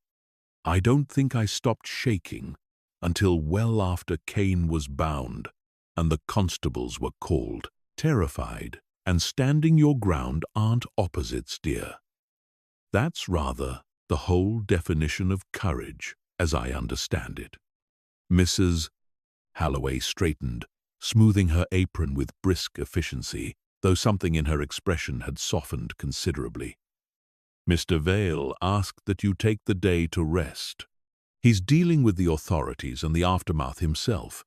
I don't think I stopped shaking until well after Kane was bound and the constables were called. Terrified and standing your ground aren't opposites, dear. That's rather the whole definition of courage, as I understand it." Mrs. Halloway straightened, smoothing her apron with brisk efficiency, though something in her expression had softened considerably. "Mr. Vale asked that you take the day to rest. He's dealing with the authorities and the aftermath himself,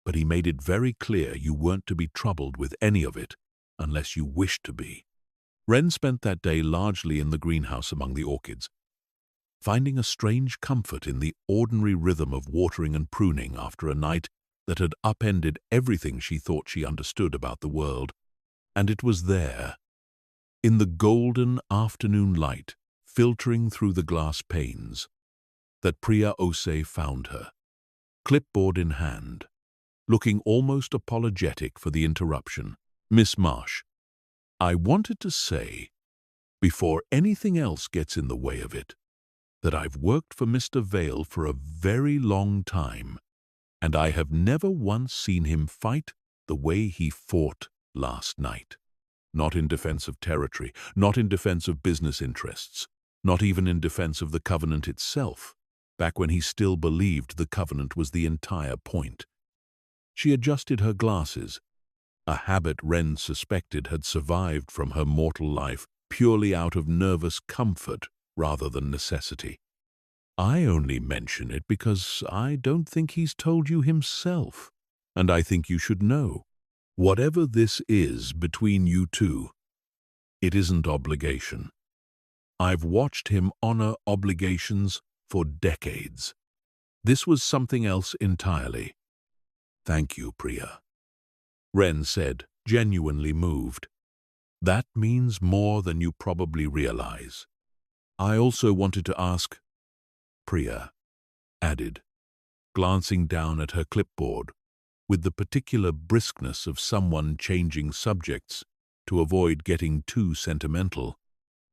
but he made it very clear you weren't to be troubled with any of it unless you wished to be." Wren spent that day largely in the greenhouse among the orchids, finding a strange comfort in the ordinary rhythm of watering and pruning after a night that had upended everything she thought she understood about the world. And it was there, in the golden afternoon light filtering through the glass panes, that Priya Ose found her, clipboard in hand, looking almost apologetic for the interruption. "Miss Marsh, I wanted to say, before anything else gets in the way of it, that I've worked for Mr. Vale for a very long time, and I have never once seen him fight the way he fought last night. Not in defense of territory, not in defense of business interests, not even in defense of the covenant itself, back when he still believed the covenant was the entire point." She adjusted her glasses, a habit Wren suspected had survived from her mortal life purely out of nervous comfort rather than necessity. "I only mention it because I don't think he's told you himself, and I think you should know. Whatever this is between you two, it isn't obligation. I've watched him honor obligations for decades. This was something else entirely." "Thank you, Priya," Wren said, genuinely moved. "That means more than you probably realize. I also wanted to ask," Priya added, glancing down at her clipboard with the particular briskness of someone changing subjects to avoid getting too sentimental,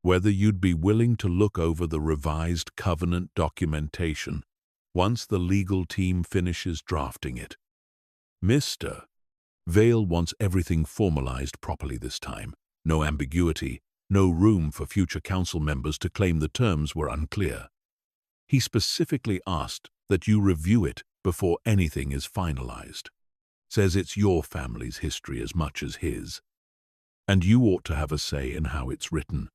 "whether you'd be willing to look over the revised covenant documentation once the legal team finishes drafting it. Mr. Vale wants everything formalized properly this time. No ambiguity, no room for future council members to claim the terms were unclear. He specifically asked that you review it before anything is finalized. Says it's your family's history as much as his, and you ought to have a say in how it's written.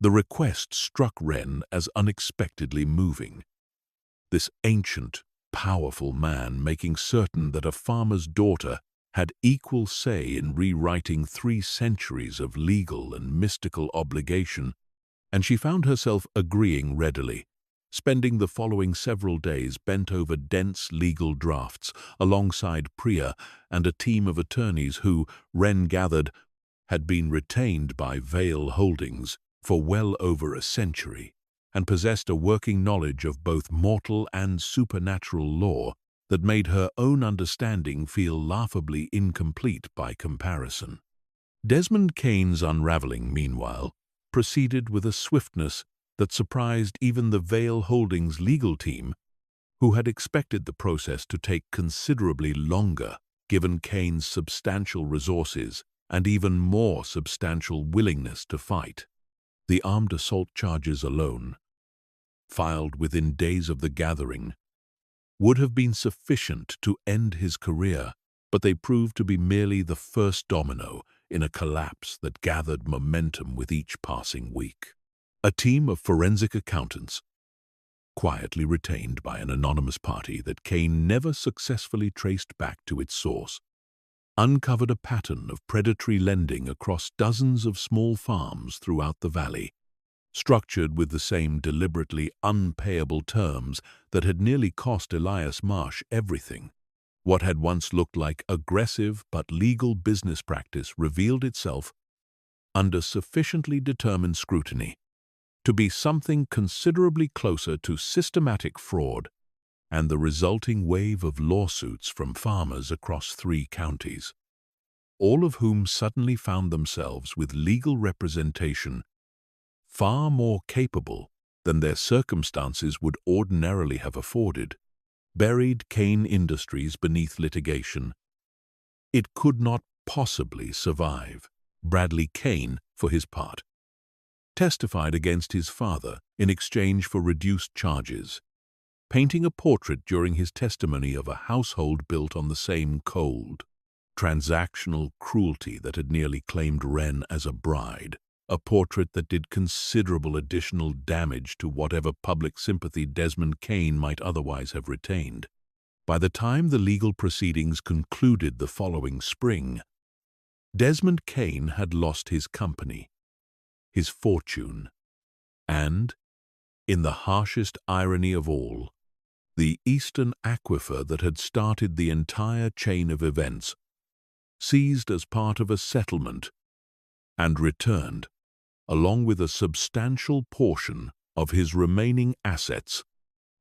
The request struck Wren as unexpectedly moving. This ancient, powerful man making certain that a farmer's daughter had equal say in rewriting 3 centuries of legal and mystical obligation, and she found herself agreeing readily, spending the following several days bent over dense legal drafts alongside Priya and a team of attorneys who, Wren gathered, had been retained by Vale Holdings for well over a century and possessed a working knowledge of both mortal and supernatural law that made her own understanding feel laughably incomplete by comparison. Desmond Kane's unraveling, meanwhile, proceeded with a swiftness that surprised even the Vale Holdings legal team, who had expected the process to take considerably longer given Kane's substantial resources and even more substantial willingness to fight. The armed assault charges alone, filed within days of the gathering, would have been sufficient to end his career, but they proved to be merely the first domino in a collapse that gathered momentum with each passing week. A team of forensic accountants, quietly retained by an anonymous party that Kane never successfully traced back to its source, uncovered a pattern of predatory lending across dozens of small farms throughout the valley, structured with the same deliberately unpayable terms that had nearly cost Elias Marsh everything. What had once looked like aggressive but legal business practice revealed itself, under sufficiently determined scrutiny, to be something considerably closer to systematic fraud, and the resulting wave of lawsuits from farmers across 3 counties, all of whom suddenly found themselves with legal representation far more capable than their circumstances would ordinarily have afforded, buried Kane Industries beneath litigation. It could not possibly survive. Bradley Kane, for his part, testified against his father in exchange for reduced charges, painting a portrait during his testimony of a household built on the same cold, transactional cruelty that had nearly claimed Wren as a bride, a portrait that did considerable additional damage to whatever public sympathy Desmond Kane might otherwise have retained. By the time the legal proceedings concluded the following spring, Desmond Kane had lost his company, his fortune, and, in the harshest irony of all, the eastern aquifer that had started the entire chain of events, seized as part of a settlement, and returned, along with a substantial portion of his remaining assets,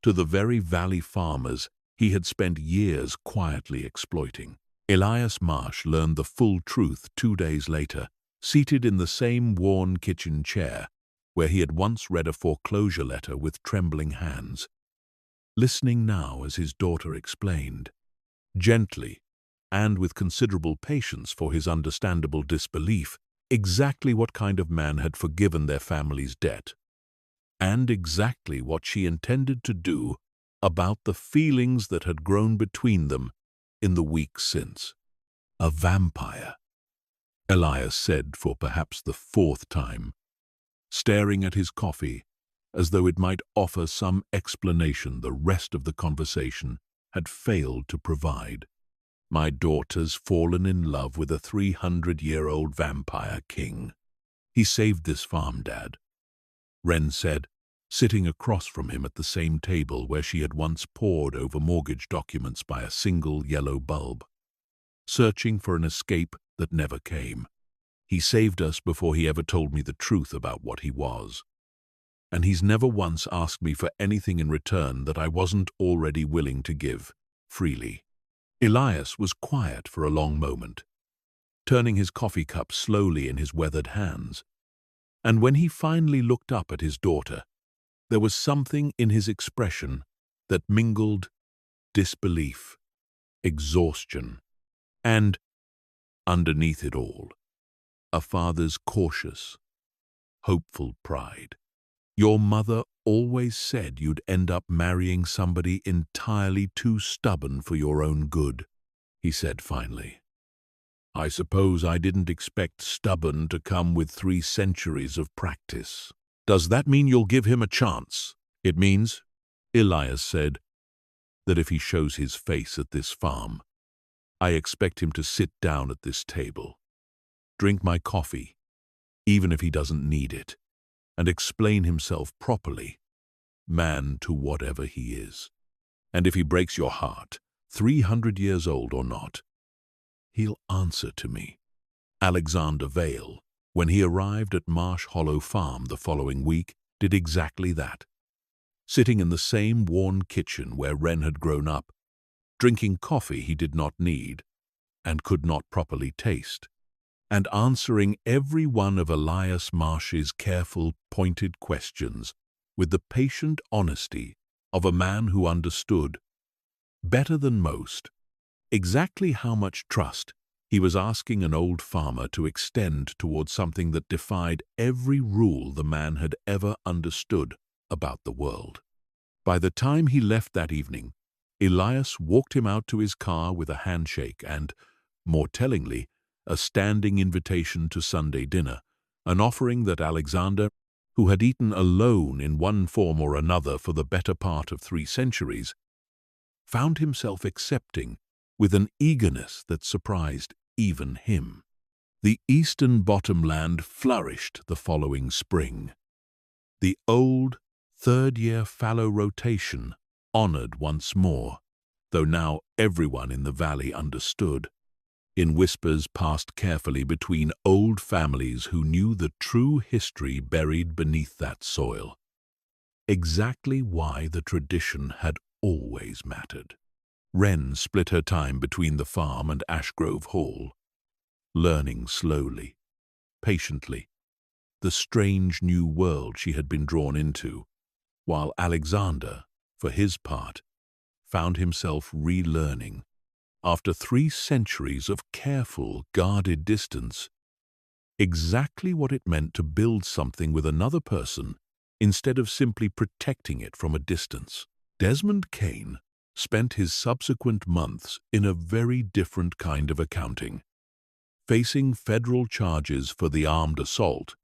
to the very valley farmers he had spent years quietly exploiting. Elias Marsh learned the full truth 2 days later, seated in the same worn kitchen chair where he had once read a foreclosure letter with trembling hands, listening now as his daughter explained, gently and with considerable patience for his understandable disbelief, exactly what kind of man had forgiven their family's debt, and exactly what she intended to do about the feelings that had grown between them in the weeks since. "A vampire," Elias said for perhaps the 4th time, staring at his coffee as though it might offer some explanation the rest of the conversation had failed to provide. "My daughter's fallen in love with a 300-year-old vampire king. He saved this farm, Dad," Wren said, sitting across from him at the same table where she had once pored over mortgage documents by a single yellow bulb, searching for an escape that never came. "He saved us before he ever told me the truth about what he was. And he's never once asked me for anything in return that I wasn't already willing to give, freely." Elias was quiet for a long moment, turning his coffee cup slowly in his weathered hands, and when he finally looked up at his daughter, there was something in his expression that mingled disbelief, exhaustion, and, underneath it all, a father's cautious, hopeful pride. "Your mother always said you'd end up marrying somebody entirely too stubborn for your own good," he said finally. "I suppose I didn't expect stubborn to come with 3 centuries of practice." Does that mean you'll give him a chance? It means, Elias said, that if he shows his face at this farm, I expect him to sit down at this table, drink my coffee, even if he doesn't need it, and explain himself properly, man to whatever he is. And if he breaks your heart, 300 years old or not, he'll answer to me. Alexander Vale, when he arrived at Marsh Hollow Farm the following week, did exactly that. Sitting in the same worn kitchen where Wren had grown up, drinking coffee he did not need and could not properly taste, and answering every one of Elias Marsh's careful, pointed questions with the patient honesty of a man who understood, better than most, exactly how much trust he was asking an old farmer to extend towards something that defied every rule the man had ever understood about the world. By the time he left that evening, Elias walked him out to his car with a handshake and, more tellingly, a standing invitation to Sunday dinner, an offering that Alexander, who had eaten alone in one form or another for the better part of 3 centuries, found himself accepting with an eagerness that surprised even him. The eastern bottomland flourished the following spring. The old third-year fallow rotation honored once more, though now everyone in the valley understood, in whispers passed carefully between old families who knew the true history buried beneath that soil, exactly why the tradition had always mattered. Wren split her time between the farm and Ashgrove Hall, learning slowly, patiently, the strange new world she had been drawn into, while Alexander, for his part, found himself relearning, after 3 centuries of careful, guarded distance, exactly what it meant to build something with another person instead of simply protecting it from a distance. Desmond Kane spent his subsequent months in a very different kind of accounting, facing federal charges for the armed assault,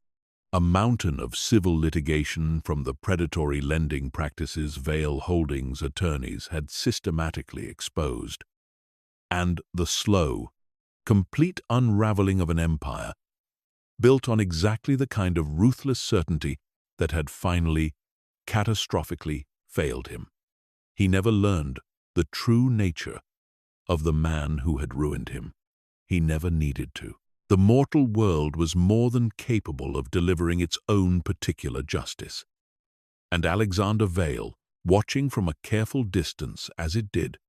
a mountain of civil litigation from the predatory lending practices Vale Holdings attorneys had systematically exposed, and the slow, complete unraveling of an empire built on exactly the kind of ruthless certainty that had finally, catastrophically failed him. He never learned the true nature of the man who had ruined him. He never needed to. The mortal world was more than capable of delivering its own particular justice. And Alexander Vale, watching from a careful distance as it did,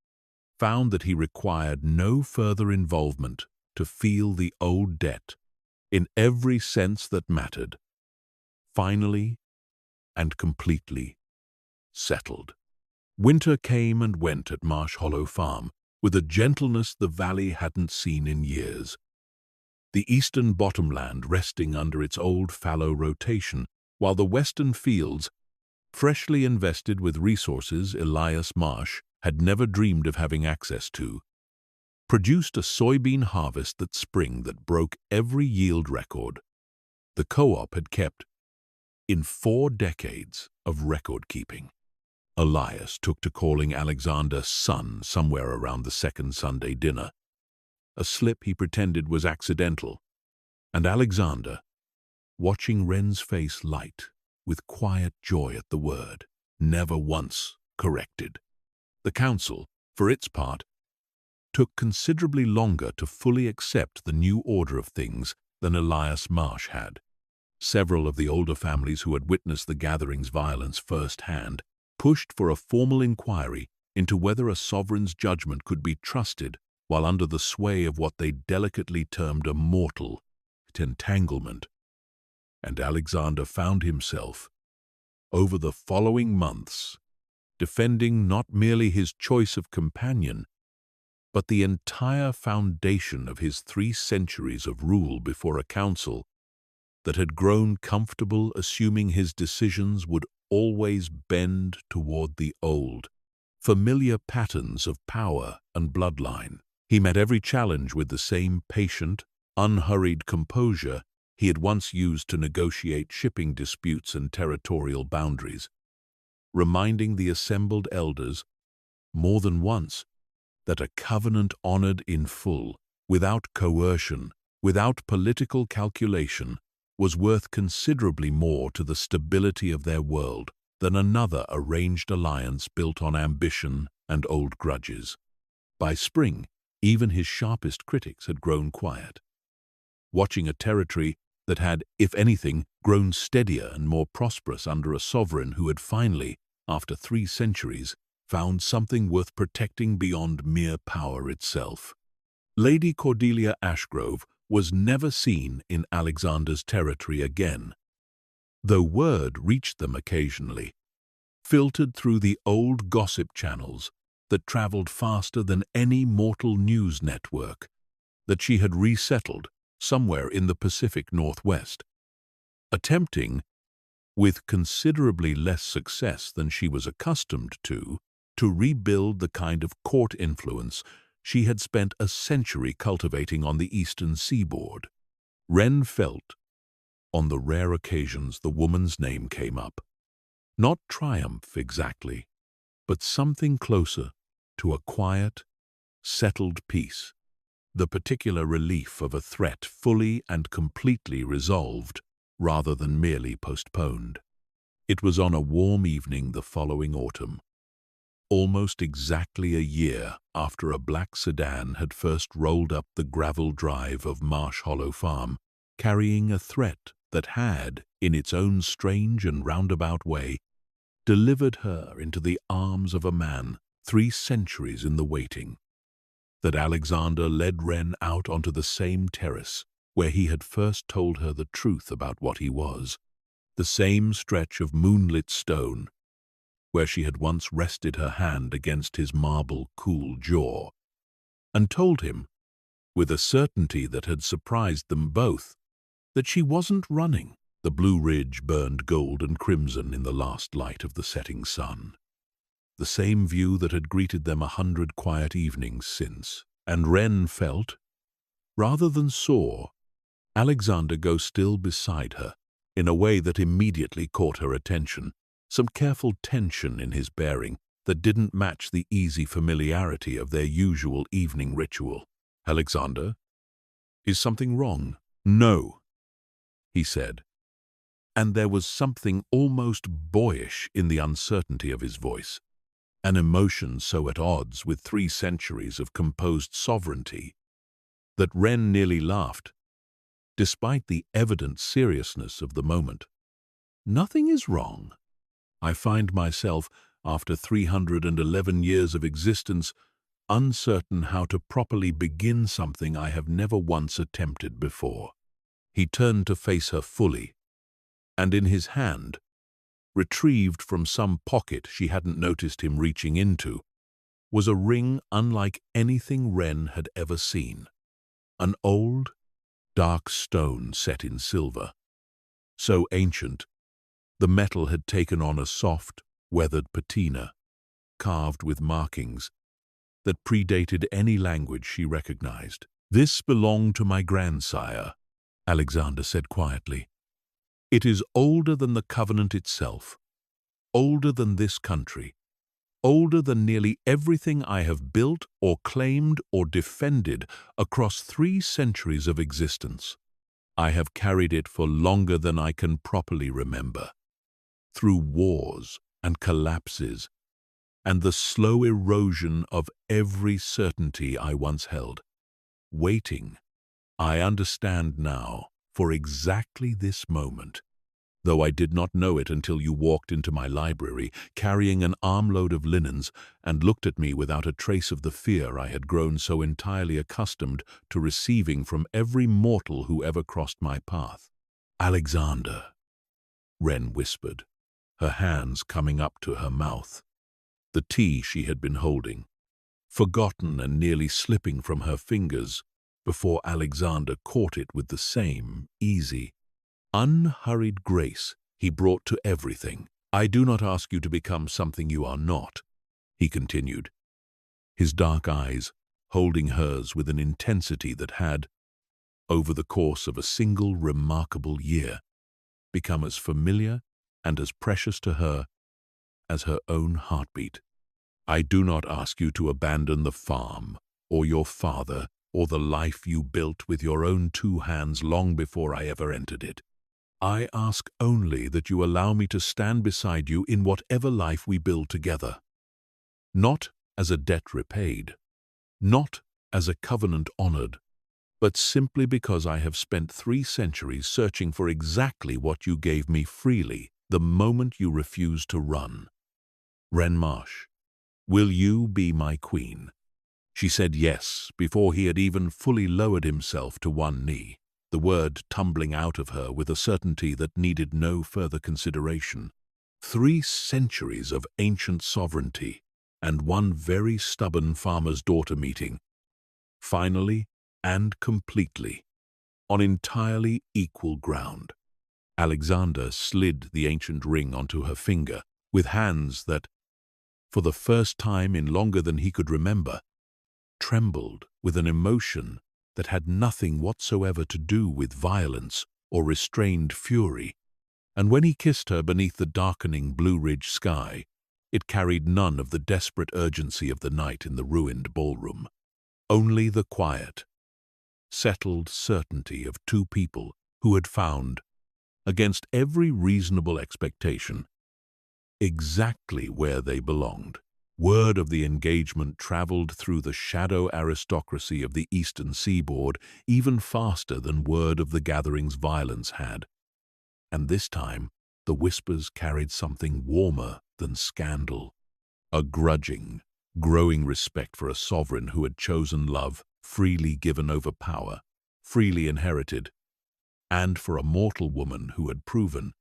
found that he required no further involvement to feel the old debt, in every sense that mattered, finally and completely settled. Winter came and went at Marsh Hollow Farm with a gentleness the valley hadn't seen in years. The eastern bottomland resting under its old fallow rotation, while the western fields, freshly invested with resources Elias Marsh had never dreamed of having access to, produced a soybean harvest that spring that broke every yield record the co-op had kept in 4 decades of record-keeping. Elias took to calling Alexander son somewhere around the second Sunday dinner, a slip he pretended was accidental, and Alexander, watching Wren's face light with quiet joy at the word, never once corrected. The council, for its part, took considerably longer to fully accept the new order of things than Elias Marsh had. Several of the older families who had witnessed the gathering's violence firsthand pushed for a formal inquiry into whether a sovereign's judgment could be trusted while under the sway of what they delicately termed a mortal entanglement. And Alexander found himself, over the following months, defending not merely his choice of companion, but the entire foundation of his 3 centuries of rule before a council that had grown comfortable assuming his decisions would always bend toward the old, familiar patterns of power and bloodline. He met every challenge with the same patient, unhurried composure he had once used to negotiate shipping disputes and territorial boundaries, reminding the assembled elders more than once that a covenant honored in full, without coercion, without political calculation, was worth considerably more to the stability of their world than another arranged alliance built on ambition and old grudges. By spring, even his sharpest critics had grown quiet. Watching a territory that had, if anything, grown steadier and more prosperous under a sovereign who had finally, after 3 centuries, found something worth protecting beyond mere power itself. Lady Cordelia Ashgrove was never seen in Alexander's territory again, though word reached them occasionally, filtered through the old gossip channels that traveled faster than any mortal news network, that she had resettled somewhere in the Pacific Northwest, attempting, with considerably less success than she was accustomed to rebuild the kind of court influence she had spent a century cultivating on the eastern seaboard. Wren felt, on the rare occasions the woman's name came up, not triumph exactly, but something closer to a quiet, settled peace, the particular relief of a threat fully and completely resolved rather than merely postponed. It was on a warm evening the following autumn, almost exactly a year after a black sedan had first rolled up the gravel drive of Marsh Hollow Farm, carrying a threat that had, in its own strange and roundabout way, delivered her into the arms of a man 3 centuries in the waiting, that Alexander led Wren out onto the same terrace where he had first told her the truth about what he was, the same stretch of moonlit stone where she had once rested her hand against his marble cool jaw, and told him, with a certainty that had surprised them both, that she wasn't running. The Blue Ridge burned gold and crimson in the last light of the setting sun, the same view that had greeted them 100 quiet evenings since, and Wren felt, rather than saw, Alexander go still beside her in a way that immediately caught her attention, some careful tension in his bearing that didn't match the easy familiarity of their usual evening ritual. "Alexander, is something wrong?" "No," he said, and there was something almost boyish in the uncertainty of his voice, an emotion so at odds with 3 centuries of composed sovereignty that Wren nearly laughed, despite the evident seriousness of the moment. "Nothing is wrong. I find myself, after 311 years of existence, uncertain how to properly begin something I have never once attempted before." He turned to face her fully, and in his hand, retrieved from some pocket she hadn't noticed him reaching into, was a ring unlike anything Wren had ever seen. An old, dark stone set in silver, so ancient the metal had taken on a soft, weathered patina, carved with markings that predated any language she recognized. "This belonged to my grandsire," Alexander said quietly. "It is older than the covenant itself, older than this country, older than nearly everything I have built or claimed or defended across 3 centuries of existence. I have carried it for longer than I can properly remember, through wars and collapses and the slow erosion of every certainty I once held, waiting, I understand now, for exactly this moment, though I did not know it until you walked into my library, carrying an armload of linens, and looked at me without a trace of the fear I had grown so entirely accustomed to receiving from every mortal who ever crossed my path." "Alexander," Wren whispered, her hands coming up to her mouth, the tea she had been holding, forgotten and nearly slipping from her fingers before Alexander caught it with the same easy, unhurried grace he brought to everything. "I do not ask you to become something you are not," he continued, his dark eyes holding hers with an intensity that had, over the course of a single remarkable year, become as familiar and as precious to her as her own heartbeat. I do not ask you to abandon the farm, or your father, or the life you built with your own 2 hands long before I ever entered it. I ask only that you allow me to stand beside you in whatever life we build together. Not as a debt repaid, not as a covenant honored, but simply because I have spent 3 centuries searching for exactly what you gave me freely the moment you refused to run. Ren Marsh, will you be my queen? She said yes before he had even fully lowered himself to one knee, the word tumbling out of her with a certainty that needed no further consideration. 3 centuries of ancient sovereignty and one very stubborn farmer's daughter meeting, finally and completely, on entirely equal ground. Alexander slid the ancient ring onto her finger with hands that, for the first time in longer than he could remember, trembled with an emotion that had nothing whatsoever to do with violence or restrained fury, and when he kissed her beneath the darkening Blue Ridge sky, it carried none of the desperate urgency of the night in the ruined ballroom, only the quiet, settled certainty of 2 people who had found, against every reasonable expectation, exactly where they belonged. Word of the engagement traveled through the shadow aristocracy of the eastern seaboard even faster than word of the gathering's violence had. And this time, the whispers carried something warmer than scandal, a grudging, growing respect for a sovereign who had chosen love, freely given over power, freely inherited, and for a mortal woman who had proven,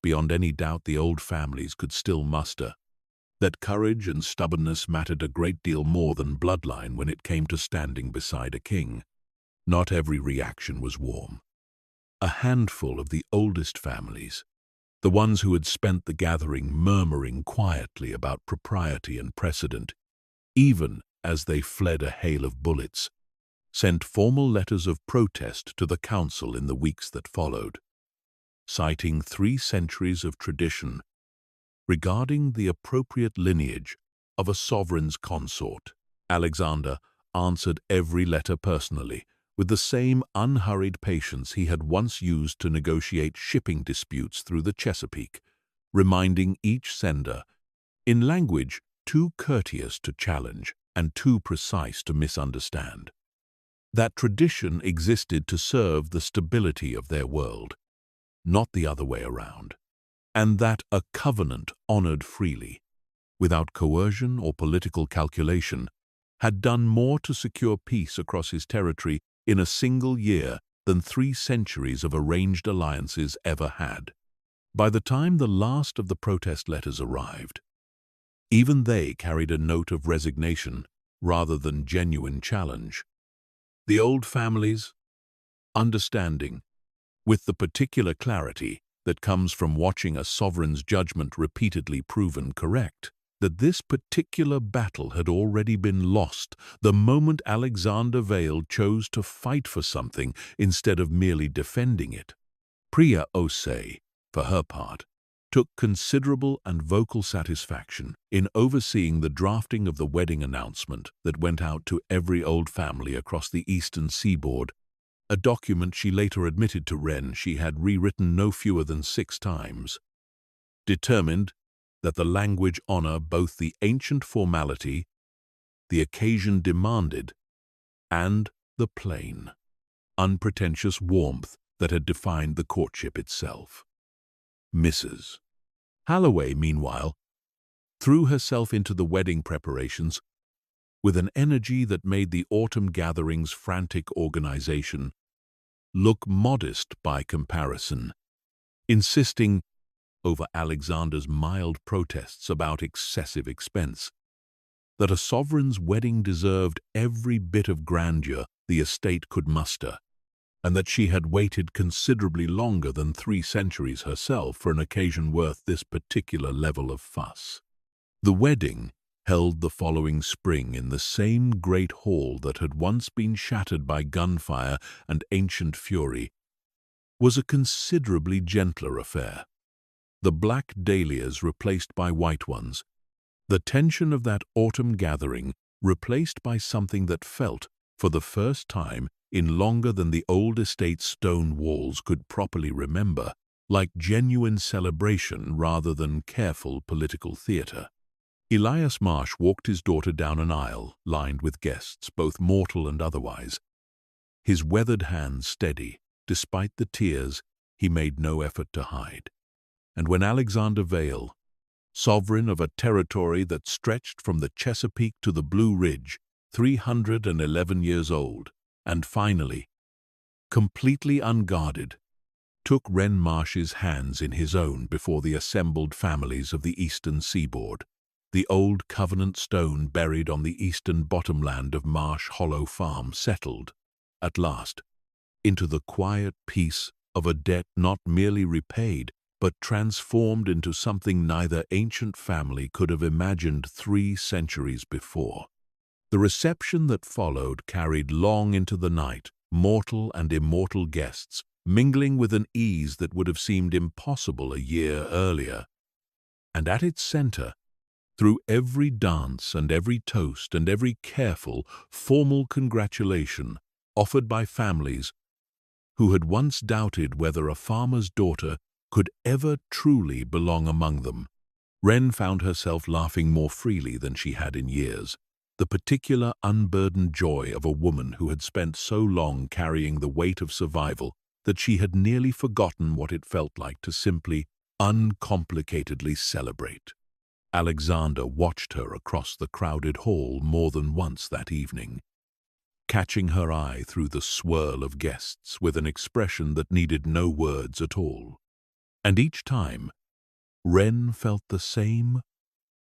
beyond any doubt the old families could still muster, that courage and stubbornness mattered a great deal more than bloodline when it came to standing beside a king. Not every reaction was warm. A handful of the oldest families, the ones who had spent the gathering murmuring quietly about propriety and precedent, even as they fled a hail of bullets, sent formal letters of protest to the council in the weeks that followed, citing 3 centuries of tradition regarding the appropriate lineage of a sovereign's consort. Alexander answered every letter personally, with the same unhurried patience he had once used to negotiate shipping disputes through the Chesapeake, reminding each sender, in language too courteous to challenge and too precise to misunderstand, that tradition existed to serve the stability of their world, not the other way around, and that a covenant honored freely, without coercion or political calculation, had done more to secure peace across his territory in a single year than 3 centuries of arranged alliances ever had. By the time the last of the protest letters arrived, even they carried a note of resignation rather than genuine challenge. The old families, understanding, with the particular clarity that comes from watching a sovereign's judgment repeatedly proven correct, that this particular battle had already been lost the moment Alexander Vale chose to fight for something instead of merely defending it. Priya Osei, for her part, took considerable and vocal satisfaction in overseeing the drafting of the wedding announcement that went out to every old family across the eastern seaboard, a document she later admitted to Ren she had rewritten no fewer than 6 times, determined that the language honor both the ancient formality, the occasion demanded, and the plain, unpretentious warmth that had defined the courtship itself. Mrs. Halloway, meanwhile, threw herself into the wedding preparations with an energy that made the autumn gathering's frantic organization look modest by comparison, insisting, over Alexander's mild protests about excessive expense, that a sovereign's wedding deserved every bit of grandeur the estate could muster, and that she had waited considerably longer than 3 centuries herself for an occasion worth this particular level of fuss. The wedding held the following spring in the same great hall that had once been shattered by gunfire and ancient fury, was a considerably gentler affair. The black dahlias replaced by white ones, the tension of that autumn gathering replaced by something that felt, for the first time in longer than the old estate's stone walls could properly remember, like genuine celebration rather than careful political theatre. Elias Marsh walked his daughter down an aisle lined with guests, both mortal and otherwise. His weathered hands steady, despite the tears he made no effort to hide. And when Alexander Vale, sovereign of a territory that stretched from the Chesapeake to the Blue Ridge, 311 years old, and finally, completely unguarded, took Wren Marsh's hands in his own before the assembled families of the eastern seaboard, the old covenant stone buried on the eastern bottomland of Marsh Hollow Farm settled, at last, into the quiet peace of a debt not merely repaid, but transformed into something neither ancient family could have imagined 3 centuries before. The reception that followed carried long into the night, mortal and immortal guests, mingling with an ease that would have seemed impossible a year earlier. And at its center, through every dance and every toast and every careful, formal congratulation offered by families who had once doubted whether a farmer's daughter could ever truly belong among them, Wren found herself laughing more freely than she had in years, the particular unburdened joy of a woman who had spent so long carrying the weight of survival that she had nearly forgotten what it felt like to simply, uncomplicatedly celebrate. Alexander watched her across the crowded hall more than once that evening, catching her eye through the swirl of guests with an expression that needed no words at all. And each time, Wren felt the same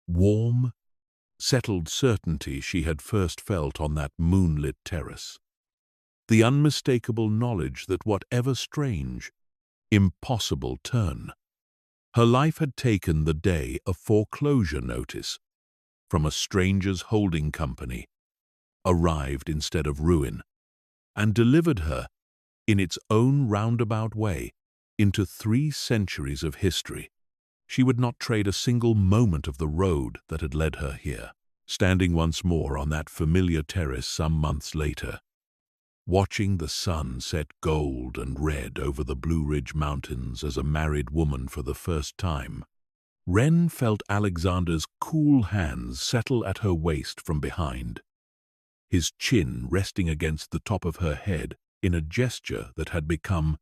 warm, settled certainty she had first felt on that moonlit terrace. The unmistakable knowledge that whatever strange, impossible turn, her life had taken the day a foreclosure notice from a stranger's holding company, arrived instead of ruin, and delivered her, in its own roundabout way, into 3 centuries of history. She would not trade a single moment of the road that had led her here. Standing once more on that familiar terrace some months later, watching the sun set gold and red over the Blue Ridge Mountains as a married woman for the first time, Wren felt Alexander's cool hands settle at her waist from behind, his chin resting against the top of her head in a gesture that had become,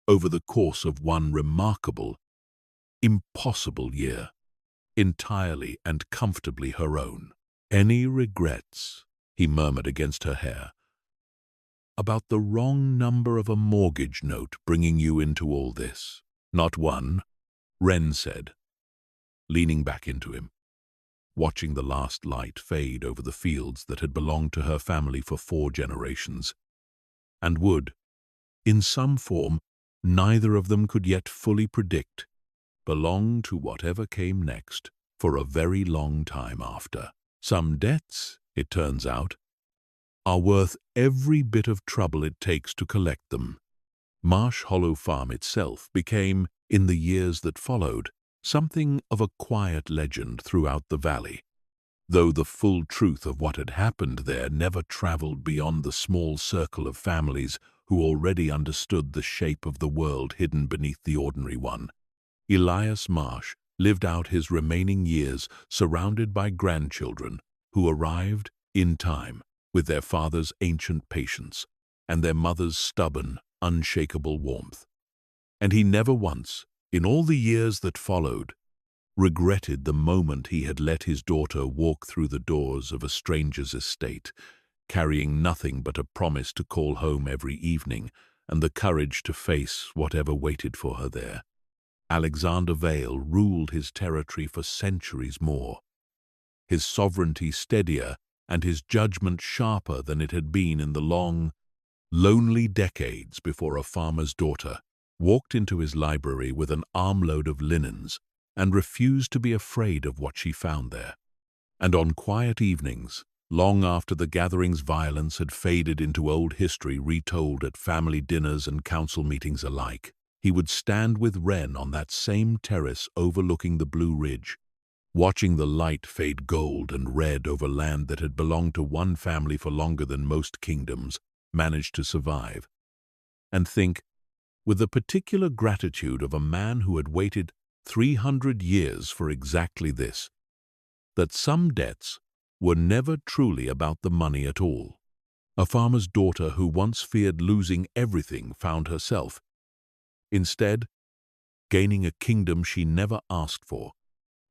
over the course of one remarkable, impossible year, entirely and comfortably her own. "Any regrets," he murmured against her hair, "about the wrong number of a mortgage note bringing you into all this?" "Not one," Wren said, leaning back into him, watching the last light fade over the fields that had belonged to her family for 4 generations, and would, in some form neither of them could yet fully predict, belong to whatever came next for a very long time after. Some debts, it turns out, are worth every bit of trouble it takes to collect them. Marsh Hollow Farm itself became, in the years that followed, something of a quiet legend throughout the valley, though the full truth of what had happened there never traveled beyond the small circle of families who already understood the shape of the world hidden beneath the ordinary one. Elias Marsh lived out his remaining years surrounded by grandchildren who arrived in time with their father's ancient patience and their mother's stubborn, unshakable warmth. And he never once, in all the years that followed, regretted the moment he had let his daughter walk through the doors of a stranger's estate, carrying nothing but a promise to call home every evening and the courage to face whatever waited for her there. Alexander Vale ruled his territory for centuries more, his sovereignty steadier and his judgment sharper than it had been in the long, lonely decades before a farmer's daughter walked into his library with an armload of linens and refused to be afraid of what she found there. And on quiet evenings, long after the gathering's violence had faded into old history retold at family dinners and council meetings alike, he would stand with Wren on that same terrace overlooking the Blue Ridge, watching the light fade gold and red over land that had belonged to one family for longer than most kingdoms managed to survive, and think, with the particular gratitude of a man who had waited 300 years for exactly this, that some debts were never truly about the money at all. A farmer's daughter who once feared losing everything found herself, instead, gaining a kingdom she never asked for,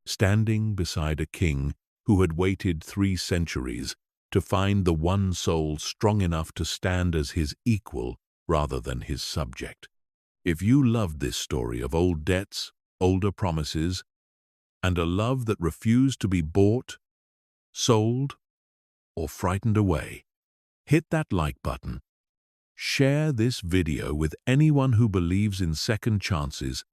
standing beside a king who had waited 3 centuries to find the one soul strong enough to stand as his equal rather than his subject. If you loved this story of old debts, older promises, and a love that refused to be bought, sold, or frightened away, hit that like button. Share this video with anyone who believes in second chances,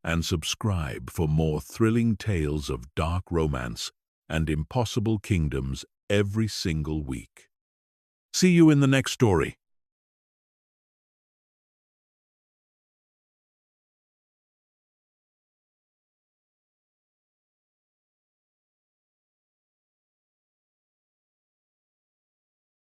and subscribe for more thrilling tales of dark romance and impossible kingdoms every single week. See you in the next story.